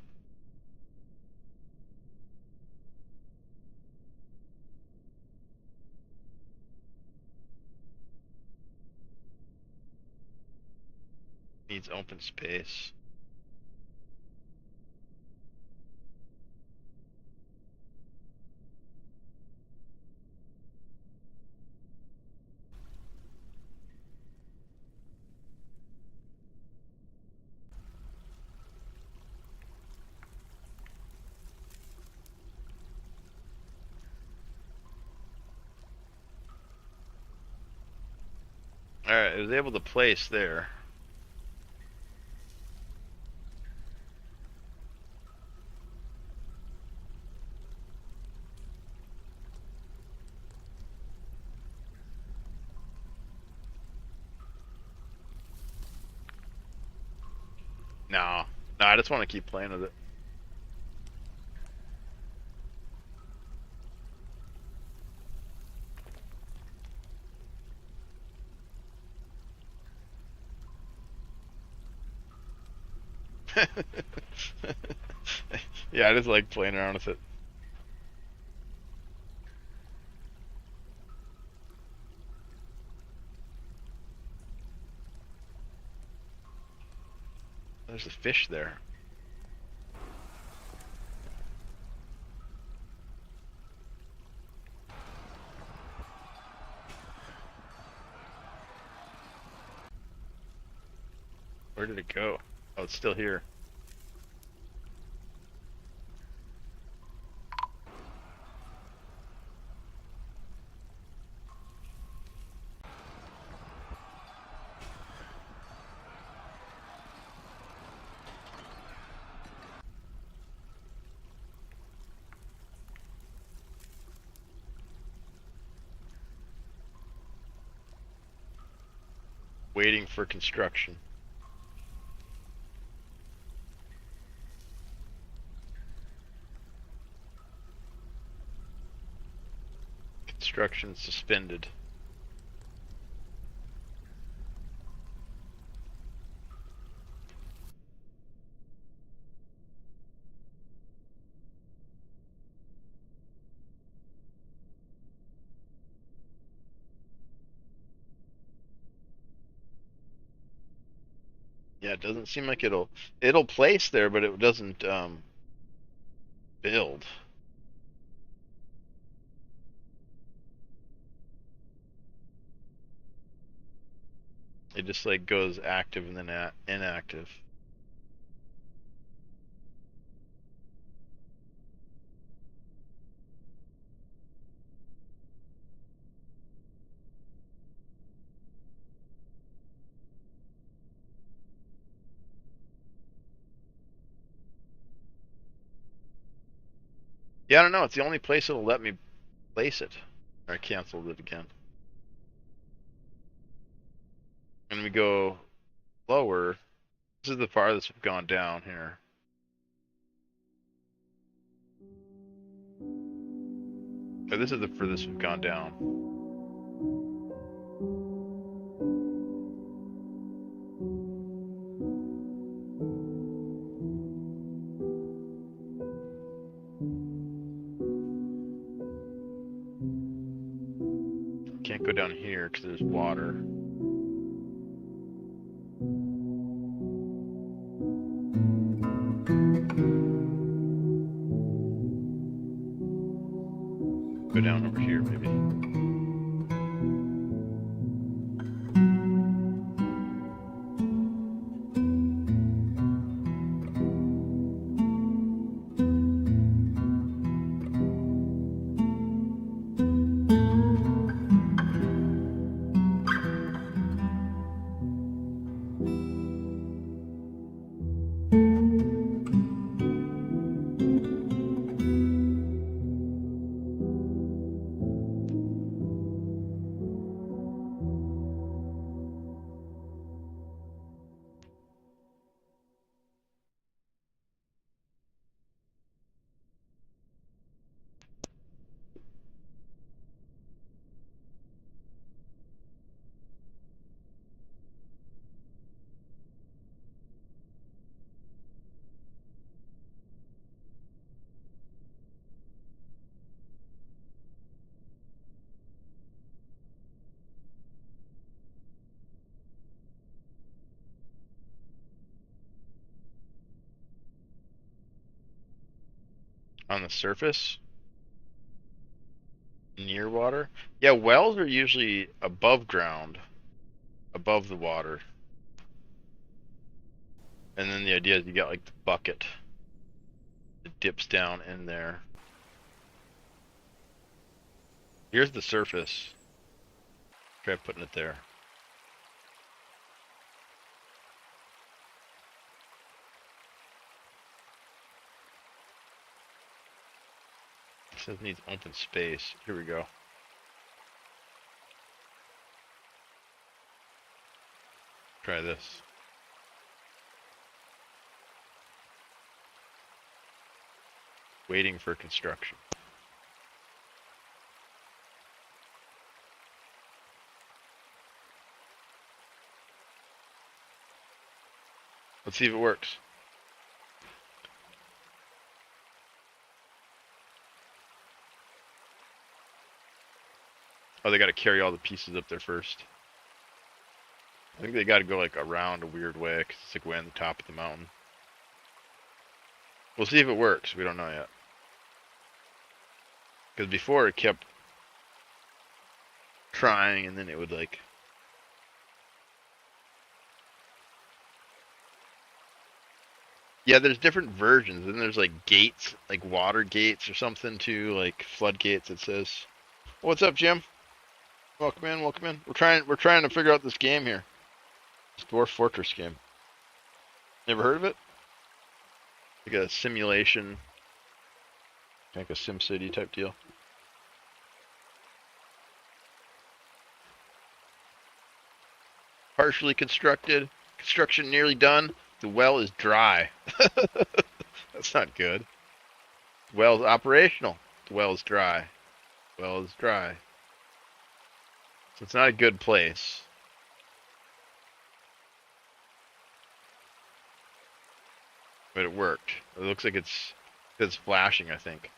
needs open space. Alright, it was able to place there. No. No, I just want to keep playing with it. Yeah, I just like playing around with it. There's a fish there. Where did it go? Oh, it's still here. Waiting for construction. Construction suspended. Yeah, it doesn't seem like it'll place there, but it doesn't build. It just like goes active and then inactive. Yeah, I don't know. It's the only place it'll let me place it. I canceled it again. And we go lower. This is the farthest we've gone down here. Oh, this is the furthest we've gone down. Can't go down here because there's water. Go down over here, maybe. On the surface? Near water? Yeah, wells are usually above ground, above the water. And then the idea is you got like the bucket. It dips down in there. Here's the surface. Try putting it there. This needs open space. Here we go. Try this. Waiting for construction. Let's see if it works. Oh, they got to carry all the pieces up there first. I think they got to go like around a weird way because it's like way on the top of the mountain. We'll see if it works. We don't know yet. Because before it kept trying and then it would like... Yeah, there's different versions. And there's like gates, like water gates or something too, like floodgates it says. What's up, Jim? Welcome in, welcome in. We're trying to figure out this game here. This Dwarf Fortress game. Never heard of it? Like a simulation, like a SimCity type deal. partially constructed. Construction nearly done. The well is dry. That's not good. Well is operational. The well is dry. Well is dry. So it's not a good place. But it worked. It looks like it's flashing, I think.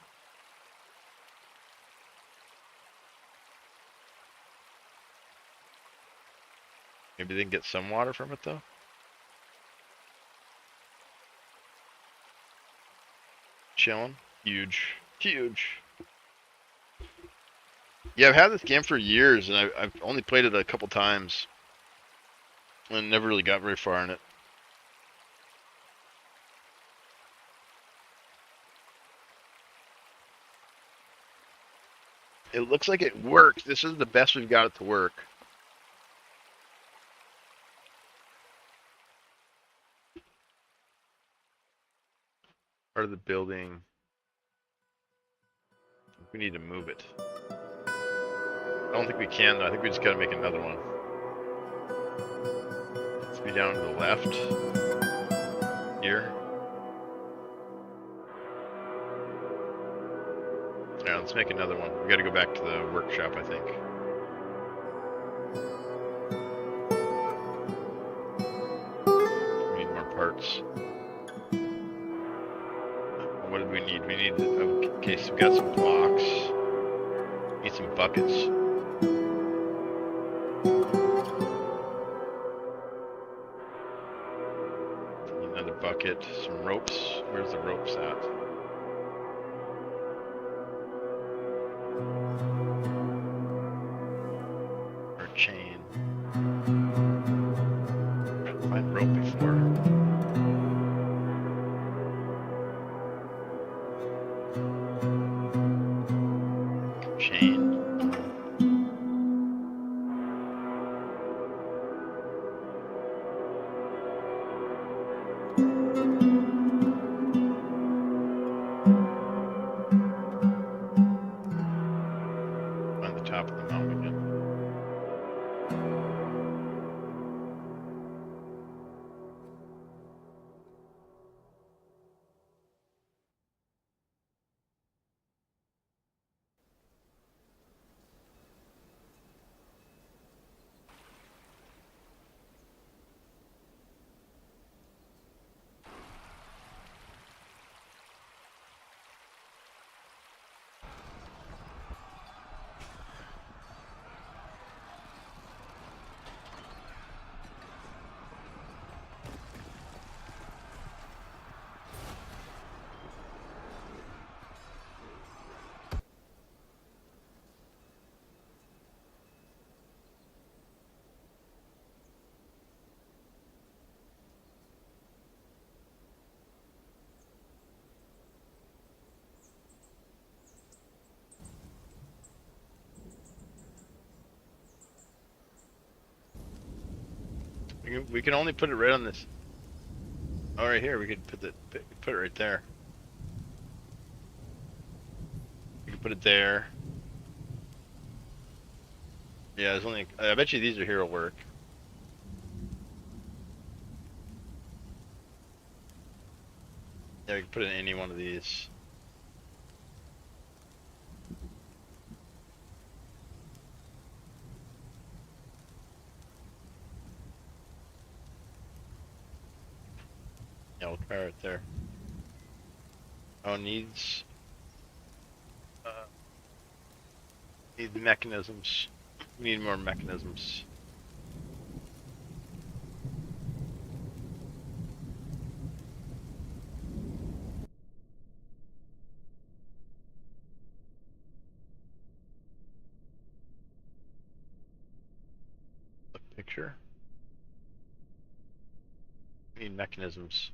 Maybe they can get some water from it though. Chilling. Huge. Huge. Yeah, I've had this game for years, and I've only played it a couple times, and never really got very far in it. It looks like it worked. This is the best we've got it to work. Part of the building. We need to move it. I don't think we can though. I think we just gotta make another one. Let's be down to the left. Here. Yeah, let's make another one. We gotta go back to the workshop, I think. We need more parts. What did we need? We need, okay, so we got some blocks. We need some buckets. Need another bucket, some ropes. Where's the ropes at? Or chain. Find rope before. Chain. Find the top of the mountain again. We can only put it right on this. Oh, right here. We could put it right there. We can put it there. Yeah, there's only. I bet you these are here will work. Yeah, we can put it in any one of these. Yeah, we'll try right there. Oh, needs mechanisms. We need more mechanisms. Look, picture. We need mechanisms.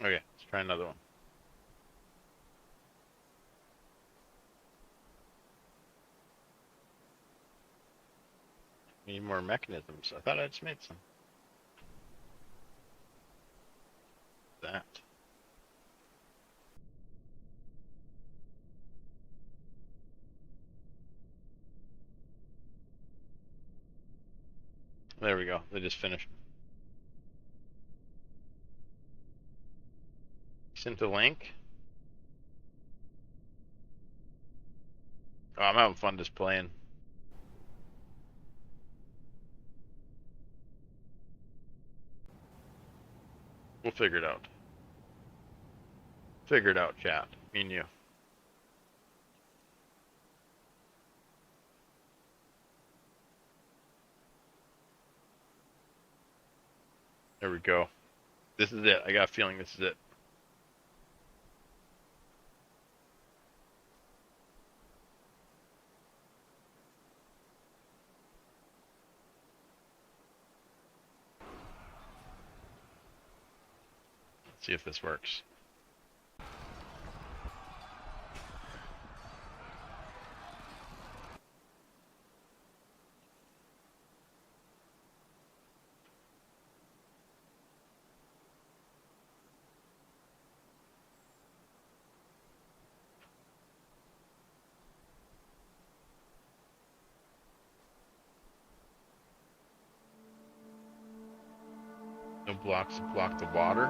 Okay, let's try another one. Need more mechanisms. I thought I just made some. That. There we go. They just finished. Sent a link. Oh, I'm having fun just playing. We'll figure it out. Figure it out, chat. Me and you. There we go. This is it. I got a feeling this is it. Let's see if this works. No blocks to block the water.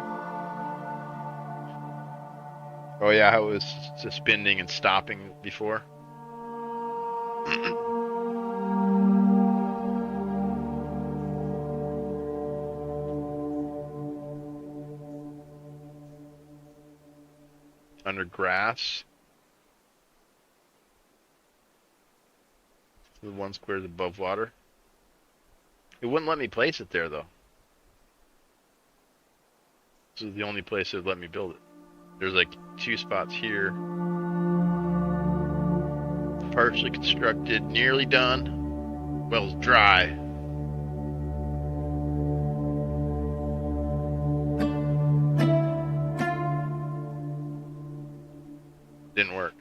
Oh yeah, how it was suspending and stopping before. Under grass. The 1 square is above water. It wouldn't let me place it there though. This is the only place it would let me build it. There's like 2 spots here. Partially constructed, nearly done. Well's dry. Didn't work.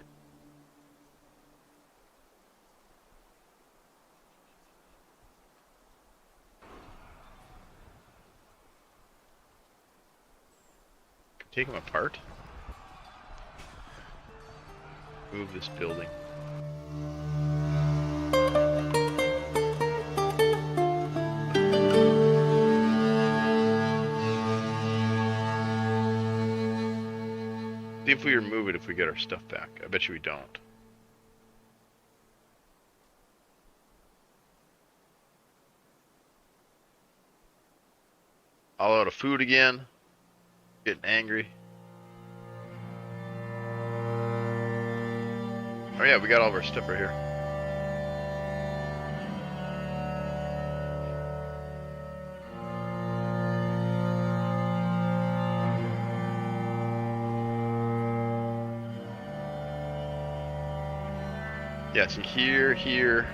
Take them apart. Move this building. See if we remove it if we get our stuff back. I bet you we don't. All out of food again. Getting angry. Oh yeah, we got all of our stuff right here. Yeah, so here, here,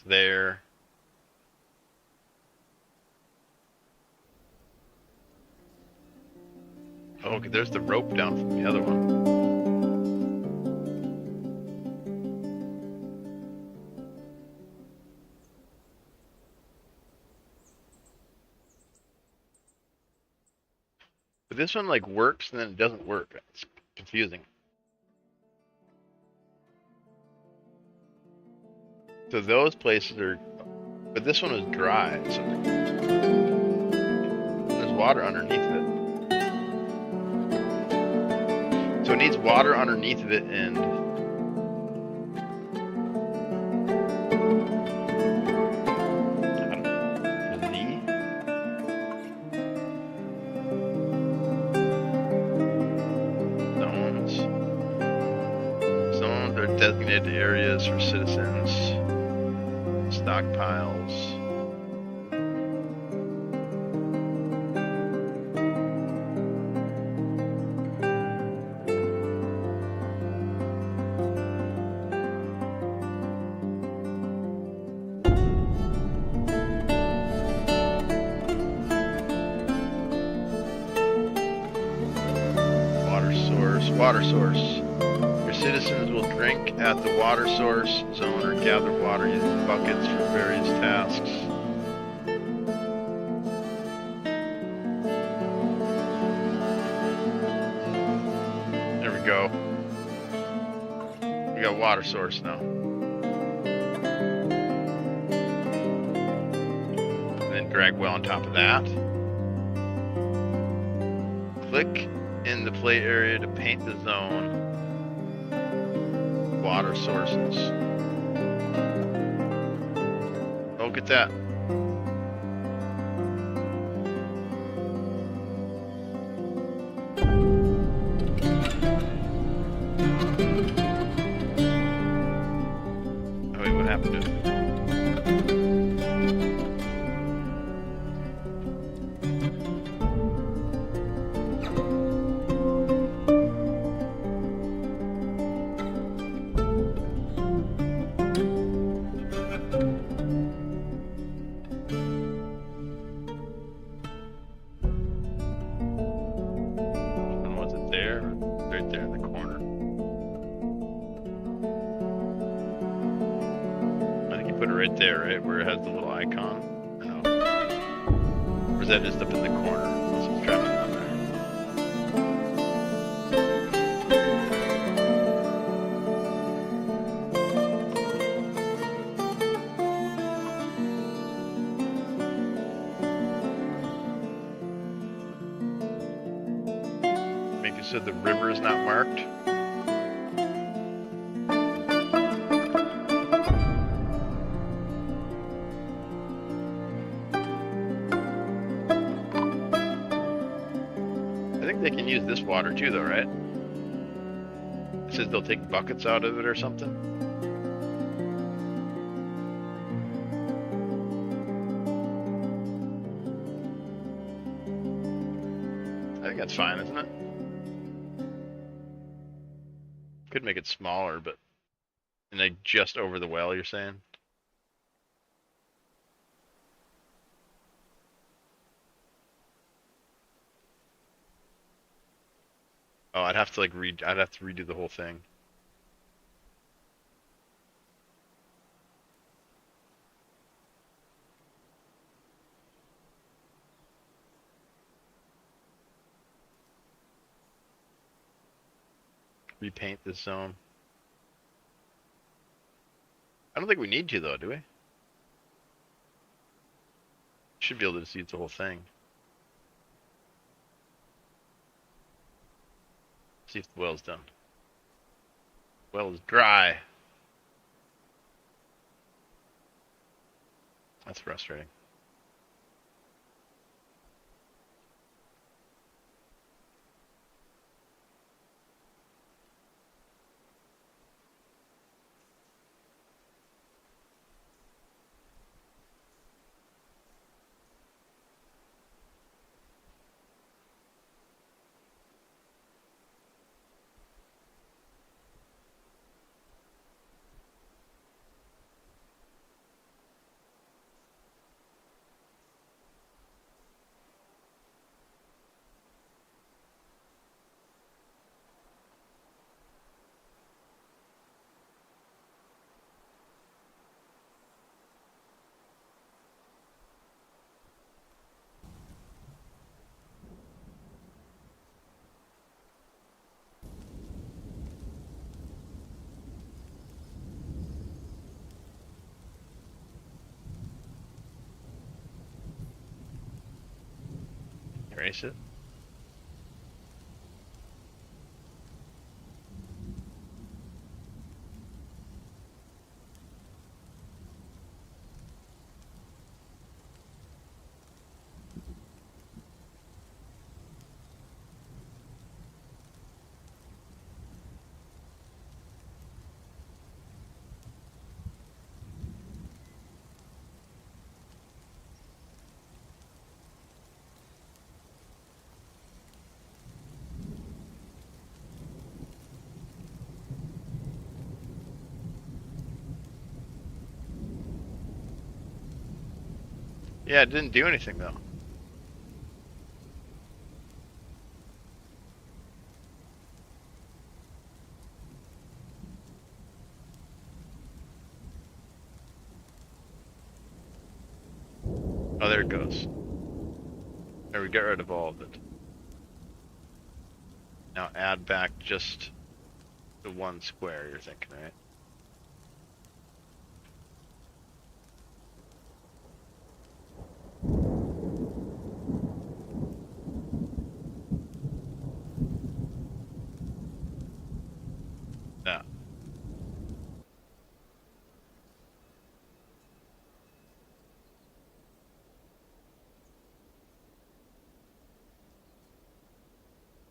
there. Oh, okay, there's the rope down from the other one. But this one like works and then it doesn't work. It's confusing. So those places are, but this one is dry, so there's water underneath of it. So it needs water underneath of it and zones are designated areas for citizens, stockpiles. source. Water source. Your citizens will drink at the water source zone or gather water using buckets for various tasks. There we go. We got water source now. And then drag well on top of that. Click in the play area to paint the zone. Water sources. Oh, look at that. Oh wait, what happened to it? Right there, right where it has the little icon. No. Or is that just up in the corner? Let's subtract it on there. Make it so the river is not marked. They can use this water too, though, right? It says they'll take buckets out of it or something. I think that's fine, isn't it? Could make it smaller, but and like just over the well, you're saying? Oh, I'd have to like I'd have to redo the whole thing. Repaint this zone. I don't think we need to though, do we? Should be able to see the whole thing. See if the well's done. Well is dry. That's frustrating. Erase it. Yeah, it didn't do anything though. Oh, there it goes. There, we got rid of all of it. Now add back just the one square, you're thinking, right? Yeah.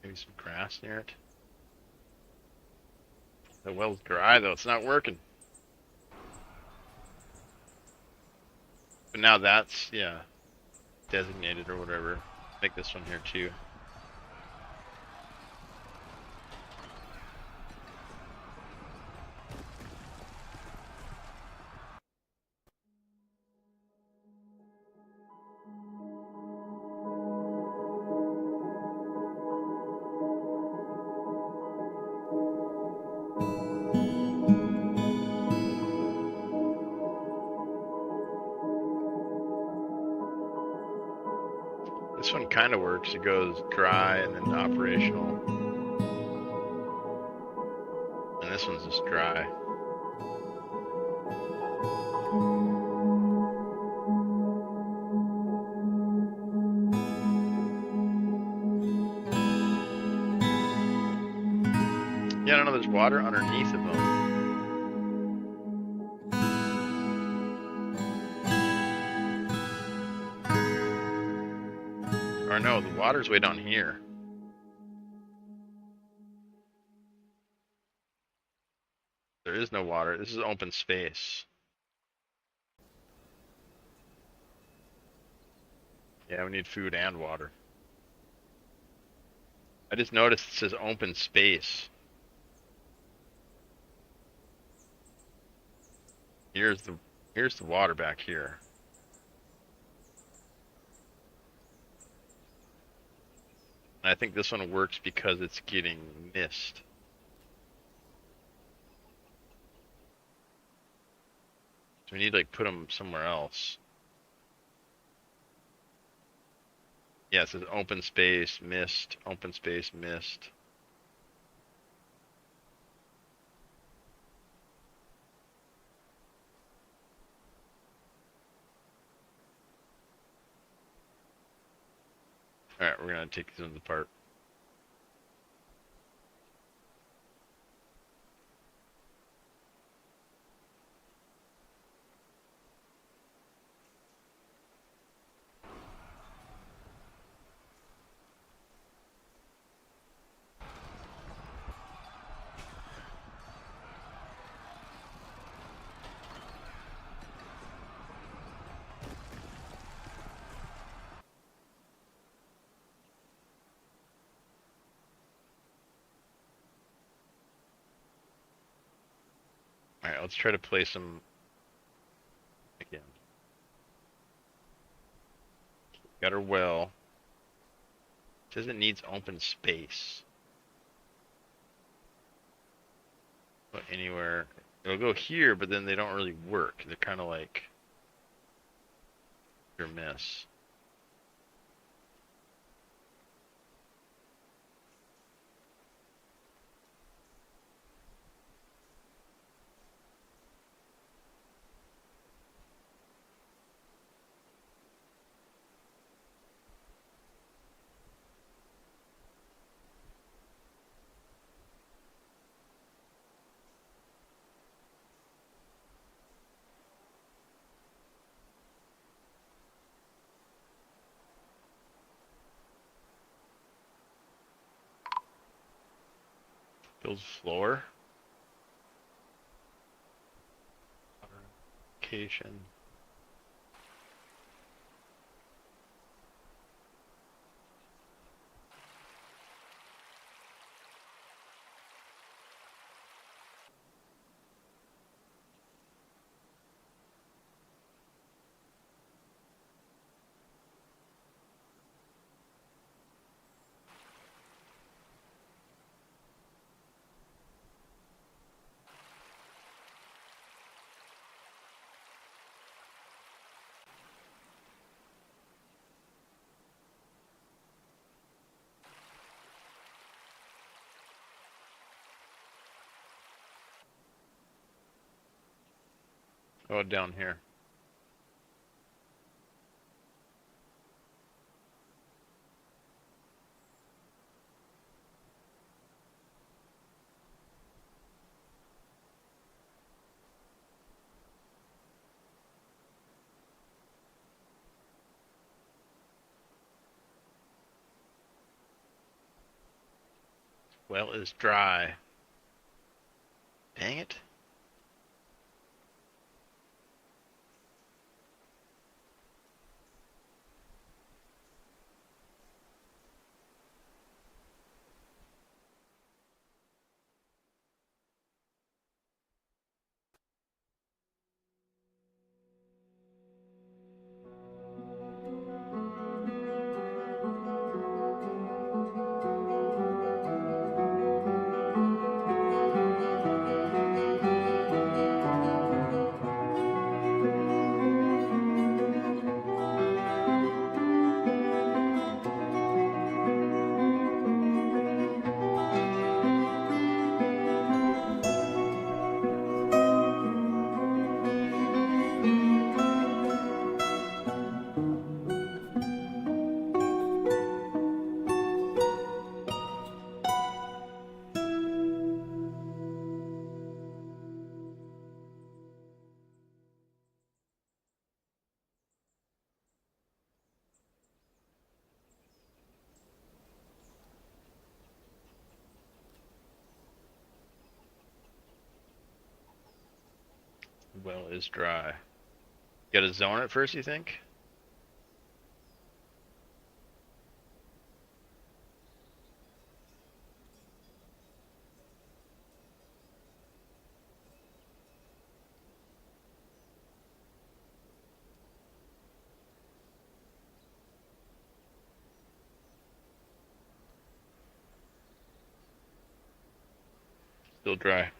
Maybe some grass near it. The well's dry though, it's not working. But now that's, yeah, designated or whatever. Make this one here too. This one kind of works. It goes dry and then operational. And this one's just dry. Yeah, I don't know, there's water underneath of them. Or no, the water's way down here. There is no water. This is open space. Yeah, we need food and water. I just noticed it says open space. Here's the water back here. And I think this one works because it's getting mist. So we need to like put them somewhere else. Yeah, it says open space, mist, open space, mist. Alright, we're gonna take these ones apart. Alright, let's try to place them again. Got our well. It says it needs open space. But anywhere. It'll go here, but then they don't really work. They're kind of like your miss. Build floor. Location. Oh, down here. Well is dry. Dang it. Well is dry. You gotta zone it first, you think? Still dry.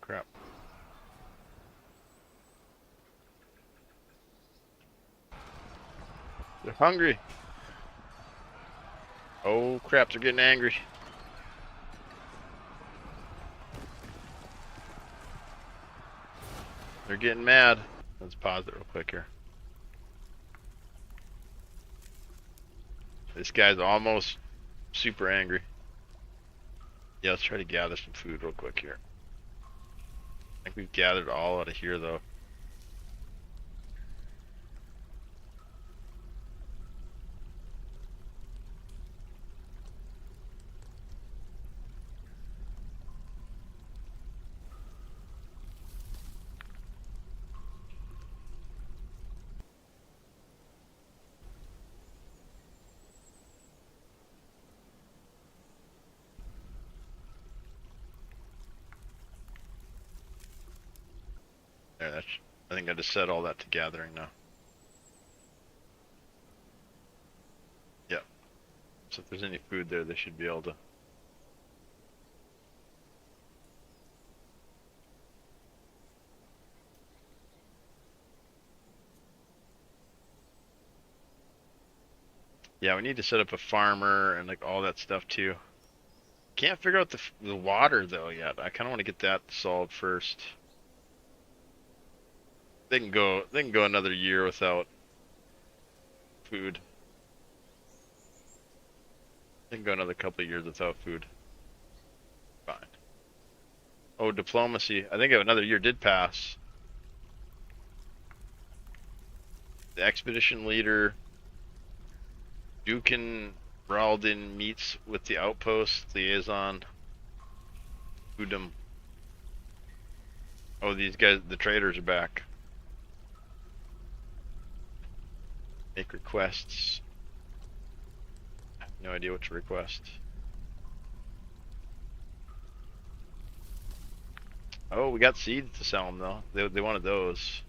Crap. They're hungry. Oh crap, they're getting angry. They're getting mad. Let's pause it real quick here. This guy's almost super angry. Yeah, let's try to gather some food real quick here. I think we've gathered all out of here though. There, that's, I think I just set all that to gathering now. Yeah. So if there's any food there, they should be able to. Yeah, we need to set up a farmer and like all that stuff too. Can't figure out the water though yet. I kind of want to get that solved first. They can go another year without food. They can go another couple of years without food. Fine. Oh, diplomacy. I think another year did pass. The expedition leader, Dukin Raldin, meets with the outpost liaison. Udom. Oh, these guys, the traders are back. Make requests. I have no idea what to request. Oh, we got seeds to sell them though. They wanted those.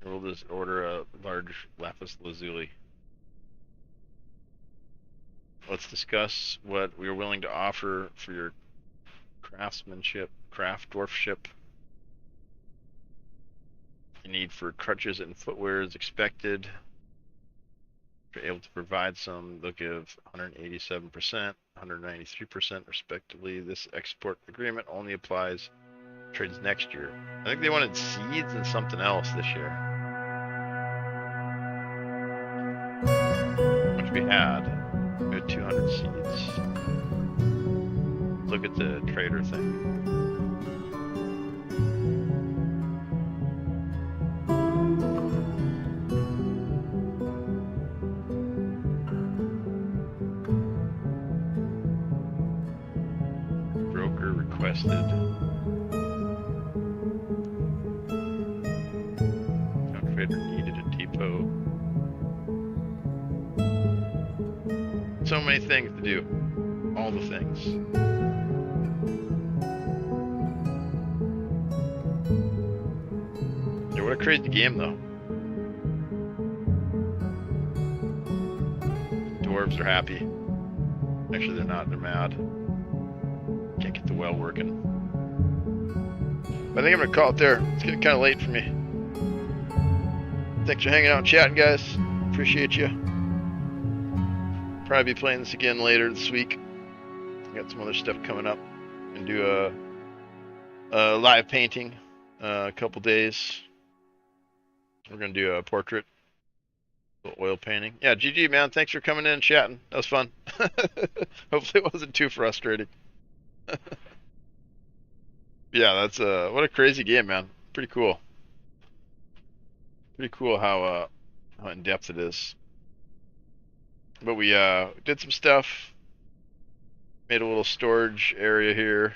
We'll just order a large lapis lazuli. Let's discuss what we are willing to offer for your craftsmanship, craft dwarfship. Your need for crutches and footwear is expected. If you're able to provide some, they'll give 187%, 193% respectively. This export agreement only applies trades next year. I think they wanted seeds and something else this year. Which we had. We had 200 seeds. Look at the trader thing. Broker requested. Trader needed a depot. So many things to do. All the things. Yeah, what a crazy game though. Dwarves are happy. Actually they're not, they're mad. Can't get the well working. But I think I'm gonna call it there. It's getting kinda late for me. Thanks for hanging out and chatting, guys. Appreciate you. Probably be playing this again later this week. Got some other stuff coming up. And do a live painting a couple days. We're gonna do a portrait, a little oil painting. Yeah, GG man, thanks for coming in and chatting. That was fun. Hopefully it wasn't too frustrating. Yeah, that's what a crazy game, man. Pretty cool. Pretty cool how in depth it is. But we did some stuff. Made a little storage area here.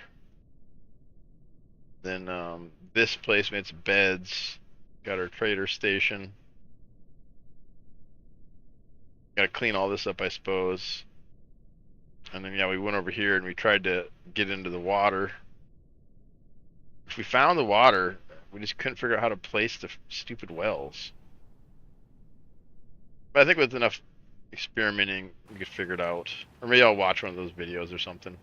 Then this place made some beds. Got our trader station. Gotta clean all this up, I suppose. And then yeah, we went over here and we tried to get into the water. If we found the water, we just couldn't figure out how to place the stupid wells. But I think with enough experimenting, we could figure it out. Or maybe I'll watch one of those videos or something.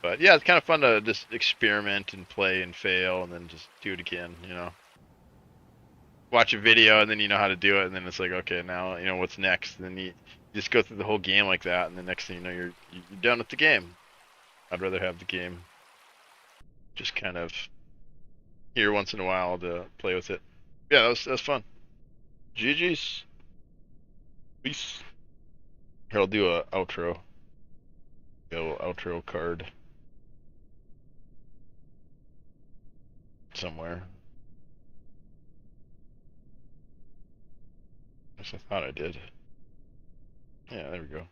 But yeah, it's kind of fun to just experiment and play and fail and then just do it again, you know. Watch a video and then you know how to do it and then it's like, okay, now you know what's next. And then you just go through the whole game like that and the next thing you know you're done with the game. I'd rather have the game just kind of here once in a while to play with it. Yeah, that was fun. GG's. Peace. Here, I'll do a outro. Got a little outro card somewhere. Yes, I thought I did. Yeah, there we go.